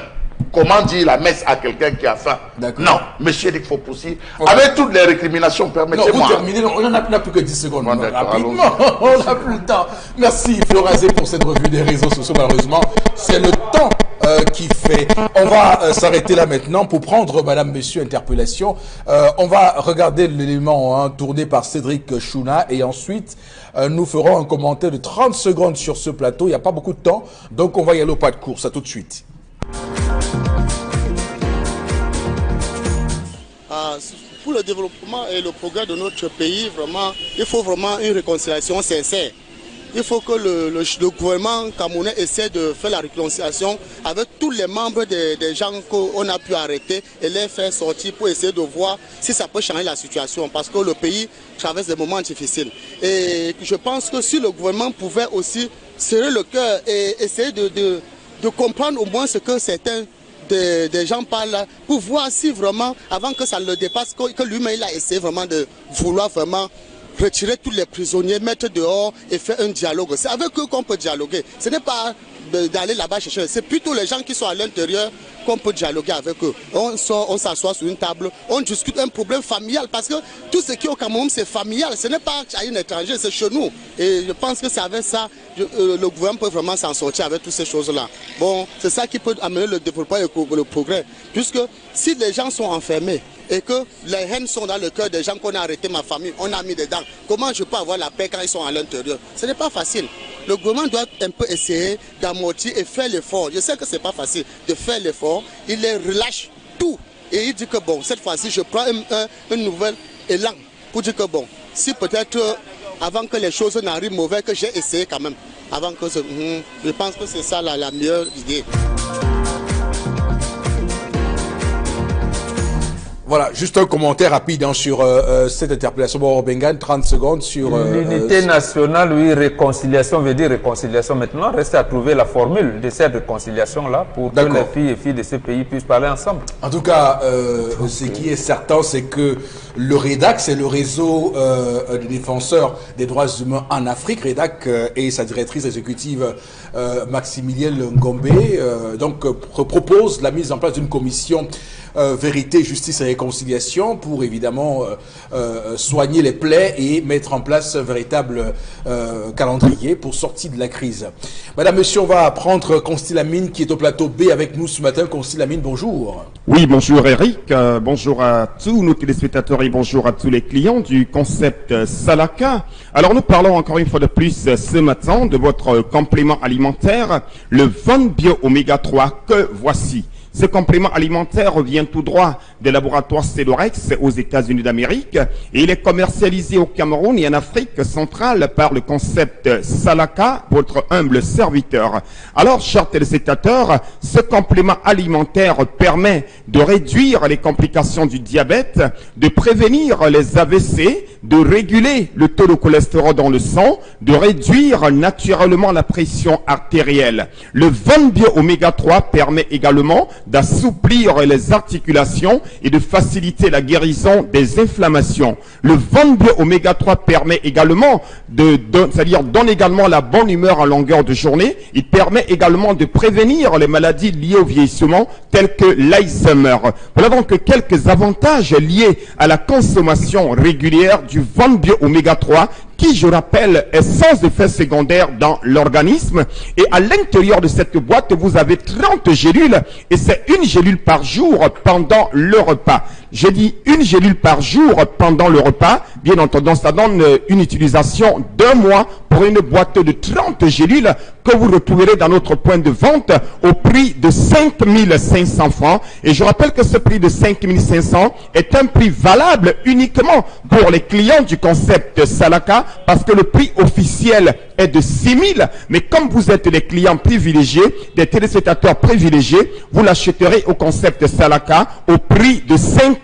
Comment dire la messe à quelqu'un qui a faim? Non, monsieur Eric Fopoussi, avec toutes les récriminations, permettez-moi. Non, vous terminez, on n'a plus que 10 secondes. Rapidement, on n'a plus le temps. Merci Florazé pour cette revue des réseaux sociaux, malheureusement. C'est le temps qui fait. On va s'arrêter là maintenant pour prendre, madame, monsieur, interpellation. On va regarder l'élément tourné par Cédric Chouna et ensuite, nous ferons un commentaire de 30 secondes sur ce plateau. Il n'y a pas beaucoup de temps, donc on va y aller au pas de course. À tout de suite. Pour le développement et le progrès de notre pays, vraiment, il faut vraiment une réconciliation sincère. Il faut que le gouvernement camerounais essaie de faire la réconciliation avec tous les membres des gens qu'on a pu arrêter et les faire sortir pour essayer de voir si ça peut changer la situation. Parce que le pays traverse des moments difficiles. Et je pense que si le gouvernement pouvait aussi serrer le cœur et essayer de comprendre au moins ce que certains des gens parlent pour voir si vraiment, avant que ça ne le dépasse, que lui-même il a essayé vraiment de vouloir vraiment retirer tous les prisonniers, mettre dehors et faire un dialogue. C'est avec eux qu'on peut dialoguer. Ce n'est pas d'aller là-bas chercher. C'est plutôt les gens qui sont à l'intérieur qu'on peut dialoguer avec eux. On sort, on s'assoit sur une table, on discute un problème familial parce que tout ce qui est au Cameroun, c'est familial. Ce n'est pas à un étranger, c'est chez nous. Et je pense que c'est avec ça, le gouvernement peut vraiment s'en sortir avec toutes ces choses-là. Bon, c'est ça qui peut amener le développement et le progrès. Puisque si les gens sont enfermés et que les haines sont dans le cœur des gens qu'on a arrêté ma famille, on a mis dedans, comment je peux avoir la paix quand ils sont à l'intérieur? Ce n'est pas facile. Le gouvernement doit un peu essayer d'amortir et faire l'effort. Je sais que ce n'est pas facile de faire l'effort. Il les relâche tout. Et il dit que bon, cette fois-ci, je prends un nouvel élan pour dire que bon, si peut-être avant que les choses n'arrivent mauvais, que j'ai essayé quand même. Avant que je pense que c'est ça la meilleure idée. Voilà, juste un commentaire rapide sur cette interpellation. Bon, Bengan, 30 secondes sur... L'unité nationale, oui, réconciliation veut dire réconciliation. Maintenant, reste à trouver la formule de cette réconciliation-là pour que les filles et filles de ce pays puissent parler ensemble. En tout cas, ce qui est certain, c'est que le REDAC, c'est le réseau des défenseurs des droits humains en Afrique. REDAC et sa directrice exécutive Maximilienne Ngombe propose la mise en place d'une commission vérité, justice et réconciliation pour évidemment soigner les plaies et mettre en place un véritable calendrier pour sortir de la crise. Madame, monsieur, on va prendre Constille Lamine qui est au plateau B avec nous ce matin. Constille Lamine, bonjour. Oui, bonjour Eric, bonjour à tous nos téléspectateurs et bonjour à tous les clients du concept Salaka. Alors nous parlons encore une fois de plus ce matin de votre complément alimentaire, le Von Bio Oméga 3 que voici. Ce complément alimentaire vient tout droit des laboratoires Celorex aux États-Unis d'Amérique et il est commercialisé au Cameroun et en Afrique centrale par le concept Salaka, votre humble serviteur. Alors, chers téléspectateurs, ce complément alimentaire permet de réduire les complications du diabète, de prévenir les AVC, de réguler le taux de cholestérol dans le sang, de réduire naturellement la pression artérielle. Le Von Bio Oméga 3 permet également d'assouplir les articulations et de faciliter la guérison des inflammations. Le Von Bio Oméga 3 permet également donne également la bonne humeur en longueur de journée. Il permet également de prévenir les maladies liées au vieillissement telles que l'Alzheimer. Voilà donc quelques avantages liés à la consommation régulière du Von Bio Oméga 3 qui, je rappelle, est sans effet secondaire dans l'organisme. Et à l'intérieur de cette boîte, vous avez 30 gélules et c'est une gélule par jour pendant le repas. Je dis une gélule par jour pendant le repas. Bien entendu, ça donne une utilisation d'1 mois pour une boîte de 30 gélules que vous retrouverez dans notre point de vente au prix de 5 500 francs. Et je rappelle que ce prix de 5 500 est un prix valable uniquement pour les clients du concept Salaka parce que le prix officiel est de 6 000. Mais comme vous êtes des clients privilégiés, des téléspectateurs privilégiés, vous l'achèterez au concept Salaka au prix de 5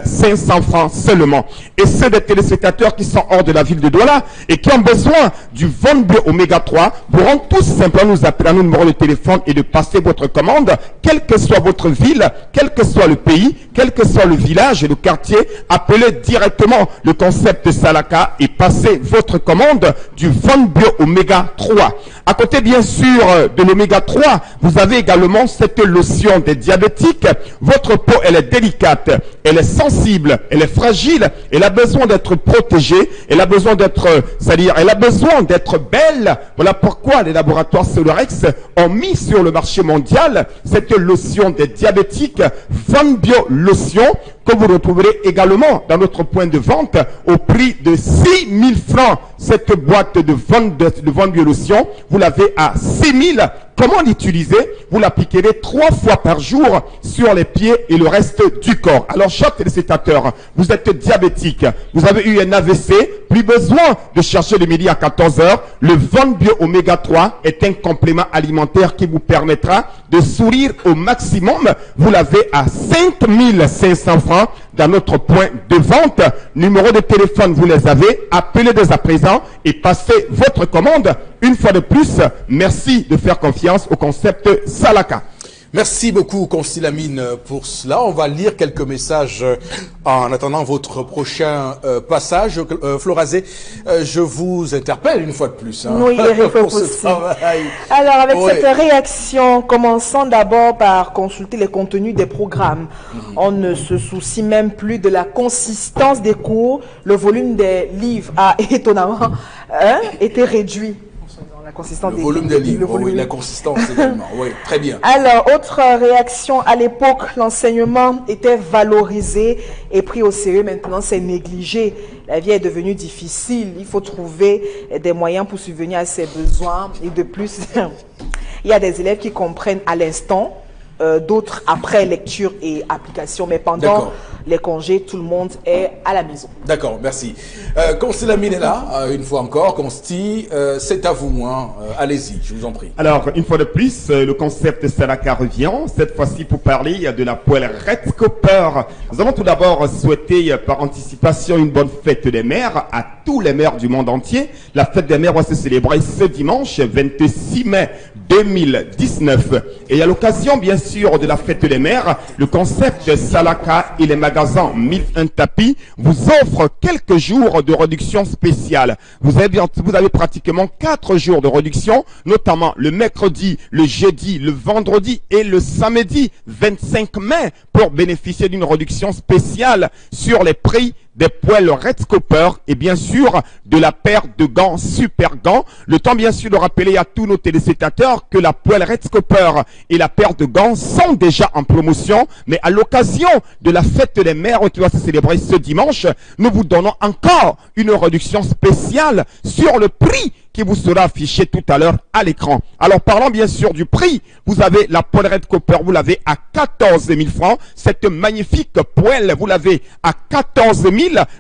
500 francs seulement. Et ceux des téléspectateurs qui sont hors de la ville de Douala et qui ont besoin du Von Bio Oméga 3 pourront tout simplement nous appeler à nos numéros de téléphone et de passer votre commande, quelle que soit votre ville, quel que soit le pays, quel que soit le village et le quartier. Appelez directement le concept Salaka et passez votre commande du Von Bio Oméga 3. À côté bien sûr de l'Oméga 3, vous avez également cette lotion des diabétiques. Votre peau, elle est délicate, elle est sensible, elle est fragile, elle a besoin d'être protégée, elle a besoin d'être, c'est-à-dire, elle a besoin d'être belle. Voilà pourquoi les laboratoires Celorex ont mis sur le marché mondial cette lotion des diabétiques Von Bio Lotion que vous retrouverez également dans notre point de vente au prix de 6 000 francs. Cette boîte de Von Bio Lotion, vous l'avez à 6 000. Comment l'utiliser? Vous l'appliquerez 3 fois par jour sur les pieds et le reste du corps. Alors, chers téléspectateurs, vous êtes diabétique, vous avez eu un AVC, plus besoin de chercher le midi à 14 h. Le Von Bio Oméga 3 est un complément alimentaire qui vous permettra de sourire au maximum. Vous l'avez à 5 500 francs dans notre point de vente. Numéro de téléphone, vous les avez. Appelez dès à présent et passez votre commande. Une fois de plus, merci de faire confiance au concept Salaka. Merci beaucoup, Consilamine, pour cela. On va lire quelques messages en attendant votre prochain passage. Florazé, je vous interpelle une fois de plus. Hein, oui, Eric pour ce travail. Alors, avec cette réaction, commençons d'abord par consulter les contenus des programmes. On ne se soucie même plus de la consistance des cours. Le volume des livres a étonnamment été réduit. Le volume des livres, oui, la consistance également, oui, très bien. Alors, autre réaction, à l'époque, l'enseignement était valorisé et pris au sérieux. Maintenant, c'est négligé. La vie est devenue difficile. Il faut trouver des moyens pour subvenir à ses besoins. Et de plus, il y a des élèves qui comprennent à l'instant, d'autres après lecture et application. Mais pendant les congés, tout le monde est à la maison. D'accord, merci. Consilamine est là, une fois encore. Consti, c'est à vous. Hein. Allez-y, je vous en prie. Alors, une fois de plus, le concept Salaka revient. Cette fois-ci pour parler de la poêle Red Copper. Nous allons tout d'abord souhaiter par anticipation une bonne fête des mères à tous les mères du monde entier. La fête des mères va se célébrer ce dimanche 26 mai 2019. Et à l'occasion, bien sûr, de la fête des mères, le concept Salaka et les magasins 1001 tapis vous offrent quelques jours de réduction spéciale. Vous avez pratiquement 4 jours de réduction, notamment le mercredi, le jeudi, le vendredi et le samedi 25 mai pour bénéficier d'une réduction spéciale sur les prix des poêles Red Copper et bien sûr de la paire de gants Super Gants. Le temps bien sûr de rappeler à tous nos téléspectateurs que la poêle Red Copper et la paire de gants sont déjà en promotion, mais à l'occasion de la fête des mères qui va se célébrer ce dimanche, nous vous donnons encore une réduction spéciale sur le prix qui vous sera affiché tout à l'heure à l'écran. Alors parlons bien sûr du prix. Vous avez la poêle Red Copper, vous l'avez à 14 000 francs. Cette magnifique poêle, vous l'avez à 14 000.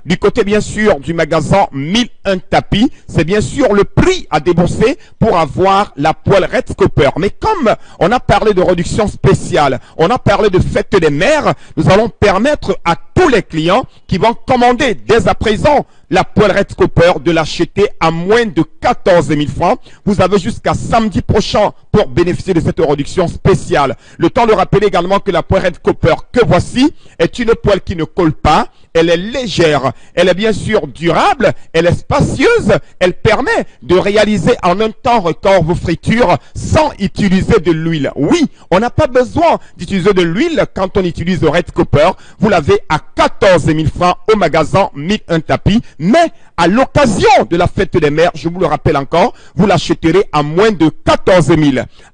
Du côté bien sûr du magasin 1001 tapis, c'est bien sûr le prix à débourser pour avoir la poêle Red Copper. Mais comme on a parlé de réduction spéciale, on a parlé de fête des mères, nous allons permettre à tous les clients qui vont commander dès à présent la poêle Red Copper de l'acheter à moins de 14 000 francs. Vous avez jusqu'à samedi prochain pour bénéficier de cette réduction spéciale. Le temps de rappeler également que la poêle Red Copper que voici est une poêle qui ne colle pas. Elle est légère, elle est bien sûr durable, elle est spacieuse, elle permet de réaliser en un temps record vos fritures sans utiliser de l'huile. Oui, on n'a pas besoin d'utiliser de l'huile quand on utilise le Red Copper. Vous l'avez à 14 000 francs au magasin 1001 tapis, mais à l'occasion de la fête des mères, je vous le rappelle encore, vous l'achèterez à moins de 14 000.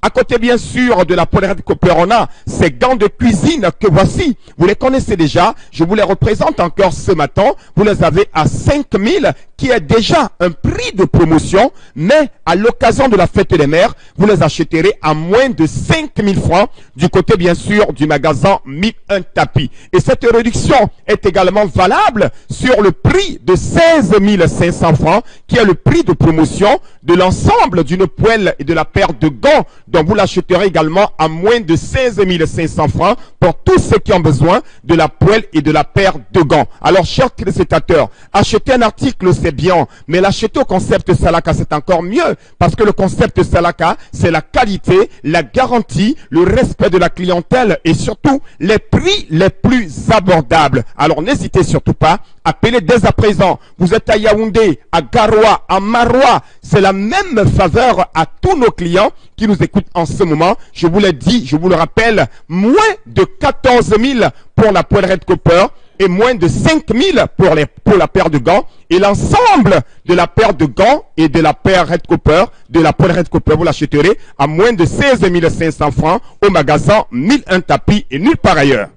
À côté bien sûr de la poêle Red Copper, on a ces gants de cuisine que voici. Vous les connaissez déjà, je vous les représente encore ce matin. Vous les avez à 5 000, qui est déjà un prix de promotion, mais à l'occasion de la fête des mères, vous les achèterez à moins de 5 000 francs du côté bien sûr du magasin 1001 tapis. Et cette réduction est également valable sur le prix de 16 500 francs, qui est le prix de promotion de l'ensemble d'une poêle et de la paire de gants, dont vous l'acheterez également à moins de 16 500 francs pour tous ceux qui ont besoin de la poêle et de la paire de gants. Alors, chers téléspectateurs, acheter un article, c'est bien, mais l'acheter au concept Salaka, c'est encore mieux, parce que le concept Salaka, c'est la qualité, la garantie, le respect de la clientèle et surtout les prix les plus abordables. Alors, n'hésitez surtout pas, appelez dès à présent. Vous êtes à Yaoundé, à Garoua, à Maroua, c'est la même faveur à tous nos clients qui nous écoutent en ce moment. Je vous l'ai dit, je vous le rappelle, moins de 14 000 pour la poêle Red Copper et moins de 5 000 pour la paire de gants. Et l'ensemble de la paire de gants et de la paire Red Copper, de la poêle Red Copper, vous l'achèterez à moins de 16 500 francs au magasin 1001 tapis et nulle part ailleurs.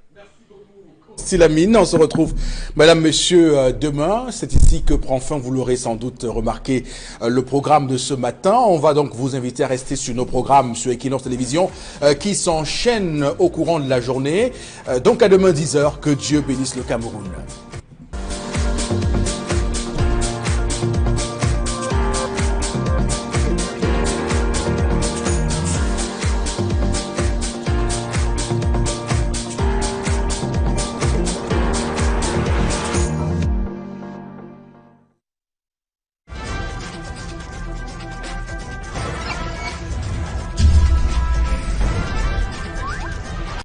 Consilamine, on se retrouve, madame, monsieur, demain. C'est ici que prend fin, vous l'aurez sans doute remarqué, le programme de ce matin. On va donc vous inviter à rester sur nos programmes sur Equinox Télévision qui s'enchaînent au courant de la journée. Donc à demain 10h, que Dieu bénisse le Cameroun.